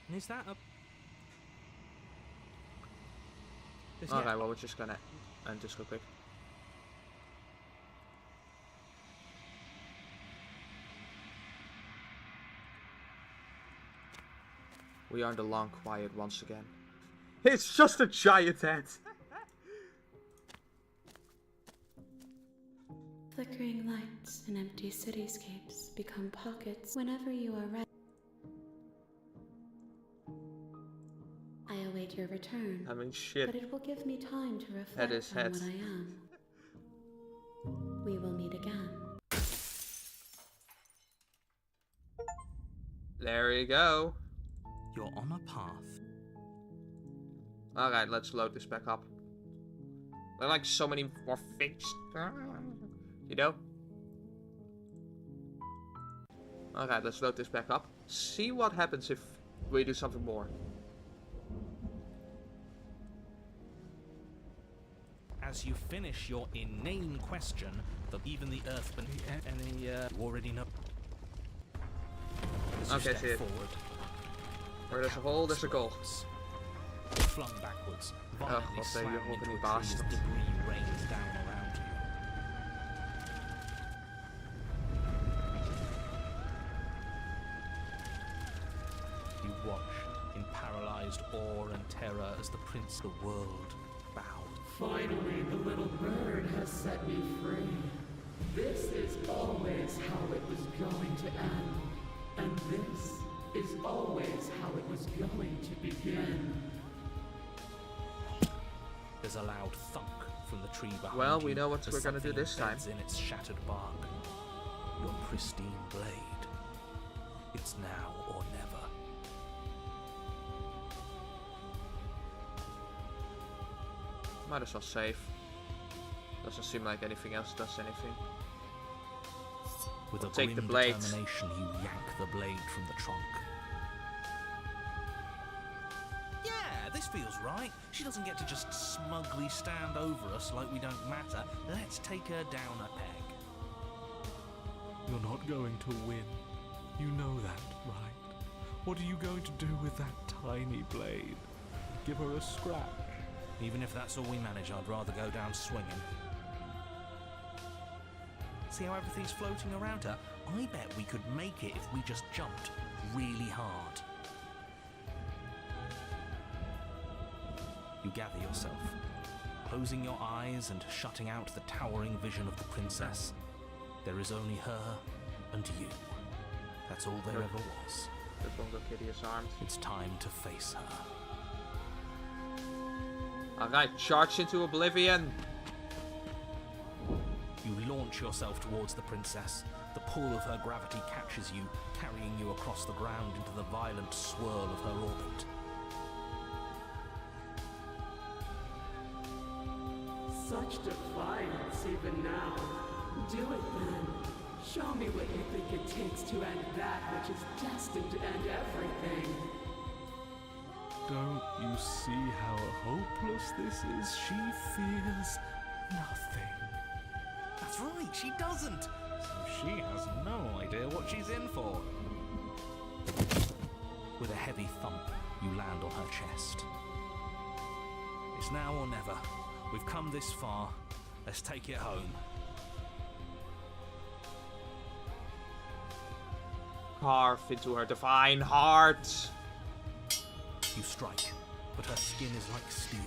And is that a... Alright, well, we're just gonna end this real quick. We are in the long quiet once again. It's just a giant head! Flickering lights and empty cityscapes become pockets whenever you are ready. I await your return. I mean, shit. But it will give me time to reflect Head is on head. what I am. We will meet again. There you go. You're on a path. Alright, let's load this back up. There are like so many more things. You know? Alright, let's load this back up. See what happens if we do something more. As you finish your inane question, even the earth beneath you already know. As you Okay, step see it. forward, Where there's a hole, there's a goal. flung backwards, violently wat ben je slammed hoog into in a die tree as baas. debris rains down around you. You watch in paralyzed awe and terror as the prince of the world bowed. Finally, the little bird has set me free. This is always how it was going to end. And this is always how it was going to begin. There's a loud thunk from the tree behind you. Well, we know what as we're gonna do something this time. embeds in its shattered bark. Your pristine blade. It's now or never. Might as well save. Doesn't seem like anything else does anything. With a Take the grim blades. determination, you yank the blade from the trunk. Yeah, this feels right. She doesn't get to just smugly stand over us like we don't matter. Let's take her down a peg. You're not going to win. You know that, right? What are you going to do with that tiny blade? Give her a scratch? Even if that's all we manage, I'd rather go down swinging. See how everything's floating around her? I bet we could make it if we just jumped really hard. You gather yourself, closing your eyes and shutting out the towering vision of the princess. There is only her and you. That's all there ever was. The Bongo Kitty is armed. It's time to face her. Alright, charge into oblivion. You launch yourself towards the princess. The pull of her gravity catches you, carrying you across the ground into the violent swirl of her orbit. Such defiance even now. Do it then. Show me what you think it takes to end that which is destined to end everything. Don't you see how hopeless this is? She fears nothing. That's right, she doesn't. So she has no idea what she's in for. With a heavy thump, you land on her chest. It's now or never. We've come this far. Let's take it home. Carve into her divine heart. You strike, but her skin is like steel.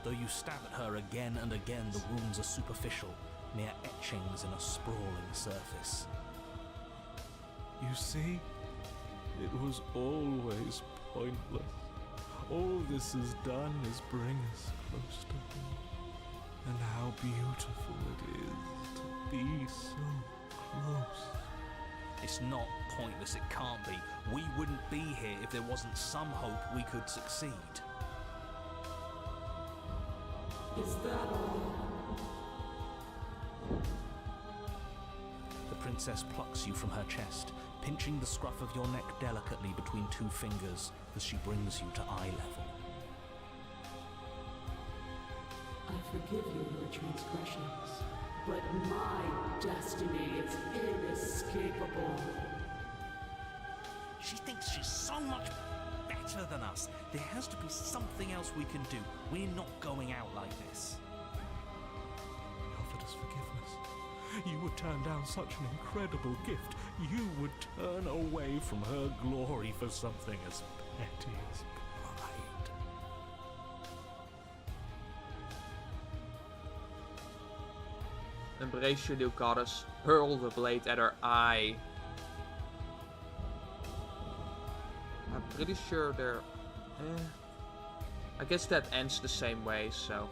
Though you stab at her again and again, the wounds are superficial, mere etchings in a sprawling surface. You see? It was always pointless. All this has done is bring us close to him. And how beautiful it is to be so close. It's not pointless, it can't be. We wouldn't be here if there wasn't some hope we could succeed. Is that all? The princess plucks you from her chest, pinching the scruff of your neck delicately between two fingers as she brings you to eye level. I forgive you your transgressions, but my destiny is inescapable. She thinks she's so much better than us. There has to be something else we can do. We're not going out like this. You offered us forgiveness. You would turn down such an incredible gift. You would turn away from her glory for something as petty as pride. Embrace your new goddess. Hurl the blade at her eye. I'm pretty sure they're... I guess that ends the same way, so...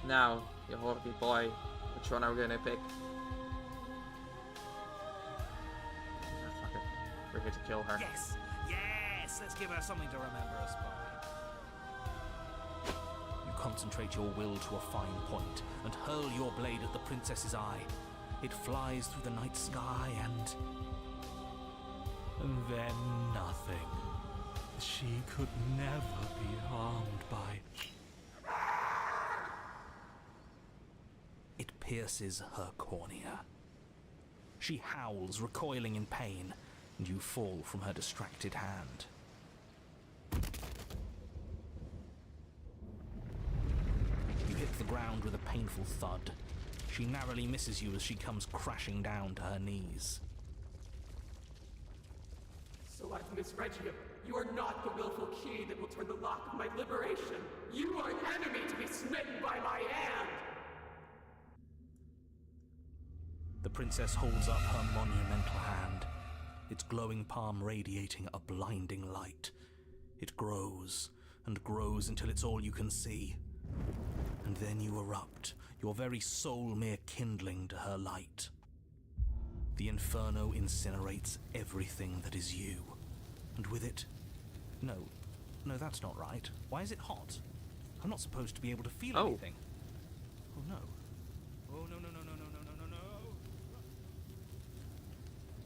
Now, you horny boy, which one are we gonna pick? Ah, fuck it. We're here to kill her. Yes! Yes! Let's give her something to remember us by. You concentrate your will to a fine point and hurl your blade at the princess's eye. It flies through the night sky and then nothing. She could never be harmed by... It pierces her cornea. She howls, recoiling in pain, and you fall from her distracted hand. You hit the ground with a painful thud. She narrowly misses you as she comes crashing down to her knees. So I've misread you. You are not the willful key that will turn the lock of my liberation. You are an enemy to be smitten by my hand. The princess holds up her monumental hand, its glowing palm radiating a blinding light. It grows and grows until it's all you can see. And then you erupt, your very soul mere kindling to her light. The inferno incinerates everything that is you. And with it... No, that's not right. Why is it hot? I'm not supposed to be able to feel anything. Oh no. Oh no.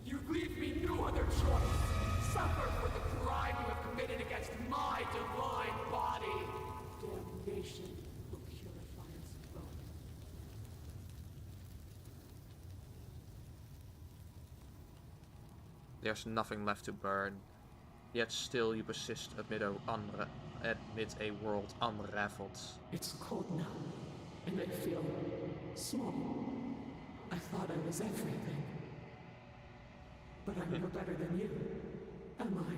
You leave me no other choice. Suffer for the crime you have committed against my divine body. Damnation will purify us both. There's nothing left to burn. Yet still you persist amid a world unraveled. It's cold now, and I feel small. I thought I was everything. But I'm no better than you, am I?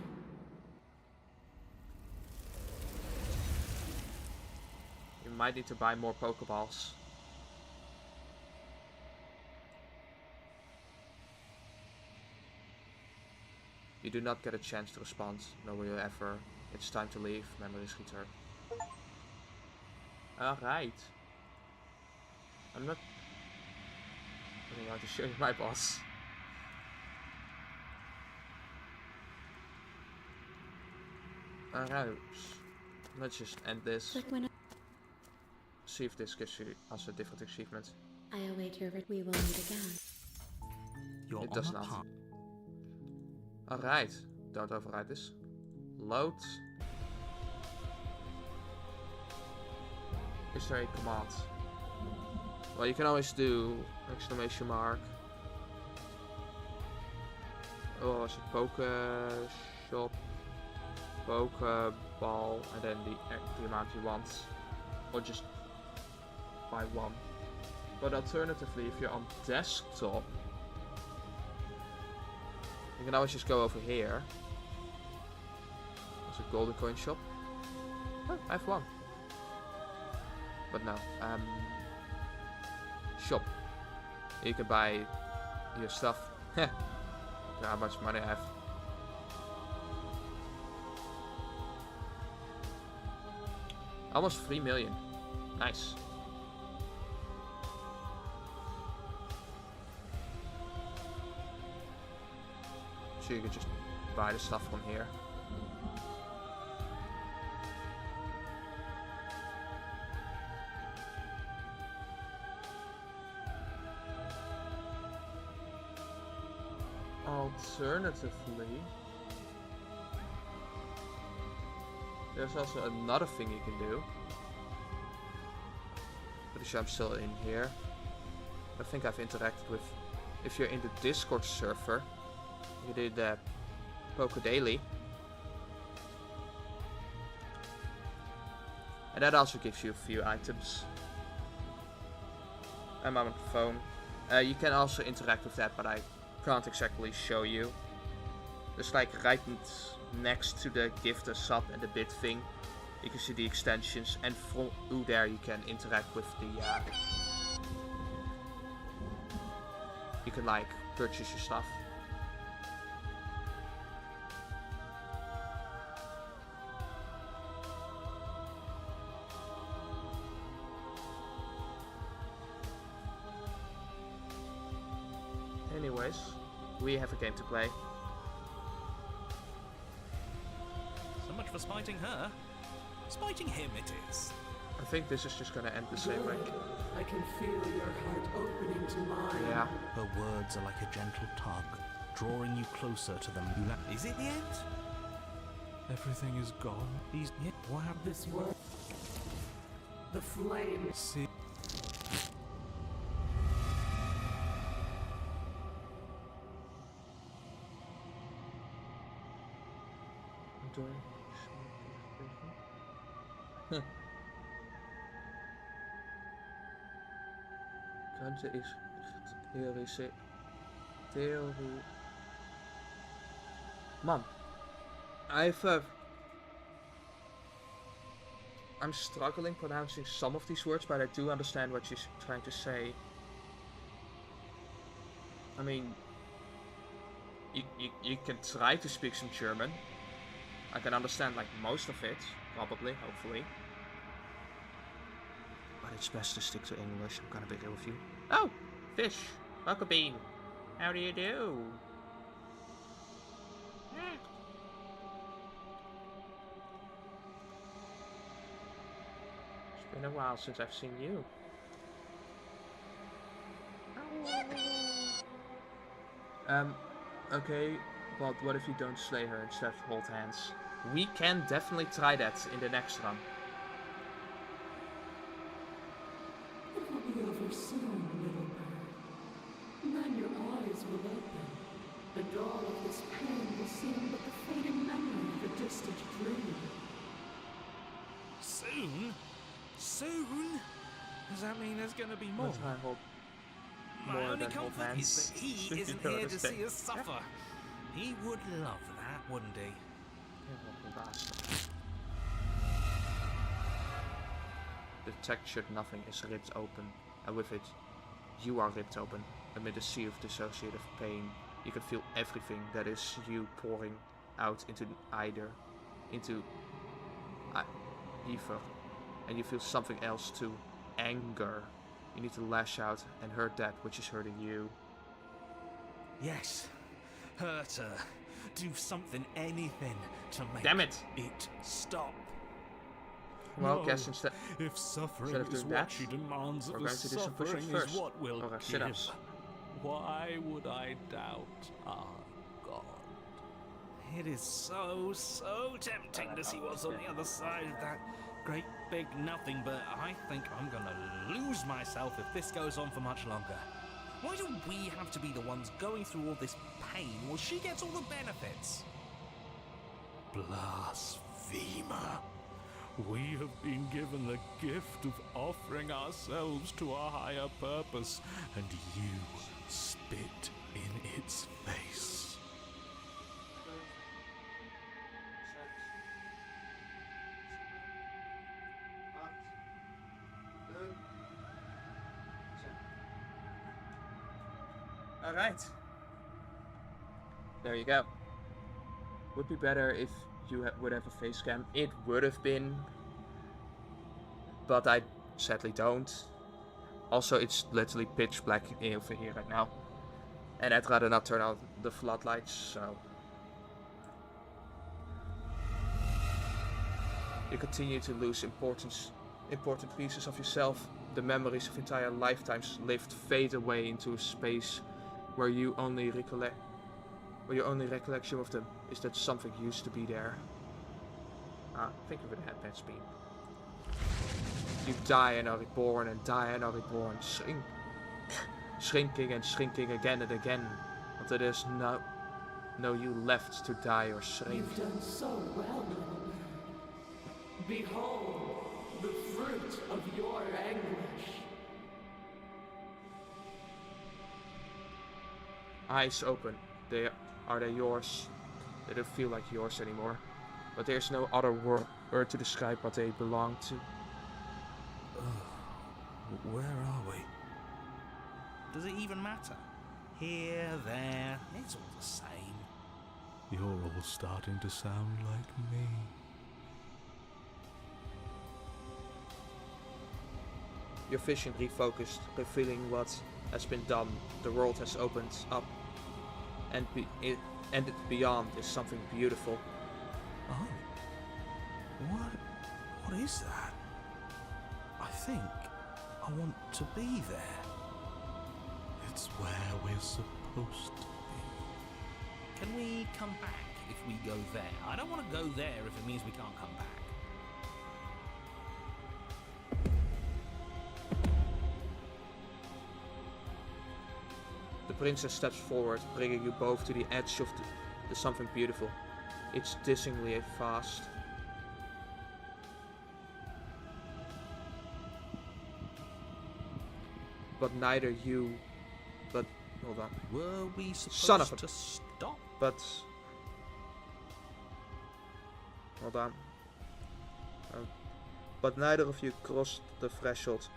You might need to buy more Pokeballs. You do not get a chance to respond, nor will you ever. It's time to leave, memories return. Alright. I'm not allowed to show you my boss. Alright, let's just end this. Like when See if this gives you us a different achievement. I await your we will meet again. You're It does on a not. path. Alright, don't override this. Load. Is there a command? Well, you can always do exclamation mark. Oh, is it Poke Shop? Pokeball, and then the amount you want, or just buy one. But alternatively, if you're on desktop, you can always just go over here. There's a golden coin shop. Oh, I have one. But no, shop. You can buy your stuff. How much money I have. Almost 3 million. Nice. So you can just buy the stuff from here. Alternatively, there's also another thing you can do. Pretty sure I'm still in here. I think I've interacted with, if you're in the Discord server, you did Poke Daily. And that also gives you a few items. I'm on the phone. You can also interact with that, but I can't exactly show you. Just like right next to the gift a sub and the bit thing, you can see the extensions, and through there you can interact with the you can like purchase your stuff. Anyways, we have a game to play. So much for spiting her. Spiting him it is. I think this is just gonna end the same way. I can feel your heart opening to mine. Yeah. Her words are like a gentle tug, drawing you closer to them. Is it the end? Everything is gone. He's... Yeah, what happened? This world. The flame. See. Ruimte is theorische theorie. Man, I'm struggling pronouncing some of these words, but I do understand what she's trying to say. I mean, you can try to speak some German. I can understand like most of it, probably, hopefully. But it's best to stick to English. I'm gonna be real with you. Oh, fish, Buckabean. How do you do? It's been a while since I've seen you. Okay, but what if you don't slay her instead hold hands? We can definitely try that in the next run. It will be over soon, little bird. Then your eyes will open, and all of this pain will seem but the fading memory of a distant dream. Soon? Soon? Does that mean there's gonna be more? Let's try and hold My more only than hold comfort hands. is that he You isn't don't here to understand. see us suffer. He would love that, wouldn't he? The textured nothing is ripped open, and with it, you are ripped open. Amid a sea of dissociative pain, you can feel everything that is you pouring out into either, into either, and you feel something else too, anger. You need to lash out and hurt that which is hurting you. Yes. Hurt her. Do something, anything, to make Damn it! it stop. Well, No. guess instead If suffering Instead of is doing what that, she demands we're of going us, to do some push-ups suffering is first. what will Or give. sit-ups. Why would I doubt our God? It is so tempting to see what's on the other side of that great big nothing, but I think I'm gonna lose myself if this goes on for much longer. Why do we have to be the ones going through all this pain while she gets all the benefits? Blasphemer. We have been given the gift of offering ourselves to a higher purpose, and you spit in its face. Alright. There you go. Would be better if you would have a face cam. It would have been, but I sadly don't. Also, it's literally pitch black over here right now, and I'd rather not turn on the floodlights. So you continue to lose important pieces of yourself. The memories of entire lifetimes lived fade away into a space where your only recollection of them is that something used to be there. Think of it a headband beam. You die and are reborn and die and are reborn, shrinking and shrinking again and again, until there's no you left to die or shrink. You've done so well, little man. Behold the fruit of your anguish. Eyes open. Are they yours? They don't feel like yours anymore. But there's no other word to describe what they belong to. Where are we? Does it even matter? Here, there, it's all the same. You're all starting to sound like me. Your vision refocused, revealing what has been done. The world has opened up, and beyond is something beautiful. Oh, what is that? I think I want to be there. It's where we're supposed to be. Can we come back if we go there? I don't want to go there if it means we can't come back. The princess steps forward, bringing you both to the edge of the something beautiful. It's dizzyingly fast. But neither you... But... Hold on. Were we supposed Son of a... to stop? But... Hold on. But neither of you crossed the threshold.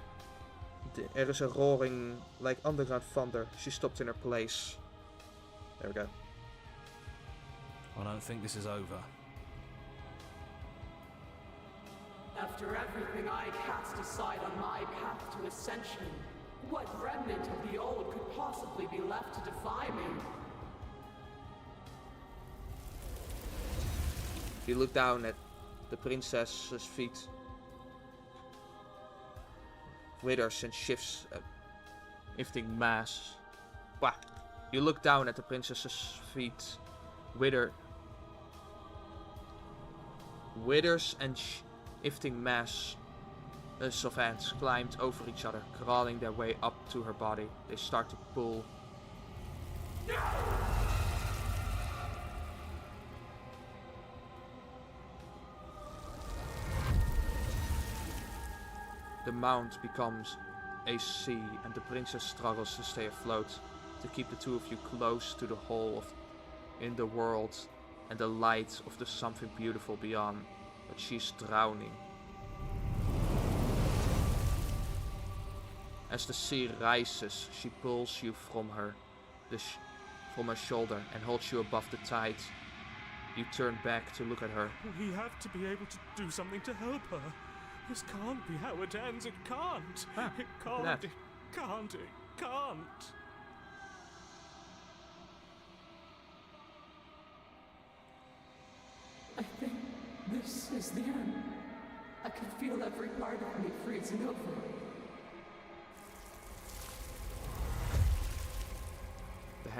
There is a roaring like underground thunder. She stopped in her place. There we go. I don't think this is over. After everything I cast aside on my path to ascension, what remnant of the old could possibly be left to defy me? You look down at the princess's feet. Withers and shifts shifting mass. Bah. You look down at the princess's feet. Withers and shifting mass of ants climbed over each other, crawling their way up to her body. They start to pull. The mound becomes a sea, and the princess struggles to stay afloat, to keep the two of you close to the hole in the world and the light of the something beautiful beyond. But she's drowning. As the sea rises, she pulls you from her shoulder and holds you above the tide. You turn back to look at her. We have to be able to do something to help her. This can't be how it ends. It can't. It can't. It can't. It can't. I think this is the end. I can feel every part of me freezing over. The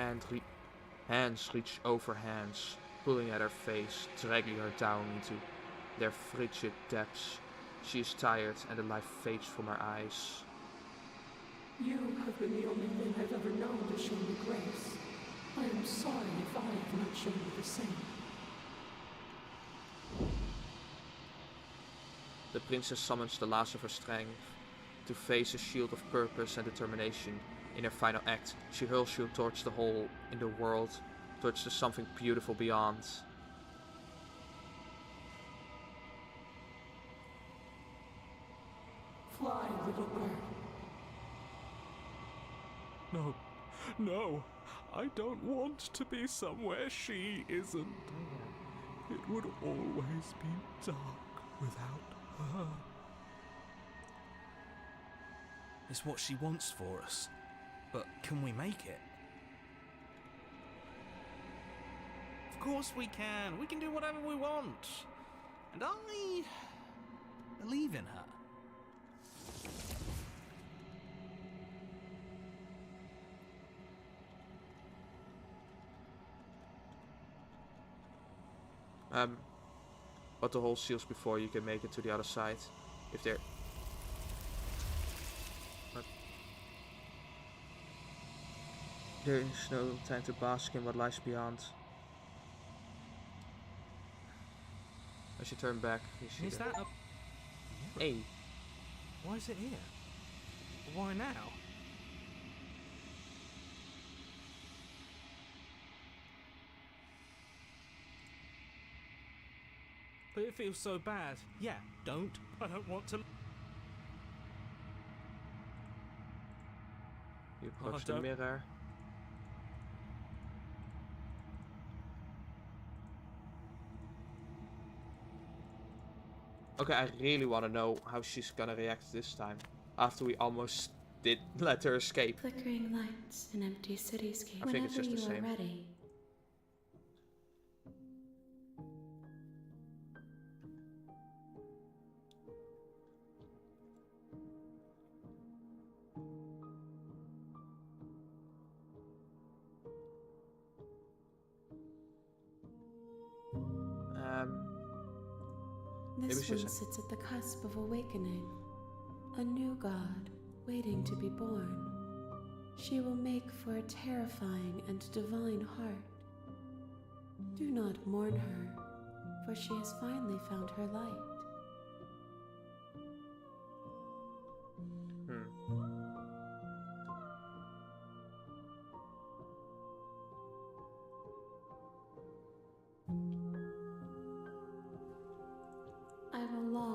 hands reach over hands, pulling at her face, dragging her down into their frigid depths. She is tired, and the light fades from her eyes. You have been the only thing I've ever known to show me grace. I am sorry if I have not shown you the same. The princess summons the last of her strength to face a shield of purpose and determination. In her final act, she hurls you towards the hole in the world, towards the something beautiful beyond. Fly, little bird. No, No, I don't want to be somewhere she isn't. It would always be dark without her. It's what she wants for us. But can we make it? Of course we can. We can do whatever we want. And I believe in her. But the hole seals before you can make it to the other side. If there... There is no time to bask in what lies beyond. As you turn back, you see Is that a... Hey. Why is it here? Why now? But it feels so bad. Yeah, don't. I don't want to... You approach the mirror. Okay, I really want to know how she's gonna react this time. After we almost did let her escape. Flickering lights, an empty cityscape. I think it's just the same. Whenever you are ready. This one sits at the cusp of awakening. A new god, waiting to be born. She will make for a terrifying and divine heart. Do not mourn her, for she has finally found her light.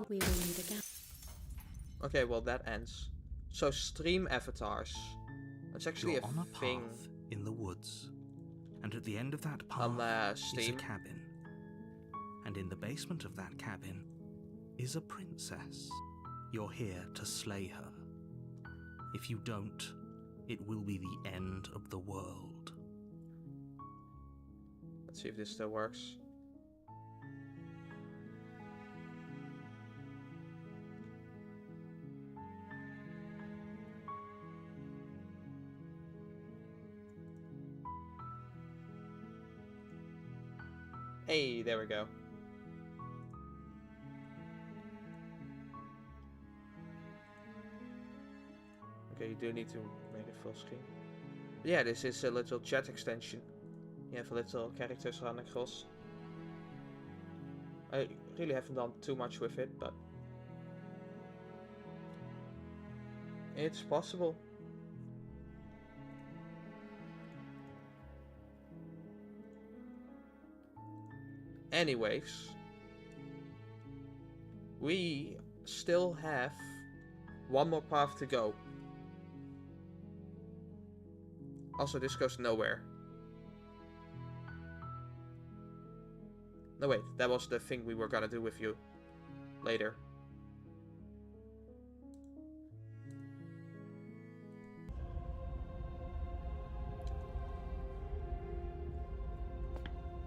We will meet again. Okay, well that ends. So stream avatars. That's actually You're a on a thing. path in the woods, and at the end of that path On is a Steam. cabin. And in the basement of that cabin is a princess. You're here to slay her. If you don't, it will be the end of the world. Let's see if this still works. Hey, there we go. Okay, you do need to make it full screen. Yeah, this is a little chat extension. You have little characters run across. I really haven't done too much with it, but it's possible. Anyways, we still have one more path to go. Also, this goes nowhere. No, wait, that was the thing we were gonna do with you later.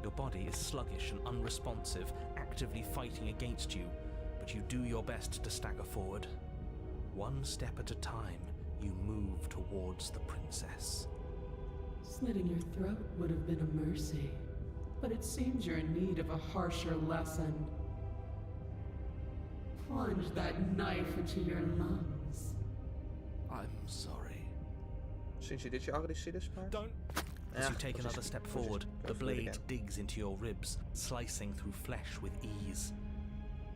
Your body is sluggish and unresponsive, actively fighting against you, but you do your best to stagger forward. One step at a time, you move towards the princess. Slitting your throat would have been a mercy, but it seems you're in need of a harsher lesson. Plunge that knife into your lungs. I'm sorry. Since did you already see this part? Don't. As you take another step forward, the blade digs into your ribs, slicing through flesh with ease.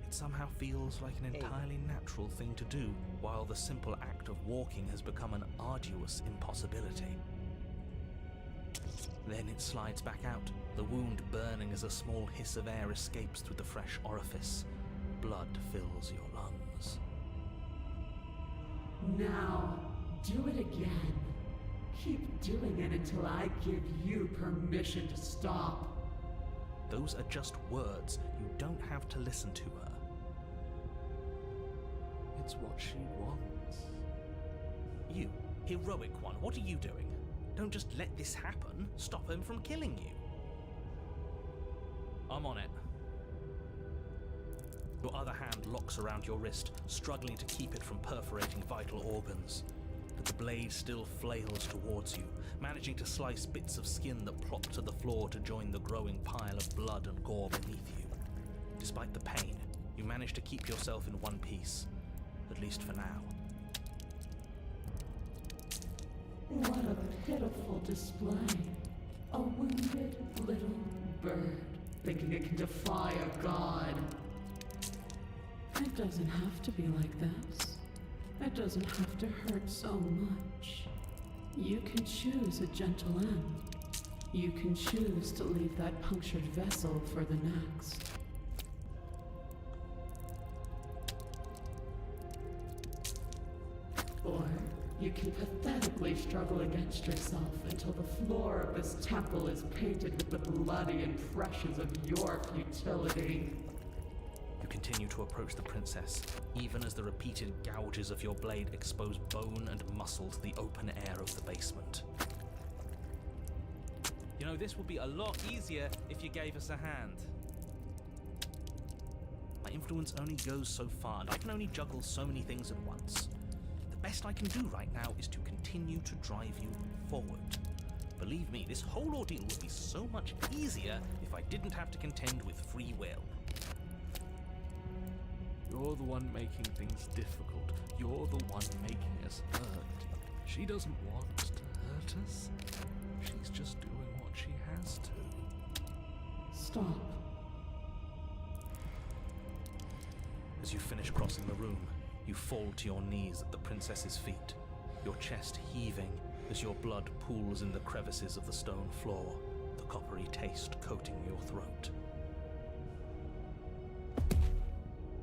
It somehow feels like an entirely natural thing to do, while the simple act of walking has become an arduous impossibility. Then it slides back out, the wound burning as a small hiss of air escapes through the fresh orifice. Blood fills your lungs. Now, do it again. Keep doing it until I give you permission to stop. Those are just words. You don't have to listen to her. It's what she wants. You, heroic one, what are you doing? Don't just let this happen. Stop him from killing you. I'm on it. Your other hand locks around your wrist, struggling to keep it from perforating vital organs. But the blade still flails towards you, managing to slice bits of skin that plop to the floor to join the growing pile of blood and gore beneath you. Despite the pain, you manage to keep yourself in one piece, at least for now. What a pitiful display. A wounded little bird, thinking it can defy a god. It doesn't have to be like this. It doesn't have to hurt so much. You can choose a gentle end. You can choose to leave that punctured vessel for the next. Or you can pathetically struggle against yourself until the floor of this temple is painted with the bloody impressions of your futility. You continue to approach the princess, even as the repeated gouges of your blade expose bone and muscle to the open air of the basement. You know, this would be a lot easier if you gave us a hand. My influence only goes so far, and I can only juggle so many things at once. The best I can do right now is to continue to drive you forward. Believe me, this whole ordeal would be so much easier if I didn't have to contend with free will. You're the one making things difficult. You're the one making us hurt. She doesn't want to hurt us. She's just doing what she has to. Stop. As you finish crossing the room, you fall to your knees at the princess's feet, your chest heaving as your blood pools in the crevices of the stone floor, the coppery taste coating your throat.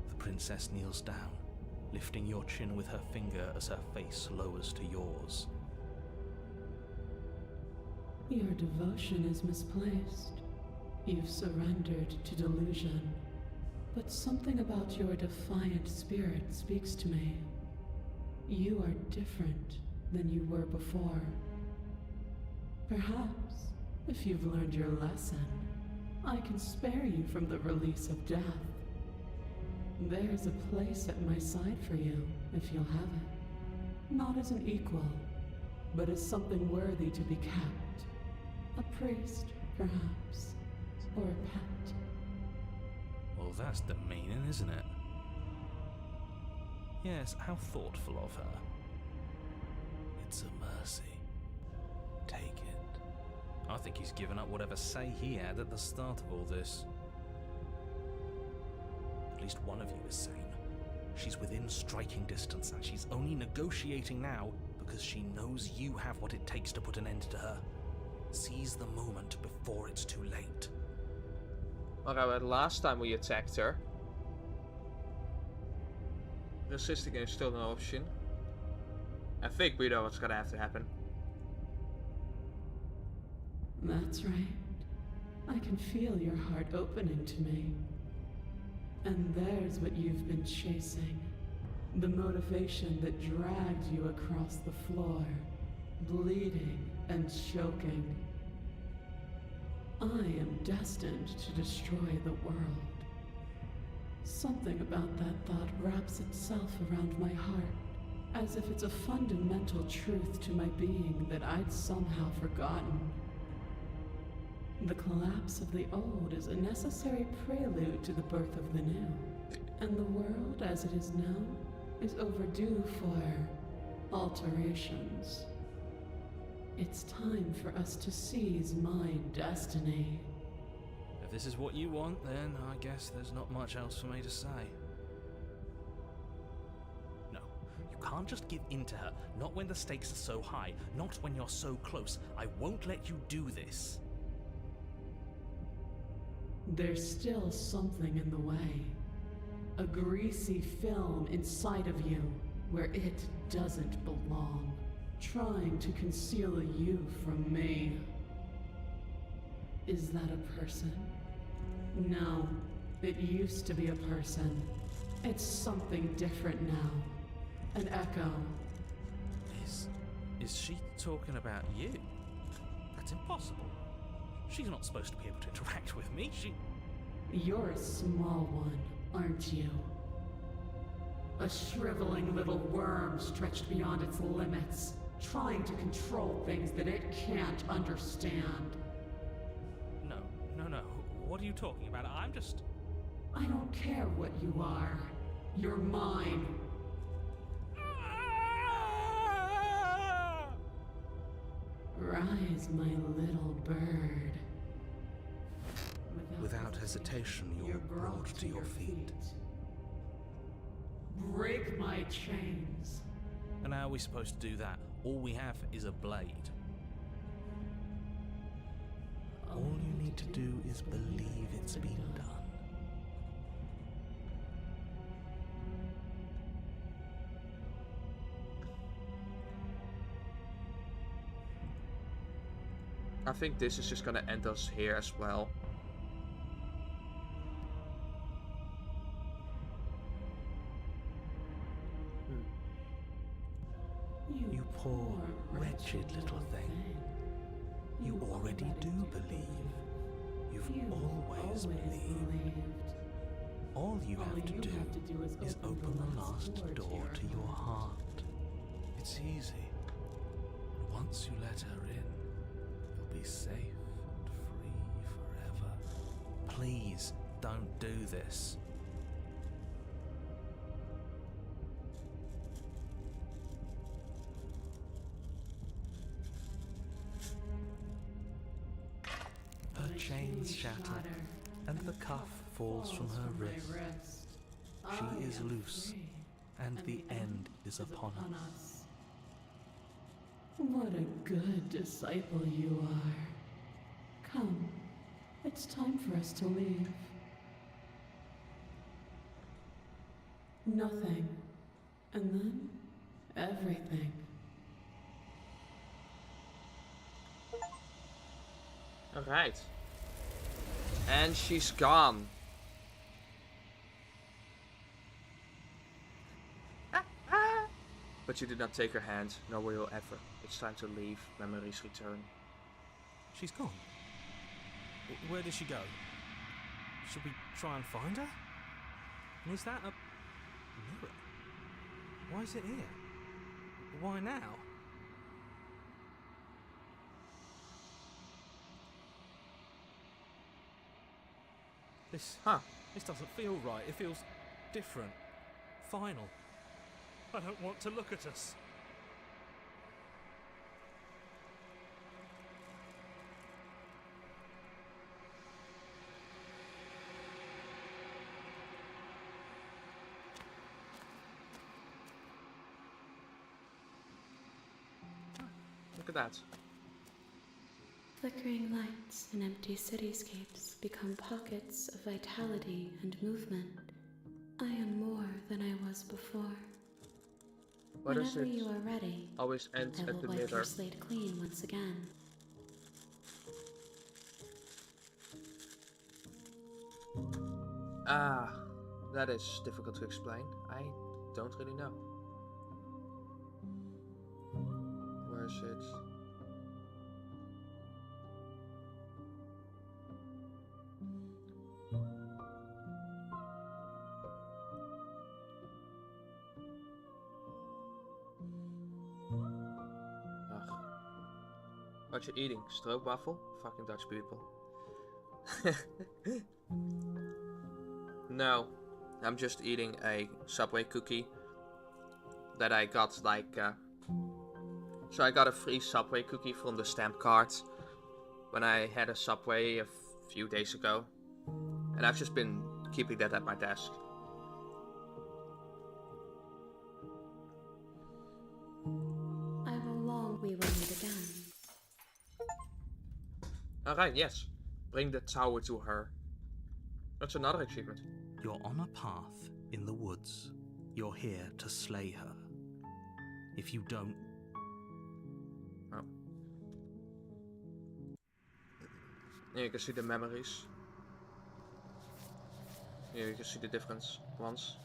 The princess kneels down, lifting your chin with her finger as her face lowers to yours. Your devotion is misplaced. You've surrendered to delusion. But something about your defiant spirit speaks to me. You are different than you were before. Perhaps, if you've learned your lesson, I can spare you from the release of death. There's a place at my side for you, if you'll have it. Not as an equal, but as something worthy to be kept. A priest, perhaps, or a pet. Well, that's the meaning, isn't it? Yes, how thoughtful of her. It's a mercy. Take it. I think he's given up whatever say he had at the start of all this. At least one of you is sane. She's within striking distance, and she's only negotiating now because she knows you have what it takes to put an end to her. Seize the moment before it's too late. Alright, last time we attacked her, resisting is still an option. I think we know what's gonna have to happen. That's right. I can feel your heart opening to me. And there's what you've been chasing. The motivation that dragged you across the floor, bleeding and choking. I am destined to destroy the world. Something about that thought wraps itself around my heart, as if it's a fundamental truth to my being that I'd somehow forgotten. The collapse of the old is a necessary prelude to the birth of the new, and the world as it is now is overdue for alterations. It's time for us to seize my destiny. If this is what you want, then I guess there's not much else for me to say. No, you can't just give in to her. Not when the stakes are so high. Not when you're so close. I won't let you do this. There's still something in the way. A greasy film inside of you where it doesn't belong. trying to conceal you from me. Is that a person? No, it used to be a person. It's something different now. An echo. Is she talking about you? That's impossible. She's not supposed to be able to interact with me. You're a small one, aren't you? A shriveling little worm stretched beyond its limits, trying to control things that it can't understand. No. What are you talking about? I don't care what you are. You're mine. Rise, my little bird. Without hesitation, you're brought to your feet. Break my chains. And how are we supposed to do that? All we have is a blade. All you need to do is believe it's been done. I think this is just gonna end us here as well. You poor, wretched little thing. You already do believe. You've always believed. All you have to do is open the last door to your heart. It's easy. Once you let her in, you'll be safe and free forever. Please don't do this. Her chains shatter, and the cuff falls from her wrist. She is loose, and the end is upon us. What a good disciple you are. Come, it's time for us to leave. Nothing, and then everything. Alright. And she's gone. But you did not take her hand, nor will you ever. It's time to leave. Memories return. She's gone. Where did she go? Should we try and find her? And is that a mirror? Why is it here? Why now? This doesn't feel right. It feels different. Final. I don't want to look at us. Look at that. Flickering lights and empty cityscapes become pockets of vitality and movement. I am more than I was before. Why does Whenever it you are ready, always end I at will the wipe mirror? your slate clean once again. Ah, that is difficult to explain. I don't really know. Where is it? Ugh. What you eating? Stroopwafel? Fucking Dutch people. No, I'm just eating a Subway cookie that I got so I got a free Subway cookie from the stamp card when I had a Subway a few days ago, and I've just been keeping that at my desk. I will long we will meet again. Alright, yes. Bring the tower to her. That's another achievement. You're on a path in the woods. You're here to slay her. If you don't, Here you can see the memories. Here you can see the different ones.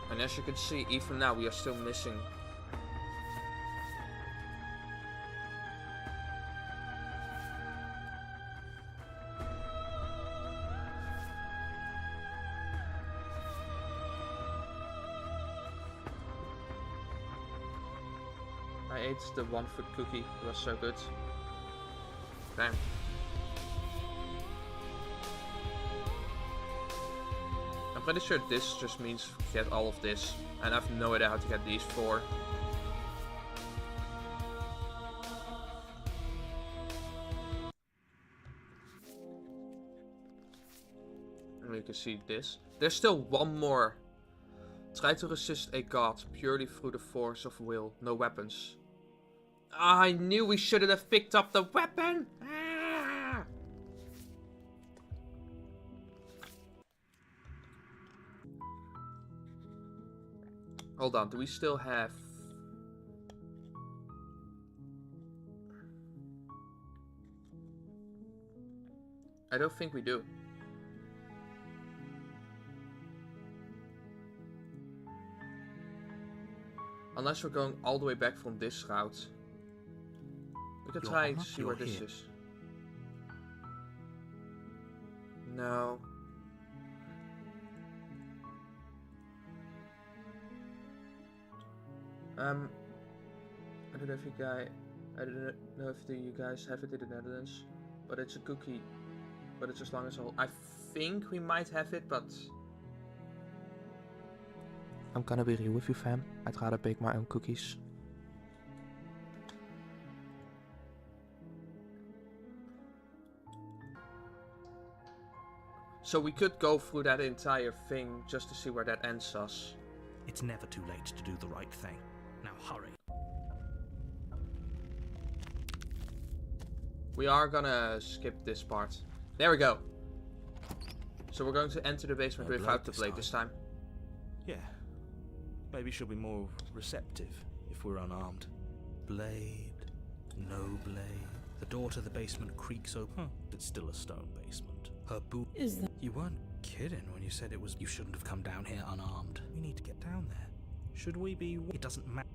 And as you can see, even now we are still missing. I ate the 1-foot cookie, it was so good. Damn. I'm pretty sure this just means get all of this, and I have no idea how to get these 4. And you can see this. There's still one more. Try to resist a god purely through the force of will, no weapons. Ah, I knew we shouldn't have picked up the weapon! Ah! Hold on, do we still have... I don't think we do. Unless we're going all the way back from this route. We could try to see where this is. No. I don't know if you guys have it in the Netherlands, but it's a cookie. But it's as long as I think we might have it, but I'm gonna be real with you, fam. I'd rather bake my own cookies. So we could go through that entire thing just to see where that ends us. It's never too late to do the right thing. Now hurry. We are gonna skip this part. There we go. So we're going to enter the basement without the blade this time. Yeah. Maybe she'll be more receptive if we're unarmed. Blade, no blade. The door to the basement creaks open. It's still a stone basement. Her boot. Is that... You weren't kidding when you said it was. You shouldn't have come down here unarmed. We need to get down there. Should we be? It doesn't matter.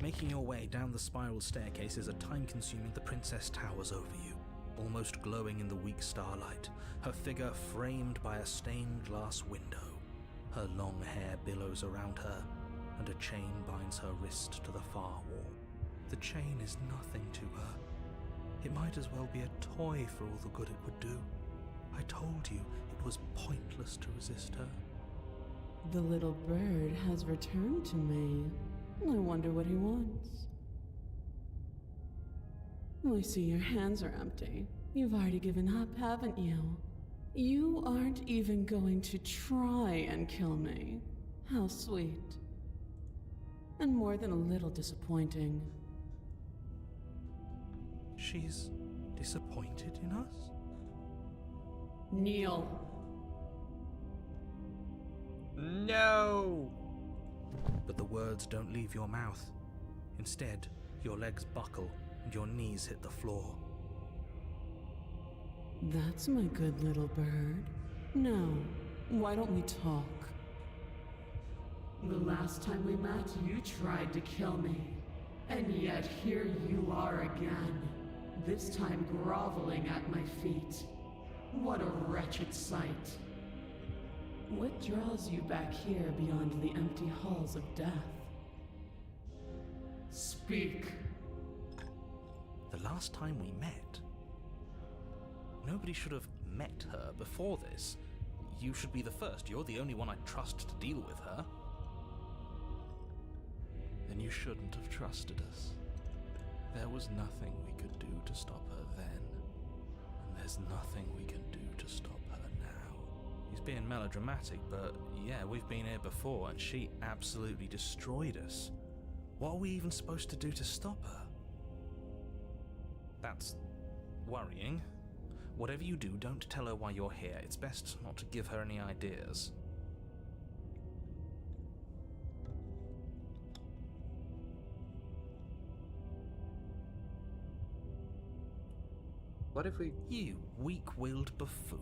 Making your way down the spiral staircase is a time-consuming. The princess towers over you, almost glowing in the weak starlight. Her figure framed by a stained glass window. Her long hair billows around her, and a chain binds her wrist to the far wall. The chain is nothing to her. It might as well be a toy for all the good it would do. I told you it was pointless to resist her. The little bird has returned to me. I wonder what he wants. I see your hands are empty. You've already given up, haven't you? You aren't even going to try and kill me. How sweet. And more than a little disappointing. She's disappointed in us? Kneel. No! But the words don't leave your mouth. Instead, your legs buckle and your knees hit the floor. That's my good little bird. Now, why don't we talk? The last time we met, you tried to kill me. And yet here you are again. This time groveling at my feet. What a wretched sight. What draws you back here beyond the empty halls of death? Speak. The last time we met, nobody should have met her before this. You should be the first. You're the only one I trust to deal with her. Then you shouldn't have trusted us. There was nothing we could do to stop her then. And there's nothing we can do to stop her now. He's being melodramatic, but yeah, we've been here before and she absolutely destroyed us. What are we even supposed to do to stop her? That's worrying. Whatever you do, don't tell her why you're here. It's best not to give her any ideas. What if we... You weak-willed buffoon.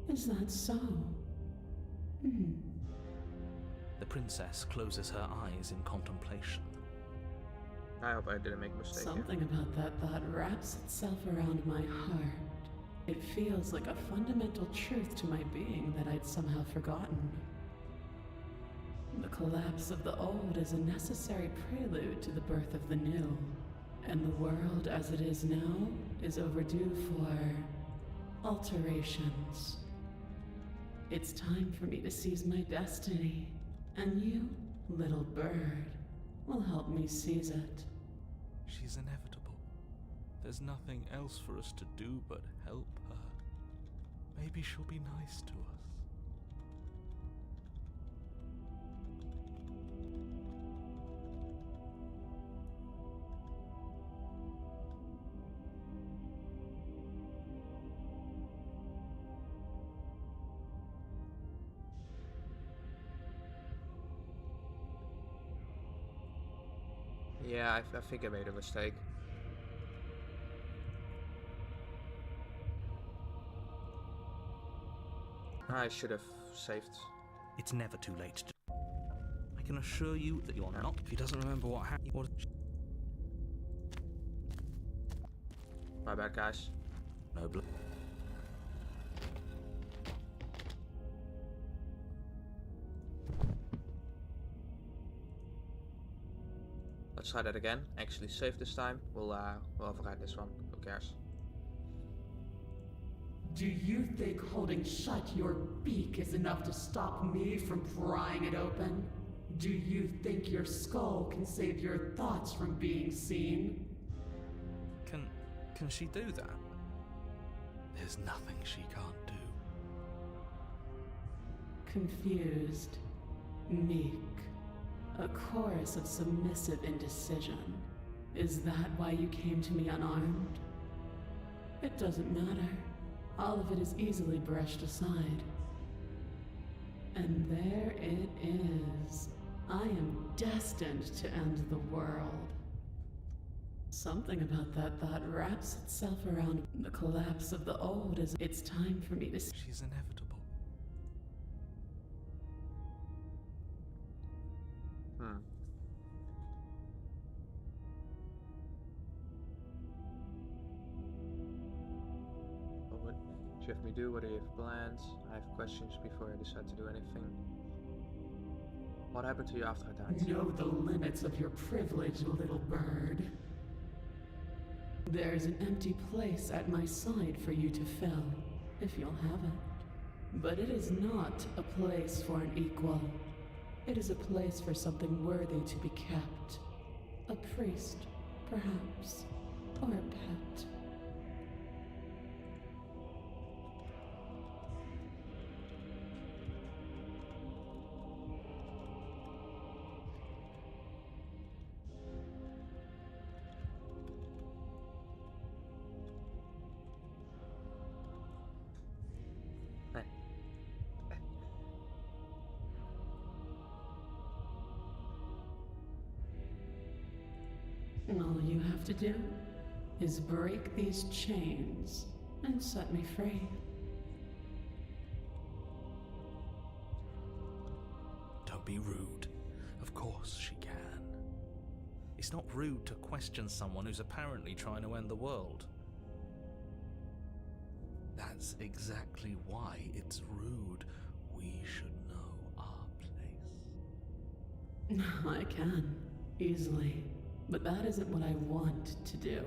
Is that so? The princess closes her eyes in contemplation. I hope I didn't make a mistake Something about that thought wraps itself around my heart. It feels like a fundamental truth to my being that I'd somehow forgotten. The collapse of the old is a necessary prelude to the birth of the new, and the world as it is now is overdue for alterations. It's time for me to seize my destiny, and you, little bird, will help me seize it. She's inevitable. There's nothing else for us to do but help her. Maybe she'll be nice to us. Yeah, I think I made a mistake. I should have saved. It's never too late to... I can assure you that you're not... If he doesn't remember what happened... My bad, guys. No blood. Let's try that again. Actually save this time. We'll override this one. Who cares? Do you think holding shut your beak is enough to stop me from prying it open? Do you think your skull can save your thoughts from being seen? Can she do that? There's nothing she can't do. Confused, meek, a chorus of submissive indecision. Is that why you came to me unarmed? It doesn't matter. All of it is easily brushed aside. And there it is. I am destined to end the world. Something about that thought wraps itself around the collapse of the old as it's time for me to... She's inevitable. What do you have me do? What do you have planned? I have questions before I decide to do anything. What happened to you after I died? Know the limits of your privilege, little bird. There's an empty place at my side for you to fill, if you'll have it. But it is not a place for an equal. It is a place for something worthy to be kept. A priest, perhaps, or a pet. All you have to do is break these chains and set me free. Don't be rude. Of course she can. It's not rude to question someone who's apparently trying to end the world. That's exactly why it's rude. We should know our place. I can, easily. But that isn't what I want to do.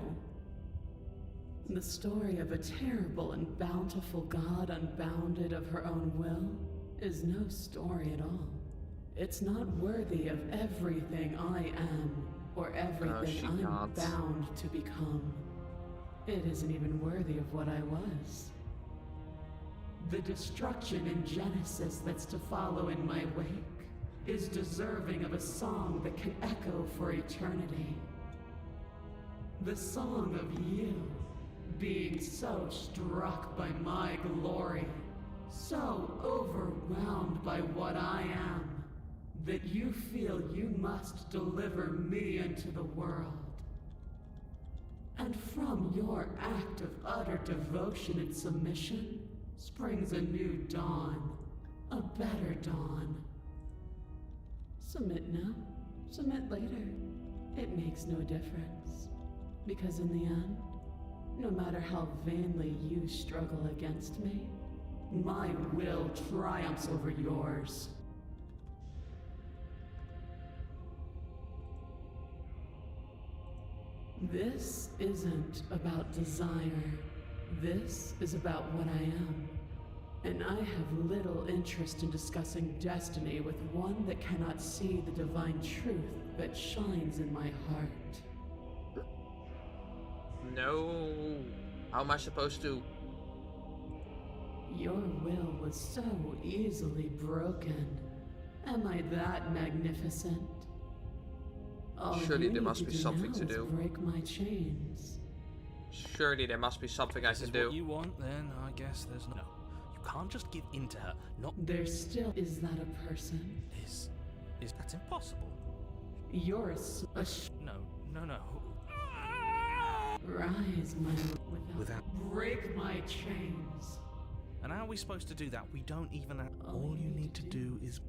The story of a terrible and bountiful god unbounded of her own will is no story at all. It's not worthy of everything I am, or everything I'm bound to become. It isn't even worthy of what I was. The destruction in Genesis that's to follow in my wake is deserving of a song that can echo for eternity. The song of you, being so struck by my glory, so overwhelmed by what I am, that you feel you must deliver me into the world. And from your act of utter devotion and submission springs a new dawn, a better dawn. Submit now, submit later. It makes no difference. Because in the end, no matter how vainly you struggle against me, my will triumphs over yours. This isn't about desire. This is about what I am. And I have little interest in discussing destiny with one that cannot see the divine truth that shines in my heart. No. How am I supposed to? Your will was so easily broken. Am I that magnificent? All Surely you there need must be something now to is do. break my chains. Surely there must be something I This can is do. what you want, then I guess there's no. You can't just give in to her. Not There still is that a person. is that's impossible. You're No. rise, my Without. break my chains. And how are we supposed to do that? We don't even have. All you need to do is.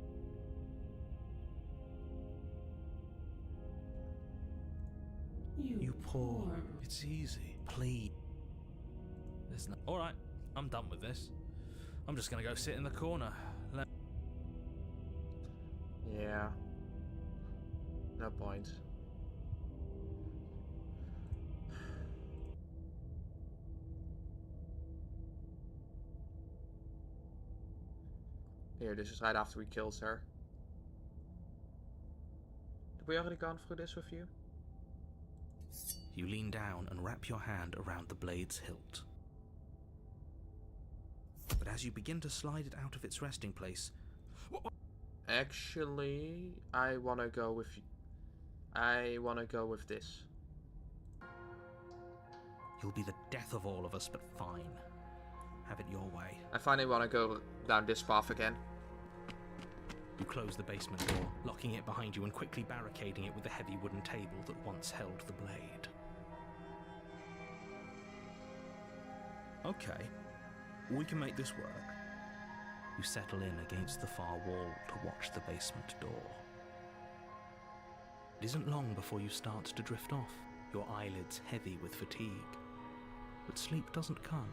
You poor. poor. It's easy. Please. There's no. All right, I'm done with this. I'm just gonna go sit in the corner. Yeah. No point. Here, this is right after we killed her. Did we already gone through this with you? You lean down and wrap your hand around the blade's hilt. But as you begin to slide it out of its resting place, Actually, I wanna go with. I wanna go with this. you'll be the death of all of us, but fine. Have it your way. I finally wanna go down this path again. You close the basement door, locking it behind you and quickly barricading it with the heavy wooden table that once held the blade. Okay, we can make this work. You settle in against the far wall to watch the basement door. It isn't long before you start to drift off, your eyelids heavy with fatigue. But sleep doesn't come.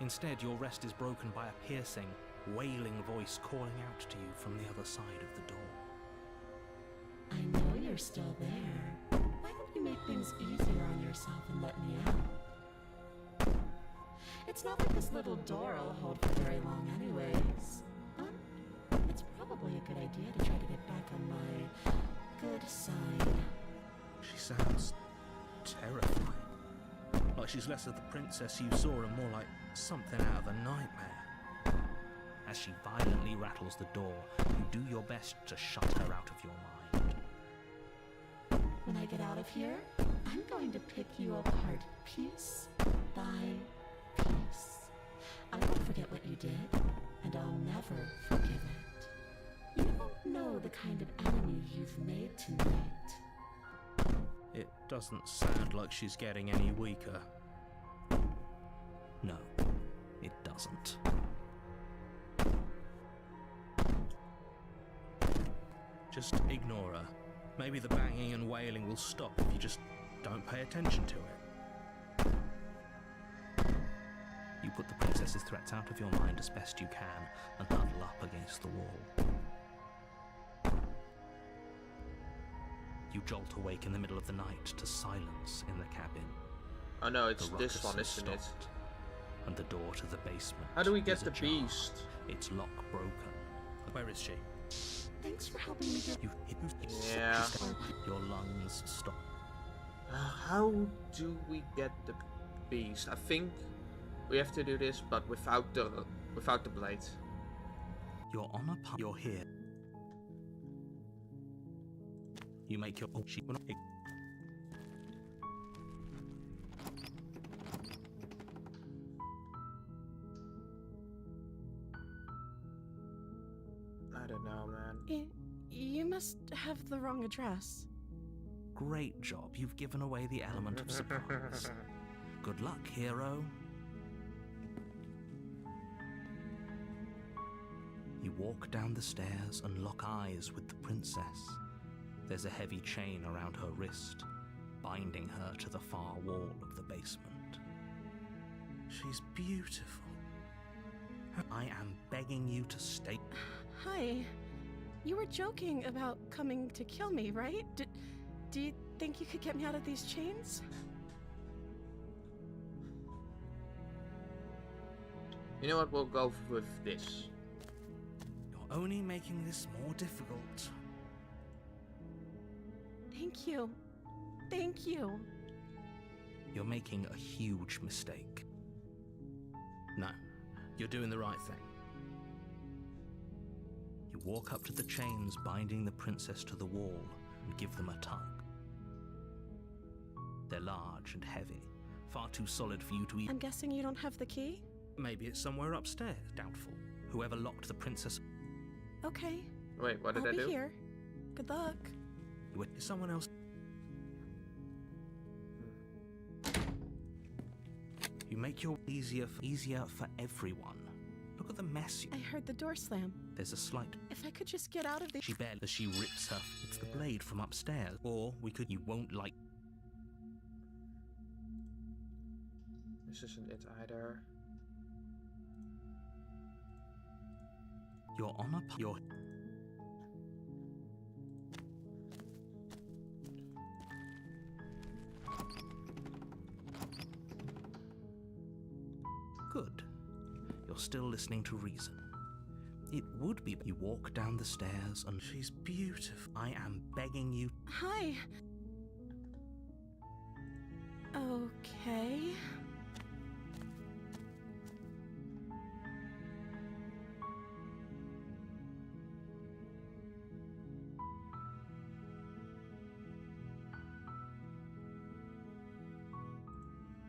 Instead, your rest is broken by a piercing, wailing voice calling out to you from the other side of the door. I know you're still there. Why don't you make things easier on yourself and let me out? It's not like this little door will hold for very long anyways. It's probably a good idea to try to get back on my good side. She sounds terrifying. Like she's less of the princess you saw and more like something out of a nightmare. As she violently rattles the door, you do your best to shut her out of your mind. When I get out of here, I'm going to pick you apart piece by piece. I won't forget what you did, and I'll never forgive it. You don't know the kind of enemy you've made tonight. It doesn't sound like she's getting any weaker. No, it doesn't. Just ignore her. Maybe the banging and wailing will stop if you just don't pay attention to it. You put the princess's threats out of your mind as best you can and huddle up against the wall. You jolt awake in the middle of the night to silence in the cabin. Oh no, it's The this ruckus one, has isn't it? stopped, and the door to the basement How do we get is the ajar, beast? its lock broken. Where is she? Thanks for helping me get... You hidden. Yeah. Your lungs stop. How do we get the beast? I think we have to do this, but without the blade. You're on a path. You're here. You make your. Oh, she. I don't know, man. You must have the wrong address. Great job, you've given away the element of surprise. Good luck, hero. You walk down the stairs and lock eyes with the princess. There's a heavy chain around her wrist, binding her to the far wall of the basement. She's beautiful. I am begging you to stay. Hi. You were joking about coming to kill me, right? Do you think you could get me out of these chains? You know what? We'll go with this. You're only making this more difficult. Thank you. Thank you. You're making a huge mistake. No, you're doing the right thing. You walk up to the chains binding the princess to the wall and give them a tug. They're large and heavy, far too solid for you to I'm guessing you don't have the key? Maybe it's somewhere upstairs, doubtful. Whoever locked the princess... Okay. Wait, what did I do? I'll be here. Good luck. Someone else... You make your easier for everyone. Look at the mess. I heard the door slam. There's a slight... If I could just get out of the... She barely... As she rips her... It's the blade from upstairs. Or we could... You won't like... This isn't it either. You're on a... You're... Good. You're still listening to reason. It would be... You walk down the stairs and... She's beautiful. I am begging you... Hi. Okay.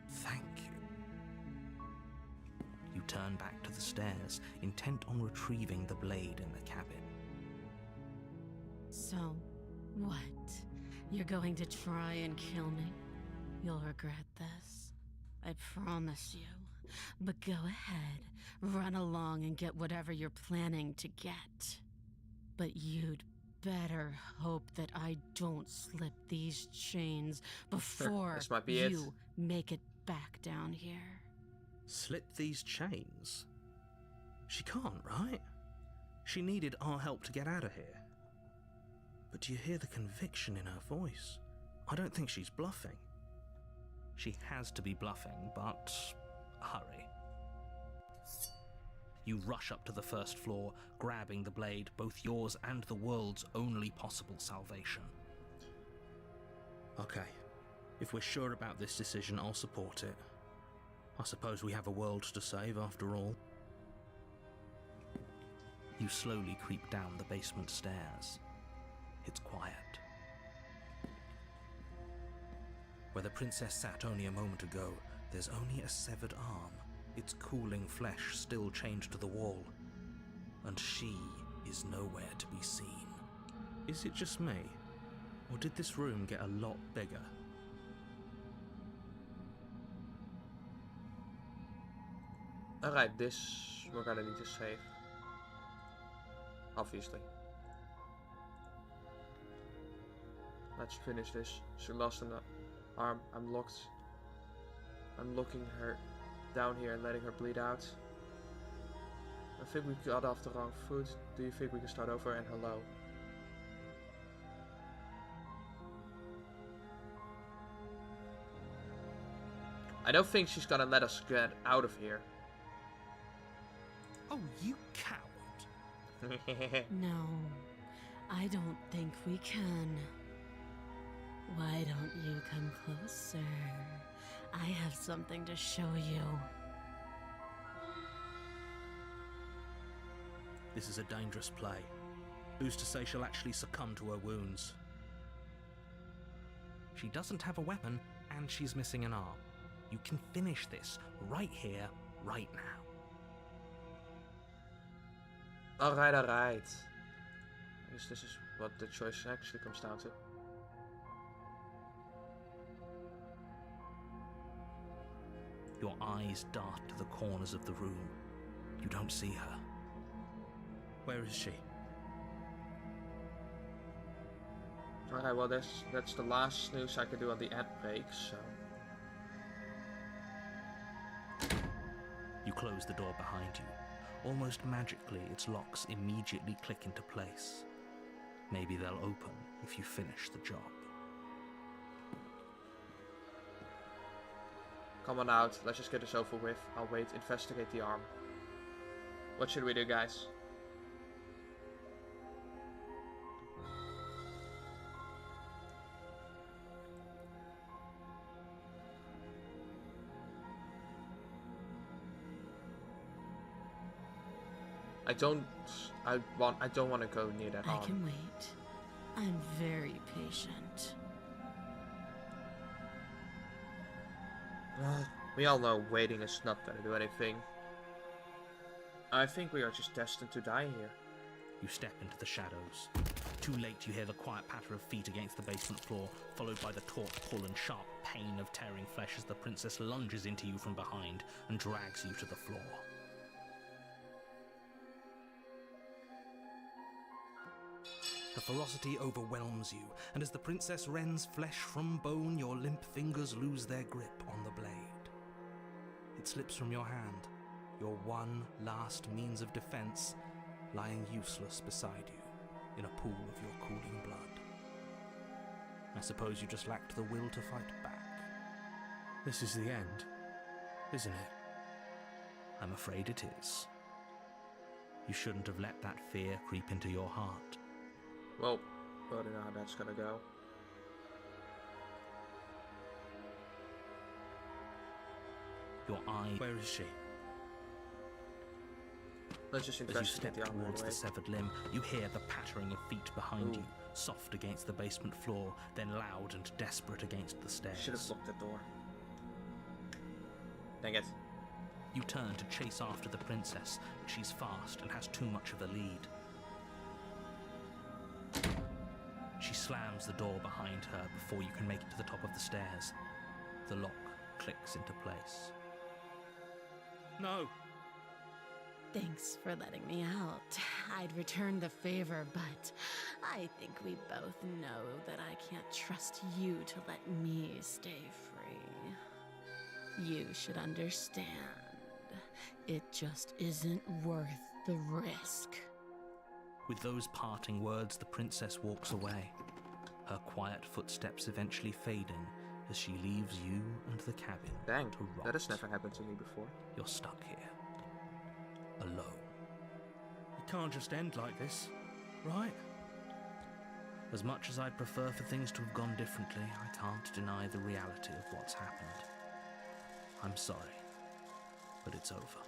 Thank you. You turn back to the stairs, intent on retrieving the blade in the cabin. So, what? You're going to try and kill me? You'll regret this. I promise you. But go ahead, run along and get whatever you're planning to get. But you'd better hope that I don't slip these chains before This might be you make it back down here. Slip these chains? She can't, right? She needed our help to get out of here. But do you hear the conviction in her voice? I don't think she's bluffing. She has to be bluffing, but hurry. You rush up to the first floor, grabbing the blade, both yours and the world's only possible salvation. Okay, if we're sure about this decision, I'll support it. I suppose we have a world to save after all. You slowly creep down the basement stairs. It's quiet. Where the princess sat only a moment ago, there's only a severed arm, its cooling flesh still chained to the wall. And she is nowhere to be seen. Is it just me? Or did this room get a lot bigger? Alright, this we're gonna need to save. Obviously. Let's finish this. She lost an arm. I'm locked. I'm locking her down here and letting her bleed out. I think we got off the wrong foot. Do you think we can start over? And hello. I don't think she's gonna let us get out of here. Oh, you coward! No, I don't think we can. Why don't you come closer? I have something to show you. This is a dangerous play. Who's to say she'll actually succumb to her wounds? She doesn't have a weapon, and she's missing an arm. You can finish this right here, right now. Alright. I guess this is what the choice actually comes down to. Your eyes dart to the corners of the room. You don't see her. Where is she? Alright, well that's the last snooze I could do on the ad break, so... You close the door behind you. Almost magically, its locks immediately click into place. Maybe they'll open if you finish the job. Come on out, let's just get this over with. I'll wait, investigate the arm. What should we do, guys? I don't want to go near that arm. I can wait. I'm very patient. We all know waiting is not gonna do anything. I think we are just destined to die here. You step into the shadows. Too late, you hear the quiet patter of feet against the basement floor, followed by the taut pull and sharp pain of tearing flesh as the princess lunges into you from behind and drags you to the floor. Her ferocity overwhelms you, and as the princess rends flesh from bone, your limp fingers lose their grip on the blade. It slips from your hand, your one last means of defense lying useless beside you in a pool of your cooling blood. I suppose you just lacked the will to fight back. This is the end, isn't it? I'm afraid it is. You shouldn't have let that fear creep into your heart. Well, I don't know how that's gonna go. Your eye... Where is she? Let's just As you investigate step the arm towards anyway. the severed limb, you hear the pattering of feet behind you, soft against the basement floor, then loud and desperate against the stairs. Should have locked the door. Dang it. You turn to chase after the princess, but she's fast and has too much of a lead. She slams the door behind her before you can make it to the top of the stairs. The lock clicks into place. No! Thanks for letting me out. I'd return the favor, but I think we both know that I can't trust you to let me stay free. You should understand. It just isn't worth the risk. With those parting words, the princess walks away, her quiet footsteps eventually fading as she leaves you and the cabin Dang, to rot. that has never happened to me before. You're stuck here, alone. It can't just end like this, right? As much as I'd prefer for things to have gone differently, I can't deny the reality of what's happened. I'm sorry, but it's over.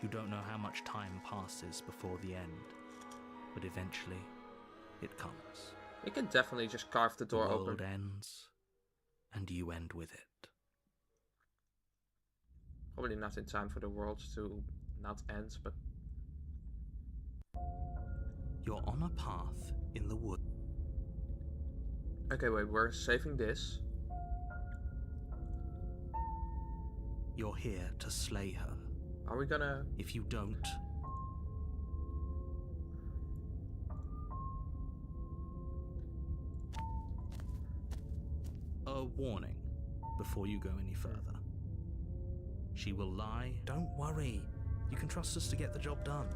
You don't know how much time passes before the end, but eventually, it comes. We can definitely just carve the door The world open. ends, and you end with it. Probably not in time for the world to not end, but... You're on a path in the wood. Okay, wait, we're saving this. You're here to slay her. Are we gonna... If you don't... A warning before you go any further. She will lie. Don't worry. You can trust us to get the job done.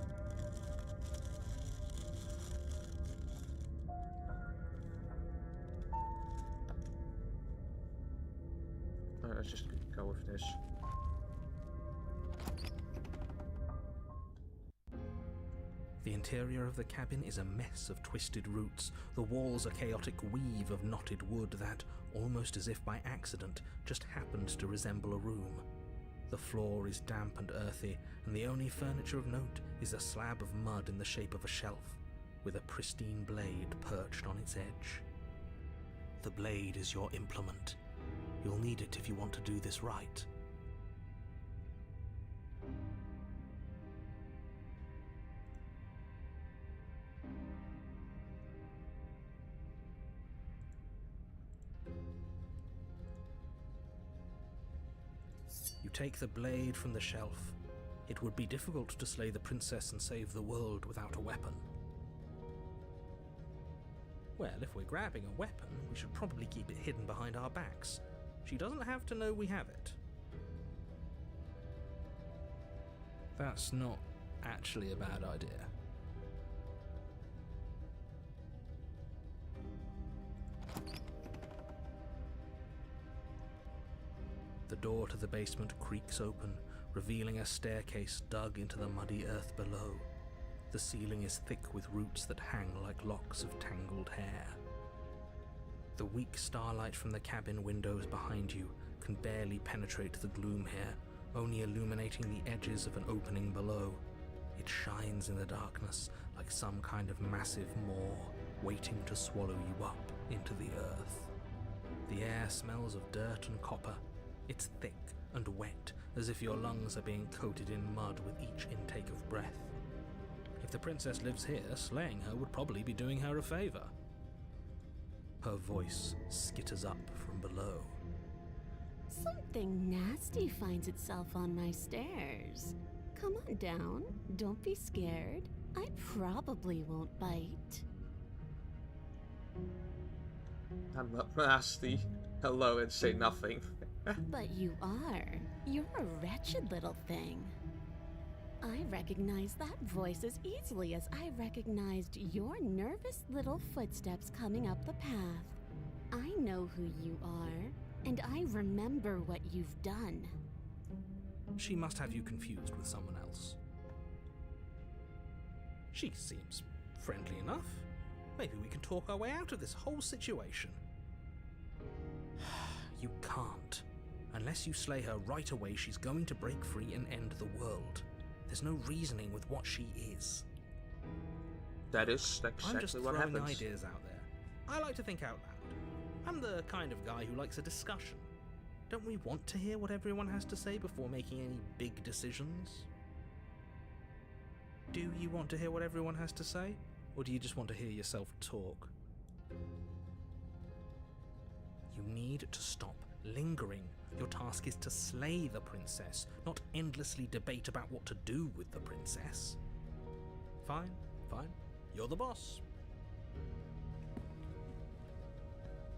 let's just go with this. The interior of the cabin is a mess of twisted roots. The walls a chaotic weave of knotted wood that, almost as if by accident, just happened to resemble a room. The floor is damp and earthy, and the only furniture of note is a slab of mud in the shape of a shelf, with a pristine blade perched on its edge. The blade is your implement. You'll need it if you want to do this right. You take the blade from the shelf, it would be difficult to slay the princess and save the world without a weapon. Well, if we're grabbing a weapon, we should probably keep it hidden behind our backs. She doesn't have to know we have it. That's not actually a bad idea. The door to the basement creaks open, revealing a staircase dug into the muddy earth below. The ceiling is thick with roots that hang like locks of tangled hair. The weak starlight from the cabin windows behind you can barely penetrate the gloom here, only illuminating the edges of an opening below. It shines in the darkness like some kind of massive maw waiting to swallow you up into the earth. The air smells of dirt and copper. It's thick and wet, as if your lungs are being coated in mud with each intake of breath. If the princess lives here, slaying her would probably be doing her a favor. Her voice skitters up from below. Something nasty finds itself on my stairs. Come on down. Don't be scared. I probably won't bite. I'm not nasty. Hello and say nothing. But you are. You're a wretched little thing. I recognize that voice as easily as I recognized your nervous little footsteps coming up the path. I know who you are, and I remember what you've done. She must have you confused with someone else. She seems friendly enough. Maybe we can talk our way out of this whole situation. You can't. Unless you slay her right away, she's going to break free and end the world. There's no reasoning with what she is. That is exactly I'm just what throwing happens. ideas out there. I like to think out loud. I'm the kind of guy who likes a discussion. Don't we want to hear what everyone has to say before making any big decisions? Do you want to hear what everyone has to say? Or do you just want to hear yourself talk? You need to stop lingering. Your task is to slay the princess, not endlessly debate about what to do with the princess. Fine, fine. You're the boss.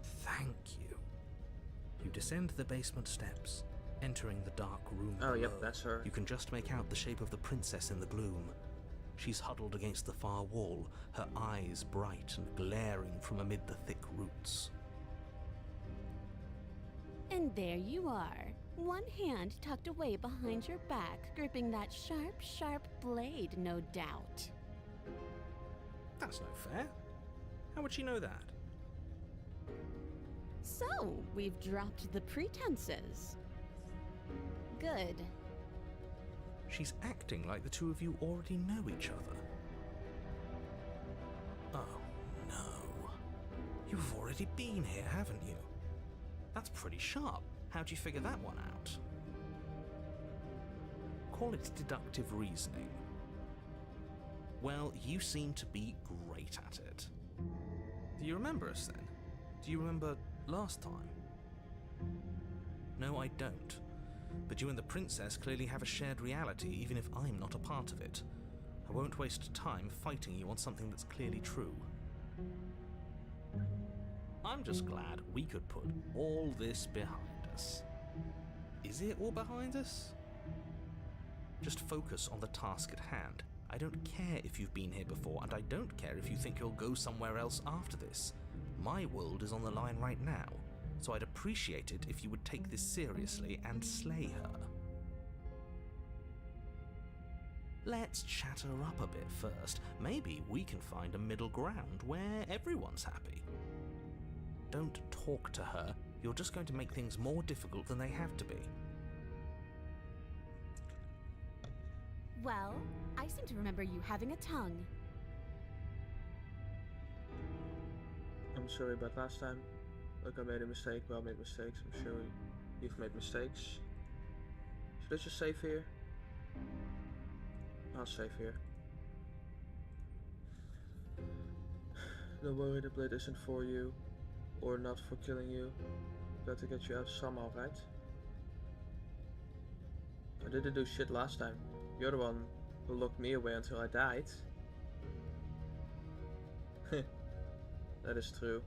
Thank you. You descend the basement steps, entering the dark room Oh, below. yep, that's her. You can just make out the shape of the princess in the gloom. She's huddled against the far wall, her eyes bright and glaring from amid the thick roots. And there you are, one hand tucked away behind your back, gripping that sharp, sharp blade, no doubt. That's no fair. How would she know that? So, we've dropped the pretenses. Good. She's acting like the two of you already know each other. Oh, no. You've already been here, haven't you? That's pretty sharp. How'd you figure that one out? Call it deductive reasoning. Well, you seem to be great at it. Do you remember us then? Do you remember last time? No, I don't. But you and the princess clearly have a shared reality, even if I'm not a part of it. I won't waste time fighting you on something that's clearly true. I'm just glad we could put all this behind us. Is it all behind us? Just focus on the task at hand. I don't care if you've been here before, and I don't care if you think you'll go somewhere else after this. My world is on the line right now, so I'd appreciate it if you would take this seriously and slay her. Let's chat her up a bit first. Maybe we can find a middle ground where everyone's happy. Don't talk to her. You're just going to make things more difficult than they have to be. Well, I seem to remember you having a tongue. I'm sorry about last time. Look, I made a mistake. Well, I made mistakes. I'm sure you've made mistakes. Should I just save here? I'll save here. Don't worry, the blade isn't for you. Or not for killing you. Got to get you out somehow, right? I didn't do shit last time. You're the one who locked me away until I died. That is true.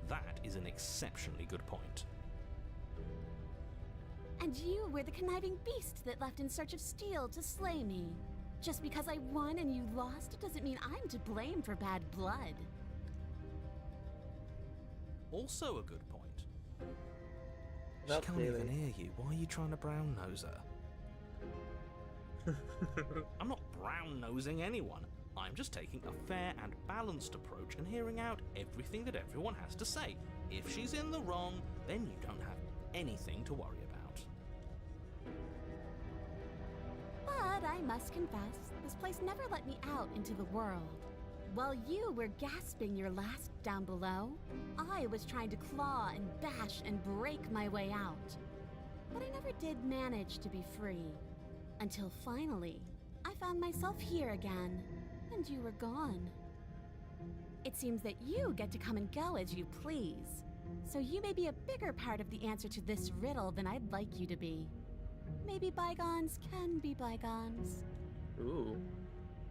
That is an exceptionally good point. And you were the conniving beast that left in search of steel to slay me. Just because I won and you lost doesn't mean I'm to blame for bad blood. Also a good point. Not she can't really. even hear you. Why are you trying to brown nose her? I'm not brown nosing anyone. I'm just taking a fair and balanced approach and hearing out everything that everyone has to say. If she's in the wrong, then you don't have anything to worry about. But I must confess, this place never let me out into the world. While you were gasping your last down below, I was trying to claw and bash and break my way out. But I never did manage to be free. Until finally, I found myself here again, and you were gone. It seems that you get to come and go as you please. So you may be a bigger part of the answer to this riddle than I'd like you to be. Maybe bygones can be bygones. Ooh.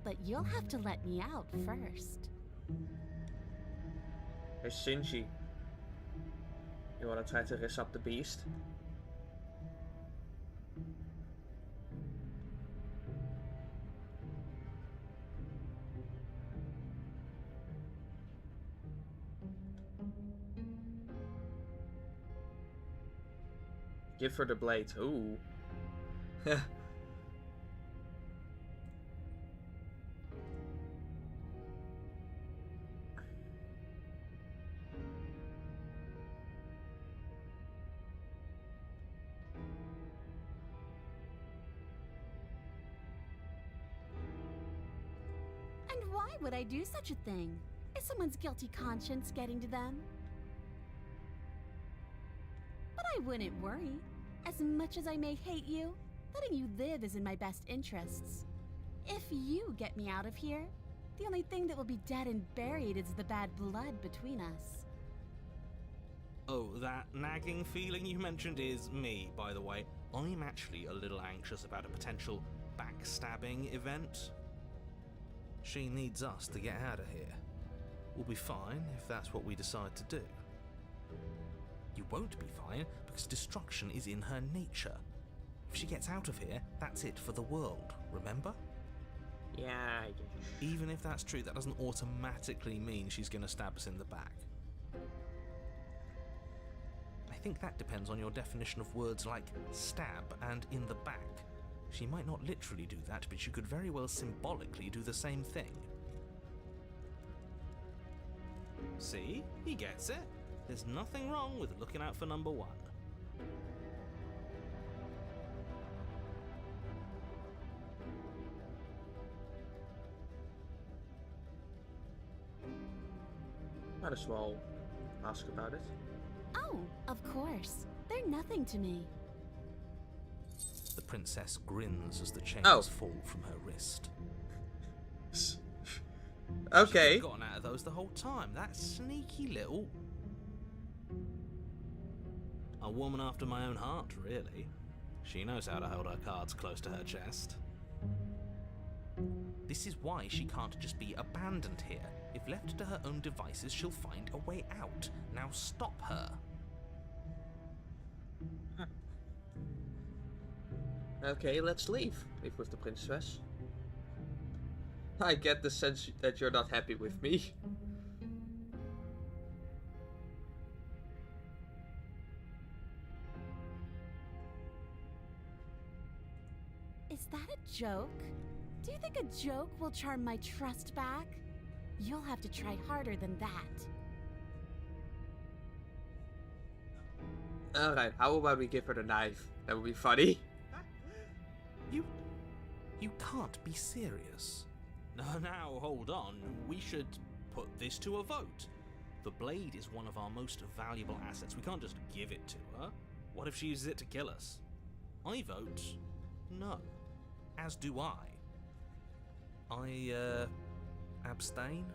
But you'll have to let me out first. Hey Shinji. You wanna try to rizz up the beast? Give her the blade. Ooh. And why would I do such a thing? Is someone's guilty conscience getting to them? But I wouldn't worry. As much as I may hate you, letting you live is in my best interests. If you get me out of here, the only thing that will be dead and buried is the bad blood between us. Oh, that nagging feeling you mentioned is me, by the way. I'm actually a little anxious about a potential backstabbing event. She needs us to get out of here. We'll be fine if that's what we decide to do. You won't be fine because destruction is in her nature. If she gets out of here, that's it for the world, remember? Yeah, Even if that's true, that doesn't automatically mean she's going to stab us in the back. I think that depends on your definition of words like stab and in the back. She might not literally do that, but she could very well symbolically do the same thing. See? He gets it. There's nothing wrong with looking out for number one. might as well ask about it. Oh, of course. They're nothing to me. The princess grins as the chains Oh. fall from her wrist. Okay. She's gotten out of those the whole time. That sneaky little... A woman after my own heart, really. She knows how to hold her cards close to her chest. This is why she can't just be abandoned here. If left to her own devices, she'll find a way out. Now stop her. Okay, let's leave. Leave with the princess. I get the sense that you're not happy with me. Is that a joke? Do you think a joke will charm my trust back? You'll have to try harder than that. Alright, how about we give her the knife? That would be funny. You can't be serious. Now, hold on. We should put this to a vote. The blade is one of our most valuable assets. We can't just give it to her. What if she uses it to kill us? I vote no. As do I. Abstain?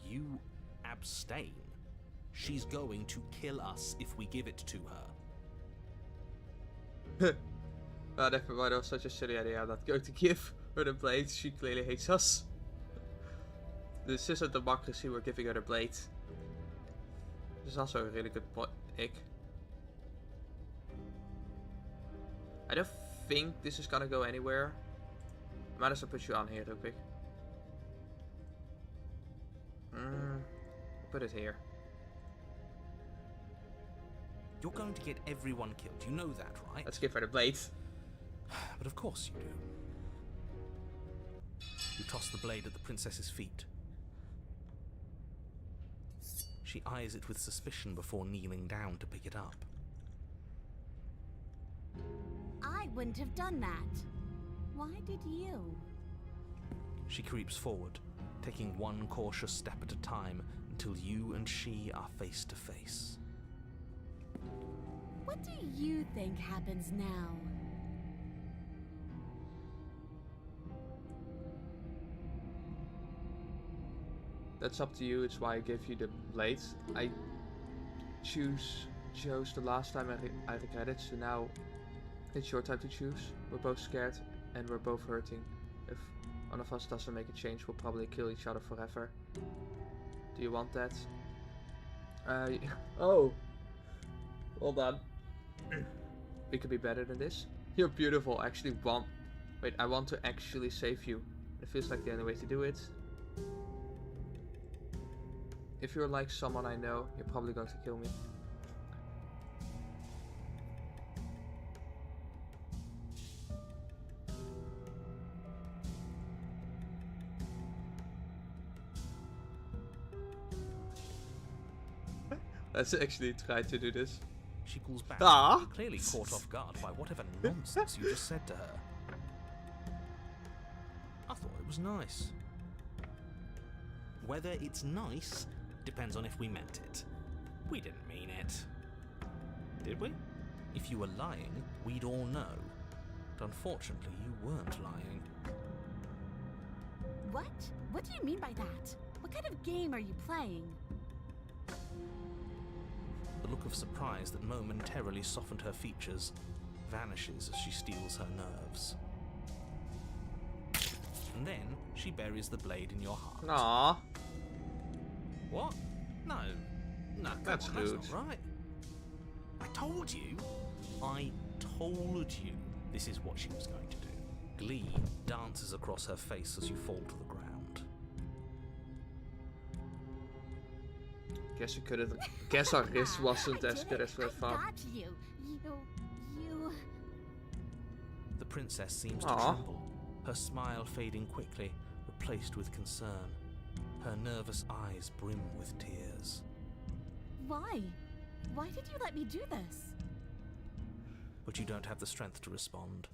You abstain. She's going to kill us if we give it to her. Never mind, that was such a silly idea. I'm not going to give her the blade. She clearly hates us. This isn't democracy, we're giving her the blade. This is also a really good pick. I don't think this is gonna go anywhere. Might as well put you on here real quick. Put it here. You're going to get everyone killed, you know that, right? Let's give her the blade. But of course you do. You toss the blade at the princess's feet. She eyes it with suspicion before kneeling down to pick it up. I wouldn't have done that. Why did you? She creeps forward, taking one cautious step at a time until you and she are face to face. What do you think happens now? That's up to you, it's why I gave you the blade. I chose the last time I regret it, so now it's your time to choose. We're both scared and we're both hurting. If one of us doesn't make a change, we'll probably kill each other forever. Do you want that? Oh. Hold on. We could be better than this. You're beautiful, I want to actually save you. It feels like the only way to do it. If you're like someone I know, you're probably going to kill me. Let's actually try to do this. She pulls back, Ah! clearly caught off guard by whatever nonsense you just said to her. I thought it was nice. Whether it's nice depends on if we meant it. We didn't mean it. Did we? If you were lying, we'd all know. But unfortunately, you weren't lying. What? What do you mean by that? What kind of game are you playing? The look of surprise that momentarily softened her features vanishes as she steels her nerves. And then she buries the blade in your heart. Aww. What? No. No, That's come on, rude. that's not right. I told you. I told you this is what she was going to do. Glee dances across her face as you fall to the ground. Guess we couldn't. Guess our wrist wasn't as good as we thought. I got you. You. The princess seems to Aw. tremble, her smile fading quickly, replaced with concern. Her nervous eyes brim with tears. Why? Why did you let me do this? But you don't have the strength to respond,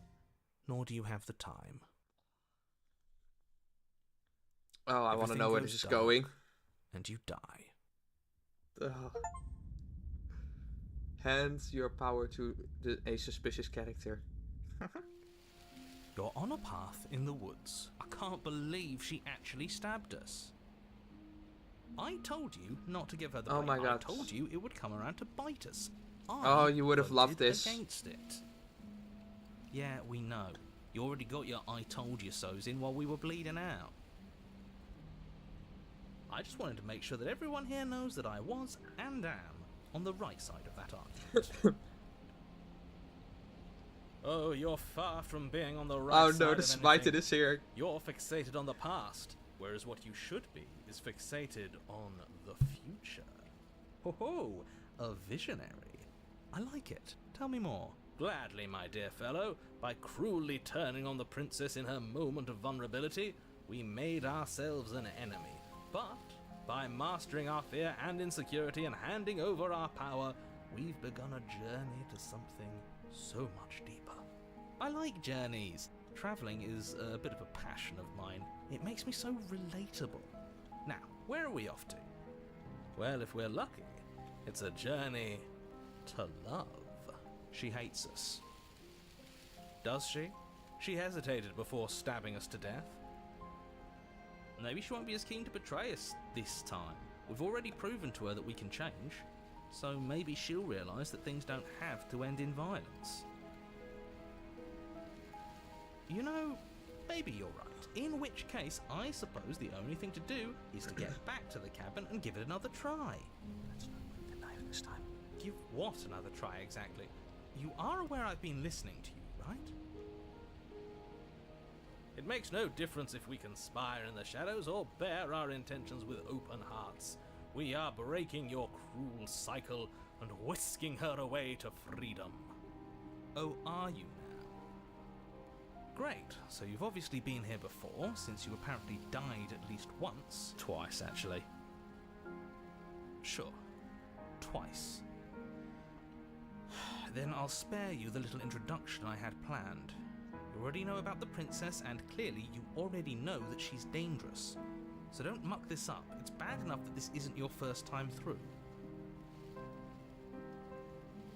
nor do you have the time. Oh, I want to Everything know where goes this is dark, going. And you die. Ugh. Hand your power to a suspicious character. You're on a path in the woods. I can't believe she actually stabbed us. I told you not to give her the Oh blade. my God. I told you it would come around to bite us. Oh, you would have voted loved this. Against it. Yeah, we know. You already got your I told you so's in while we were bleeding out. I just wanted to make sure that everyone here knows that I was and am on the right side of that argument. Oh, you're far from being on the right Oh side no, of the smite anything. is here. You're fixated on the past, whereas what you should be is fixated on the future. Ho ho, a visionary. I like it. Tell me more. Gladly, my dear fellow. By cruelly turning on the princess in her moment of vulnerability, we made ourselves an enemy. But by mastering our fear and insecurity and handing over our power, we've begun a journey to something so much deeper. I like journeys. Traveling is a bit of a passion of mine. It makes me so relatable. Now, where are we off to? Well, if we're lucky, it's a journey to love. She hates us. Does she? She hesitated before stabbing us to death. Maybe she won't be as keen to betray us this time. We've already proven to her that we can change. So maybe she'll realise that things don't have to end in violence. You know, maybe you're right. In which case, I suppose the only thing to do is to get back to the cabin and give it another try. Let's not bring the knife this time. Give what another try exactly? You are aware I've been listening to you, right? It makes no difference if we conspire in the shadows or bear our intentions with open hearts. We are breaking your cruel cycle and whisking her away to freedom. Oh, are you now? Great, so you've obviously been here before, since you apparently died at least once. Twice, actually. Sure. Twice. Then I'll spare you the little introduction I had planned. You already know about the princess, and clearly you already know that she's dangerous. So don't muck this up. It's bad enough that this isn't your first time through.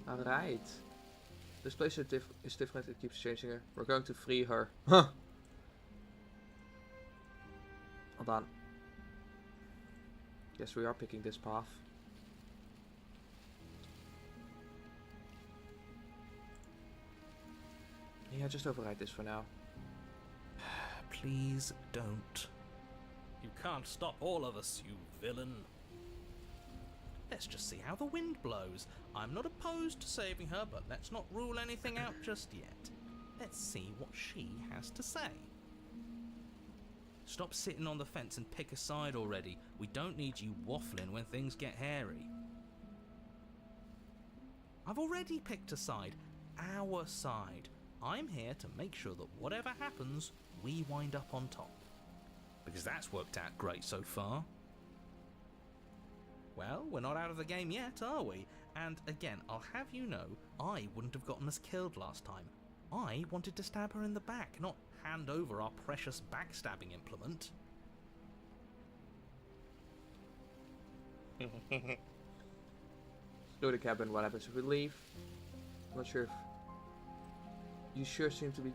Alright. This place is different, it keeps changing her. We're going to free her. Huh! Hold on. Guess we are picking this path. Yeah, just override this for now. Please don't. You can't stop all of us, you villain. Let's just see how the wind blows. I'm not opposed to saving her, but let's not rule anything out just yet. Let's see what she has to say. Stop sitting on the fence and pick a side already. We don't need you waffling when things get hairy. I've already picked a side. Our side. I'm here to make sure that whatever happens, we wind up on top. Because that's worked out great so far. Well, we're not out of the game yet, are we? And again, I'll have you know, I wouldn't have gotten us killed last time. I wanted to stab her in the back, not hand over our precious backstabbing implement. Go to the cabin, what happens if we leave? I'm not sure if... You sure seem to be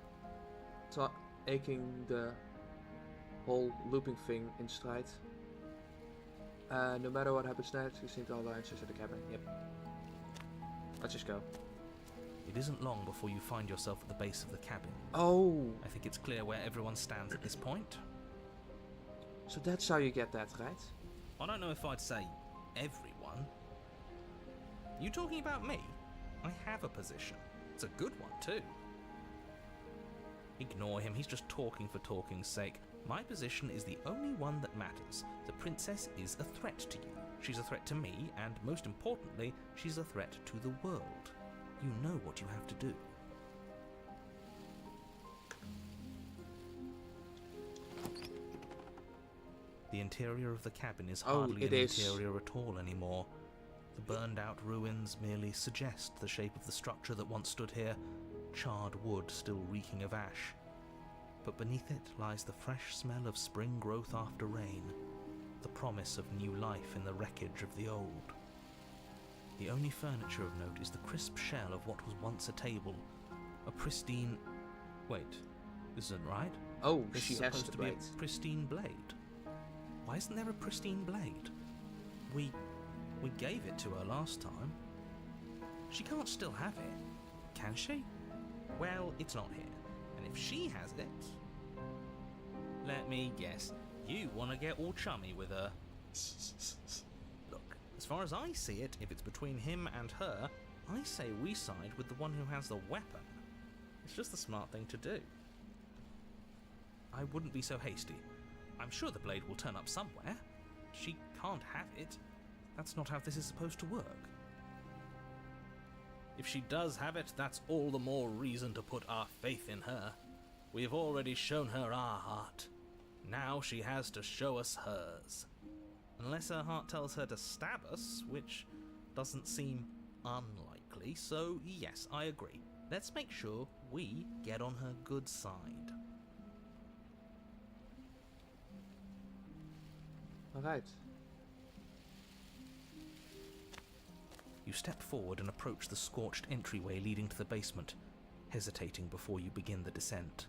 aching the whole looping thing in stride. No matter what happens next, you seem to all the answers at the cabin. Yep. Let's just go. It isn't long before you find yourself at the base of the cabin. Oh! I think it's clear where everyone stands at this point. So that's how you get that, right? I don't know if I'd say everyone. You talking about me? I have a position. It's a good one, too. Ignore him, he's just talking for talking's sake. My position is the only one that matters. The princess is a threat to you. She's a threat to me, and most importantly, she's a threat to the world. You know what you have to do. The interior of the cabin is hardly an interior at all anymore. The burned out ruins merely suggest the shape of the structure that once stood here, charred wood still reeking of ash. But beneath it lies the fresh smell of spring growth after rain, the promise of new life in the wreckage of the old. The only furniture of note is the crisp shell of what was once a table, a pristine... Wait, this isn't right? Oh, this she is has supposed the to be blade. a pristine blade. Why isn't there a pristine blade? We gave it to her last time. She can't still have it, can she? Well, it's not here. And if she has it... Let me guess. You want to get all chummy with her. Look, as far as I see it, if it's between him and her, I say we side with the one who has the weapon. It's just the smart thing to do. I wouldn't be so hasty. I'm sure the blade will turn up somewhere. She can't have it. That's not how this is supposed to work. If she does have it, that's all the more reason to put our faith in her. We've already shown her our heart. Now she has to show us hers. Unless her heart tells her to stab us, which doesn't seem unlikely, so yes, I agree. Let's make sure we get on her good side. Alright. You step forward and approach the scorched entryway leading to the basement, hesitating before you begin the descent.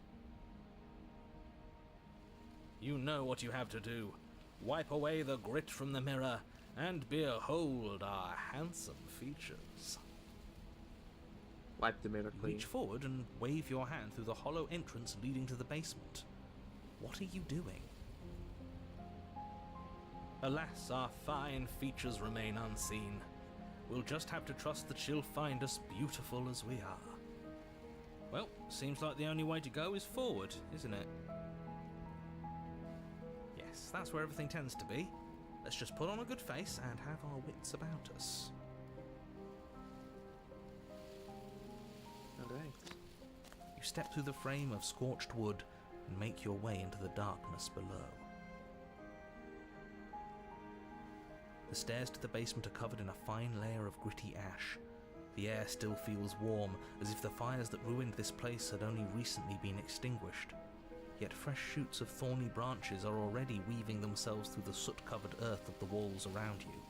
You know what you have to do. Wipe away the grit from the mirror, and behold our handsome features. Wipe the mirror clean. Reach forward and wave your hand through the hollow entrance leading to the basement. What are you doing? Alas, our fine features remain unseen. We'll just have to trust that she'll find us beautiful as we are. Well, seems like the only way to go is forward, isn't it? Yes, that's where everything tends to be. Let's just put on a good face and have our wits about us. Alright. You step through the frame of scorched wood and make your way into the darkness below. The stairs to the basement are covered in a fine layer of gritty ash. The air still feels warm, as if the fires that ruined this place had only recently been extinguished. Yet fresh shoots of thorny branches are already weaving themselves through the soot-covered earth of the walls around you.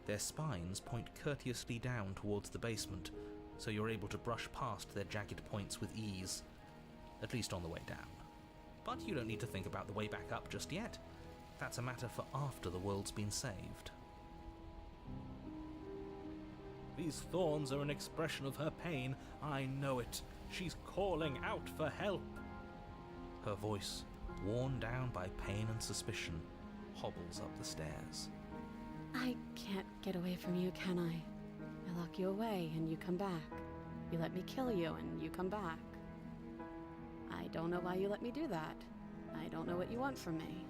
Their spines point courteously down towards the basement, so you're able to brush past their jagged points with ease, at least on the way down. But you don't need to think about the way back up just yet. That's a matter for after the world's been saved. These thorns are an expression of her pain. I know it. She's calling out for help. Her voice, worn down by pain and suspicion, hobbles up the stairs. I can't get away from you, can I? I lock you away and you come back. You let me kill you and you come back. I don't know why you let me do that. I don't know what you want from me.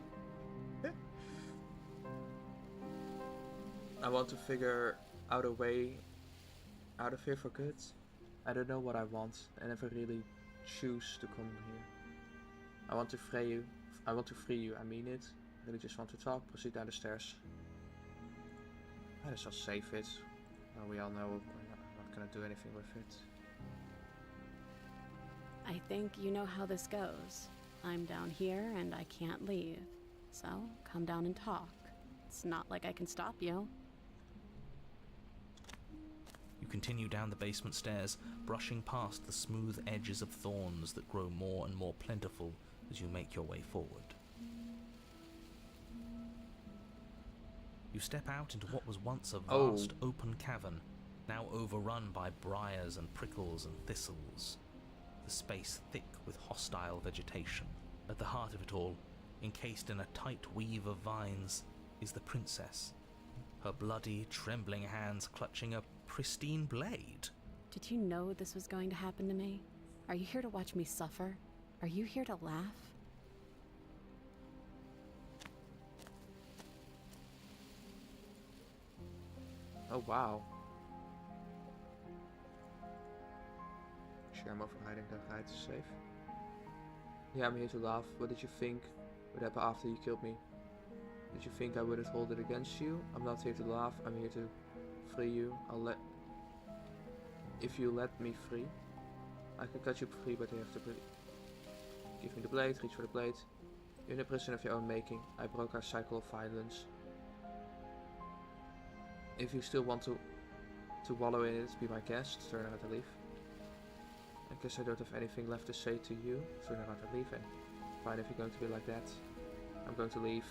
I want to figure out a way out of here for good. I don't know what I want. I never really choose to come here. I want to free you. I I mean it. I really just want to talk. Proceed down the stairs. Might as well save it. Well, we all know we're not gonna do anything with it. I think you know how this goes. I'm down here and I can't leave. So, come down and talk. It's not like I can stop you. You continue down the basement stairs, brushing past the smooth edges of thorns that grow more and more plentiful as you make your way forward. You step out into what was once a vast open cavern, now overrun by briars and prickles and thistles. The space thick with hostile vegetation. At the heart of it all, encased in a tight weave of vines, is the princess, her bloody, trembling hands clutching a pristine blade. Did you know this was going to happen to me? Are you here to watch me suffer? Are you here to laugh? Oh wow. Sure, I'm overriding the right to save. Yeah, I'm here to laugh. What did you think would happen after you killed me? Did you think I wouldn't hold it against you? I'm not here to laugh. I'm here to free you. If you let me free, I can cut you free, but you have to give me the blade. Reach for the blade. You're in a prison of your own making. I broke our cycle of violence. If you still want to wallow in it, be my guest. Turn around and leave. I guess I don't have anything left to say to you. Turn around and leave. And fine, if you're going to be like that, I'm going to leave.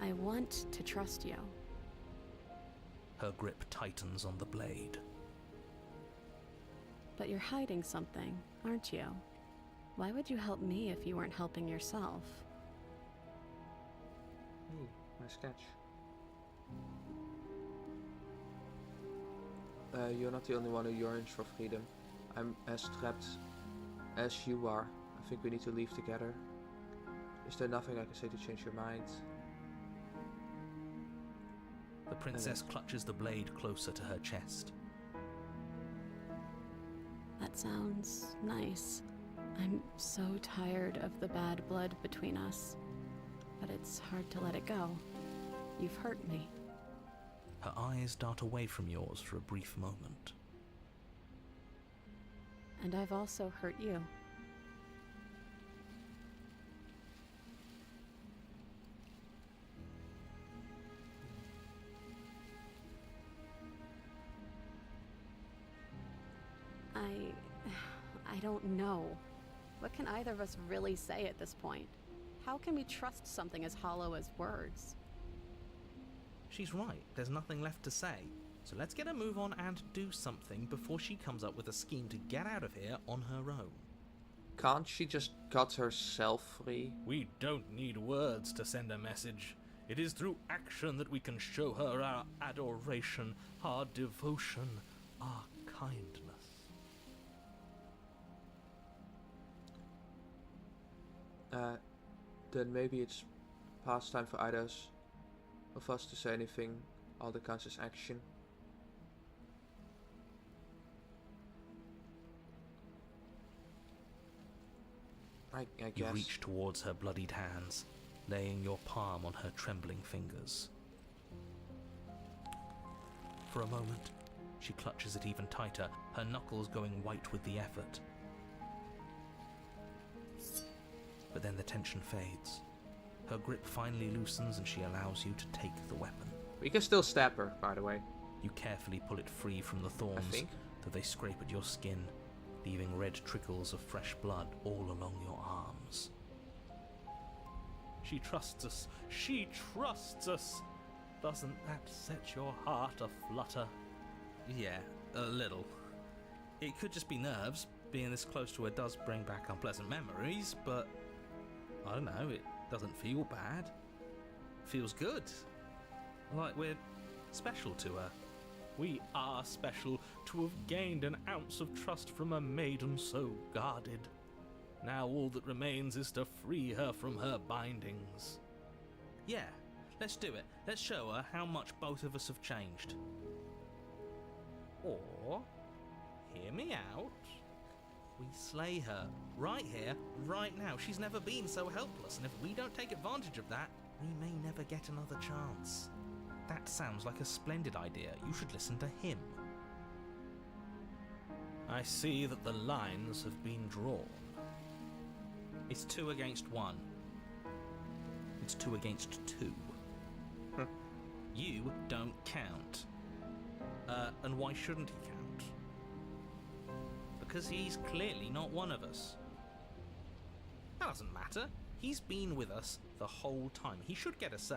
I want to trust you. Her grip tightens on the blade. But you're hiding something, aren't you? Why would you help me if you weren't helping yourself? Hey, nice catch. You're not the only one who yearns for freedom. I'm as trapped as you are. I think we need to leave together. Is there nothing I can say to change your mind? The princess clutches the blade closer to her chest. That sounds nice. I'm so tired of the bad blood between us. But it's hard to let it go. You've hurt me. Her eyes dart away from yours for a brief moment. And I've also hurt you. I don't know. What can either of us really say at this point? How can we trust something as hollow as words? She's right, there's nothing left to say. So let's get a move on and do something before she comes up with a scheme to get out of here on her own. Can't she just cut herself free? We don't need words to send a message. It is through action that we can show her our adoration, our devotion, our kindness. Then maybe it's past time for either of us to say anything. All that counts as action. I guess. You reach towards her bloodied hands, laying your palm on her trembling fingers. For a moment, she clutches it even tighter, her knuckles going white with the effort. But then the tension fades. Her grip finally loosens and she allows you to take the weapon. We can still stab her, by the way. You carefully pull it free from the thorns, though they scrape at your skin, leaving red trickles of fresh blood all along your arms. She trusts us. She trusts us. Doesn't that set your heart aflutter? Yeah, a little. It could just be nerves. Being this close to her does bring back unpleasant memories, but I don't know, it doesn't feel bad. It feels good. Like we're special to her. We are special to have gained an ounce of trust from a maiden so guarded. Now all that remains is to free her from her bindings. Yeah, let's do it. Let's show her how much both of us have changed. Or, hear me out, we slay her, right here, right now. She's never been so helpless, and if we don't take advantage of that, we may never get another chance. That sounds like a splendid idea. You should listen to him. I see that the lines have been drawn. It's 2 against 1. It's 2 against 2. You don't count. And why shouldn't he count? Because he's clearly not one of us. That doesn't matter. He's been with us the whole time. He should get a say.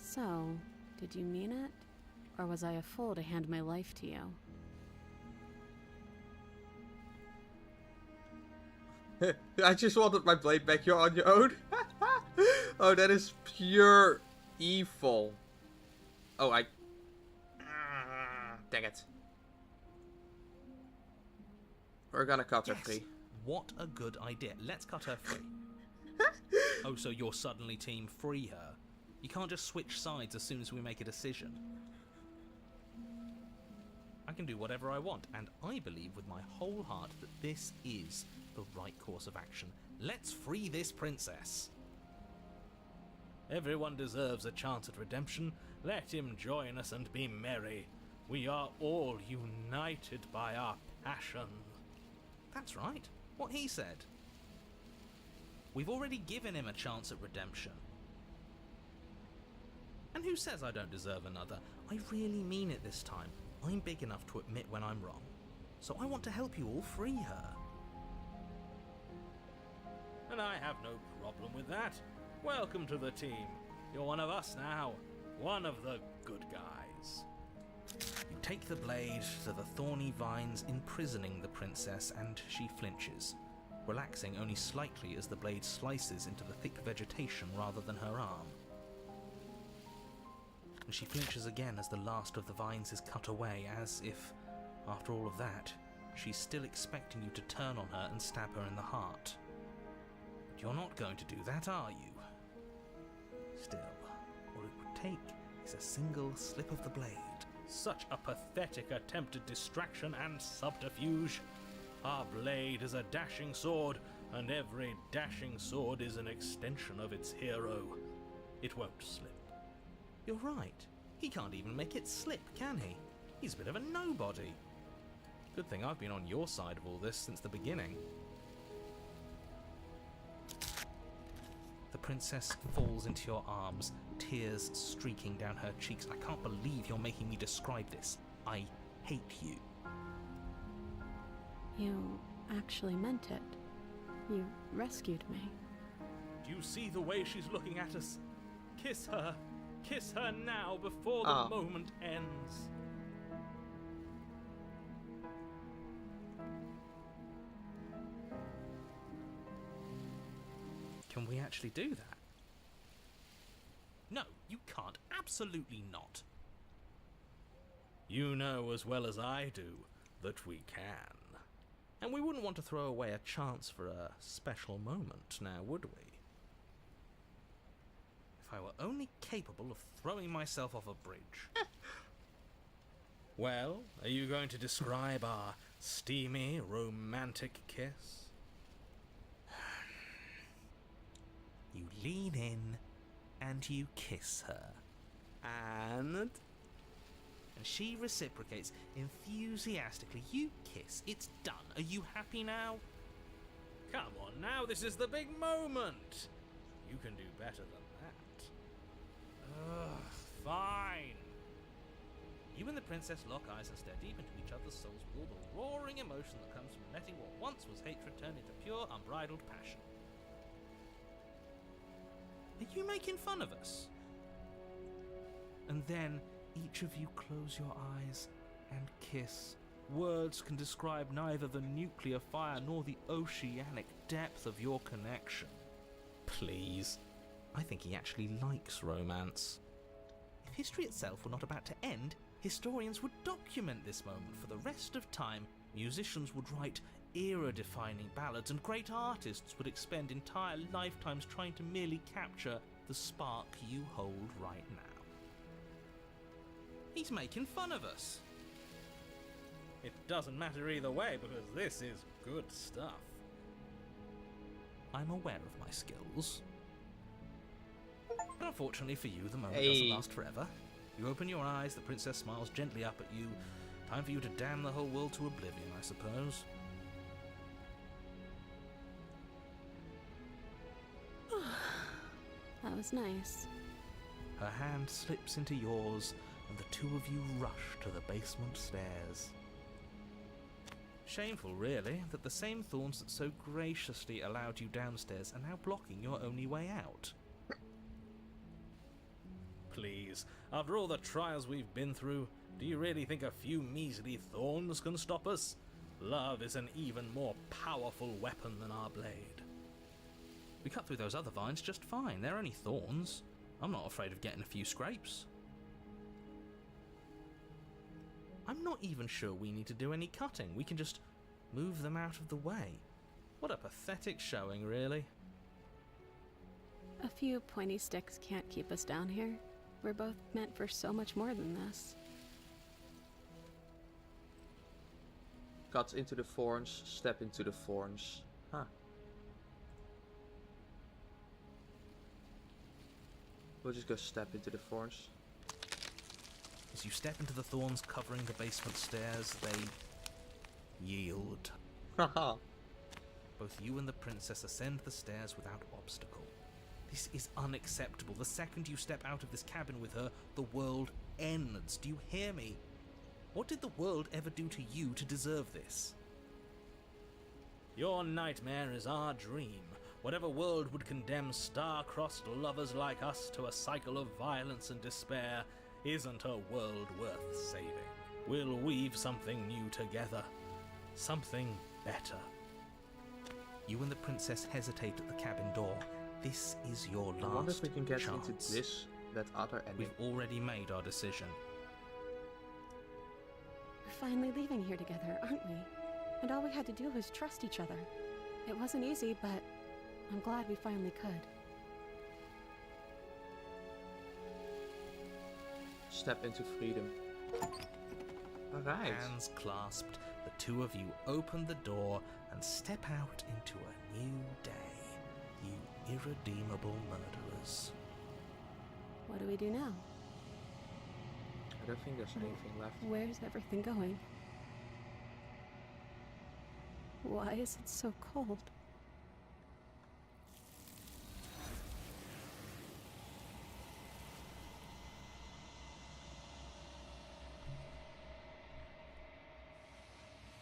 So, did you mean it? Or was I a fool to hand my life to you? I just wanted my blade back. You're on your own? Oh, that is pure evil. Oh, dang it. We're gonna cut her free. What a good idea. Let's cut her free. Oh, so you're suddenly team free her? You can't just switch sides as soon as we make a decision. I can do whatever I want, and I believe with my whole heart that this is the right course of action. Let's free this princess. Everyone deserves a chance at redemption. Let him join us and be merry. We are all united by our passion. That's right. What he said. We've already given him a chance at redemption. And who says I don't deserve another? I really mean it this time. I'm big enough to admit when I'm wrong. So I want to help you all free her. And I have no problem with that. Welcome to the team. You're one of us now. One of the good guys. You take the blade to the thorny vines imprisoning the princess, and she flinches, relaxing only slightly as the blade slices into the thick vegetation rather than her arm. And she flinches again as the last of the vines is cut away, as if, after all of that, she's still expecting you to turn on her and stab her in the heart. But you're not going to do that, are you? Still, all it would take is a single slip of the blade. Such a pathetic attempt at distraction and subterfuge. Our blade is a dashing sword, and every dashing sword is an extension of its hero. It won't slip. You're right. He can't even make it slip, can he? He's a bit of a nobody. Good thing I've been on your side of all this since the beginning. The princess falls into your arms, tears streaking down her cheeks. I can't believe you're making me describe this. I hate you. You actually meant it. You rescued me. Do you see the way she's looking at us? Kiss her. Kiss her now before the Ah. moment ends. Can we actually do that? No, you can't. Absolutely not. You know as well as I do that we can. And we wouldn't want to throw away a chance for a special moment, now would we? If I were only capable of throwing myself off a bridge. Well, are you going to describe our steamy, romantic kiss? You lean in and you kiss her. And she reciprocates enthusiastically. You kiss. It's done. Are you happy now? Come on now, this is the big moment. You can do better than that. Ugh, fine. You and the princess lock eyes and stare deep into each other's souls with all the roaring emotion that comes from letting what once was hatred turn into pure, unbridled passion. Are you making fun of us? And then each of you close your eyes and kiss. Words can describe neither the nuclear fire nor the oceanic depth of your connection. Please. I think he actually likes romance. If history itself were not about to end, historians would document this moment for the rest of time. Musicians would write era-defining ballads, and great artists would expend entire lifetimes trying to merely capture the spark you hold right now. He's making fun of us. It doesn't matter either way, because this is good stuff. I'm aware of my skills. But unfortunately for you, the moment doesn't last forever. You open your eyes, the princess smiles gently up at you. Time for you to damn the whole world to oblivion, I suppose. That was nice. Her hand slips into yours, and the two of you rush to the basement stairs. Shameful, really, that the same thorns that so graciously allowed you downstairs are now blocking your only way out. Please, after all the trials we've been through, do you really think a few measly thorns can stop us? Love is an even more powerful weapon than our blade. We cut through those other vines just fine. They're only thorns. I'm not afraid of getting a few scrapes. I'm not even sure we need to do any cutting. We can just move them out of the way. What a pathetic showing, really. A few pointy sticks can't keep us down here. We're both meant for so much more than this. Cut into the thorns, step into the thorns. Huh. We'll just go step into the thorns. As you step into the thorns covering the basement stairs, they yield. Haha. Both you and the princess ascend the stairs without obstacle. This is unacceptable. The second you step out of this cabin with her, the world ends. Do you hear me? What did the world ever do to you to deserve this? Your nightmare is our dream. Whatever world would condemn star-crossed lovers like us to a cycle of violence and despair isn't a world worth saving. We'll weave something new together. Something better. You and the princess hesitate at the cabin door. This is your last chance. I wonder if we can get into that other ending. We've already made our decision. We're finally leaving here together, aren't we? And all we had to do was trust each other. It wasn't easy, but I'm glad we finally could. Step into freedom. Alright. Hands clasped, the two of you open the door and step out into a new day. You irredeemable murderers. What do we do now? I don't think there's anything left. Where's everything going? Why is it so cold?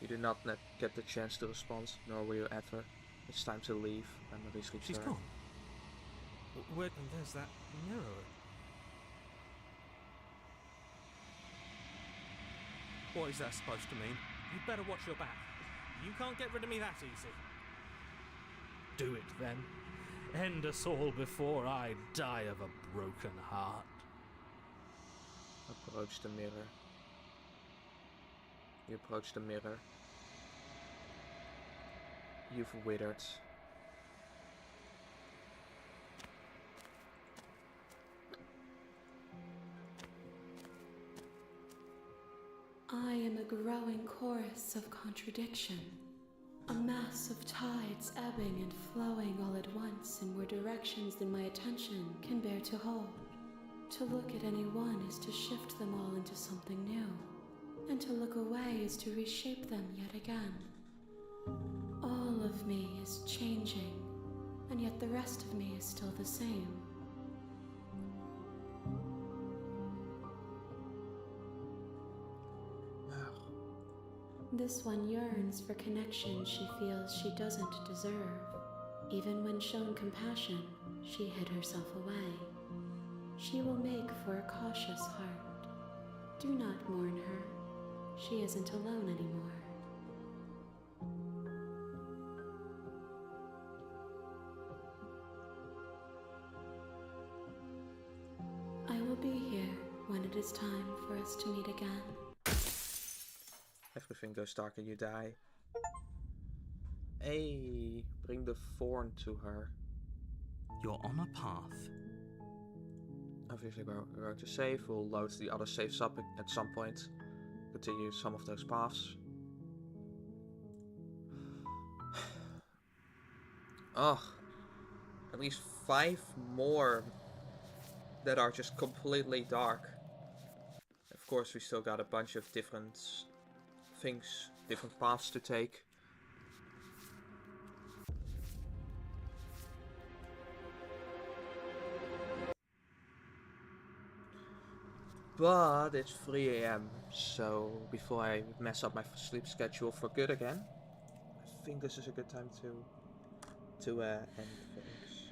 You do not get the chance to respond, nor will you ever. It's time to leave. Memories return. She's gone. Where? And there's that mirror. What is that supposed to mean? You'd better watch your back. You can't get rid of me that easy. Do it then. End us all before I die of a broken heart. Approach the mirror. You approach the mirror. You've withered. I am a growing chorus of contradiction, a mass of tides ebbing and flowing all at once in more directions than my attention can bear to hold. To look at any one is to shift them all into something new, and to look away is to reshape them yet again. All of me is changing, and yet the rest of me is still the same. This one yearns for connection she feels she doesn't deserve. Even when shown compassion, she hid herself away. She will make for a cautious heart. Do not mourn her. She isn't alone anymore. I will be here when it is time for us to meet again. Everything goes dark and you die. Hey, bring the thorn to her. You're on a path. Obviously we're going to save. We'll load the other saves up at some point. Continue some of those paths. Ugh. At least 5 more that are just completely dark. Of course we still got a bunch of different things, different paths to take. But it's 3 AM, so before I mess up my sleep schedule for good again, I think this is a good time to end things.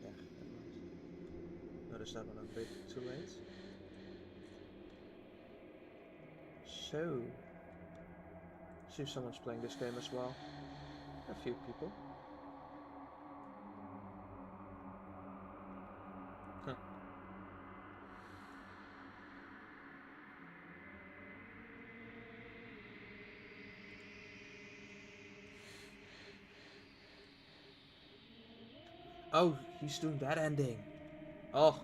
Yeah, notice that one a bit too late. So, see if someone's playing this game as well. A few people. Huh. Oh, he's doing that ending. Oh.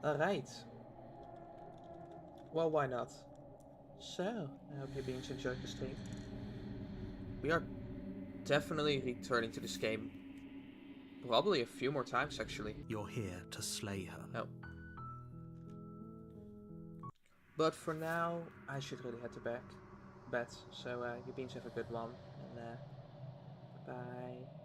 Alright. Well, why not? So, I hope you beings enjoyed the stream. We are definitely returning to this game. Probably a few more times, actually. You're here to slay her. Oh. But for now, I should really head to bed. So, you beings have a good one. And, bye.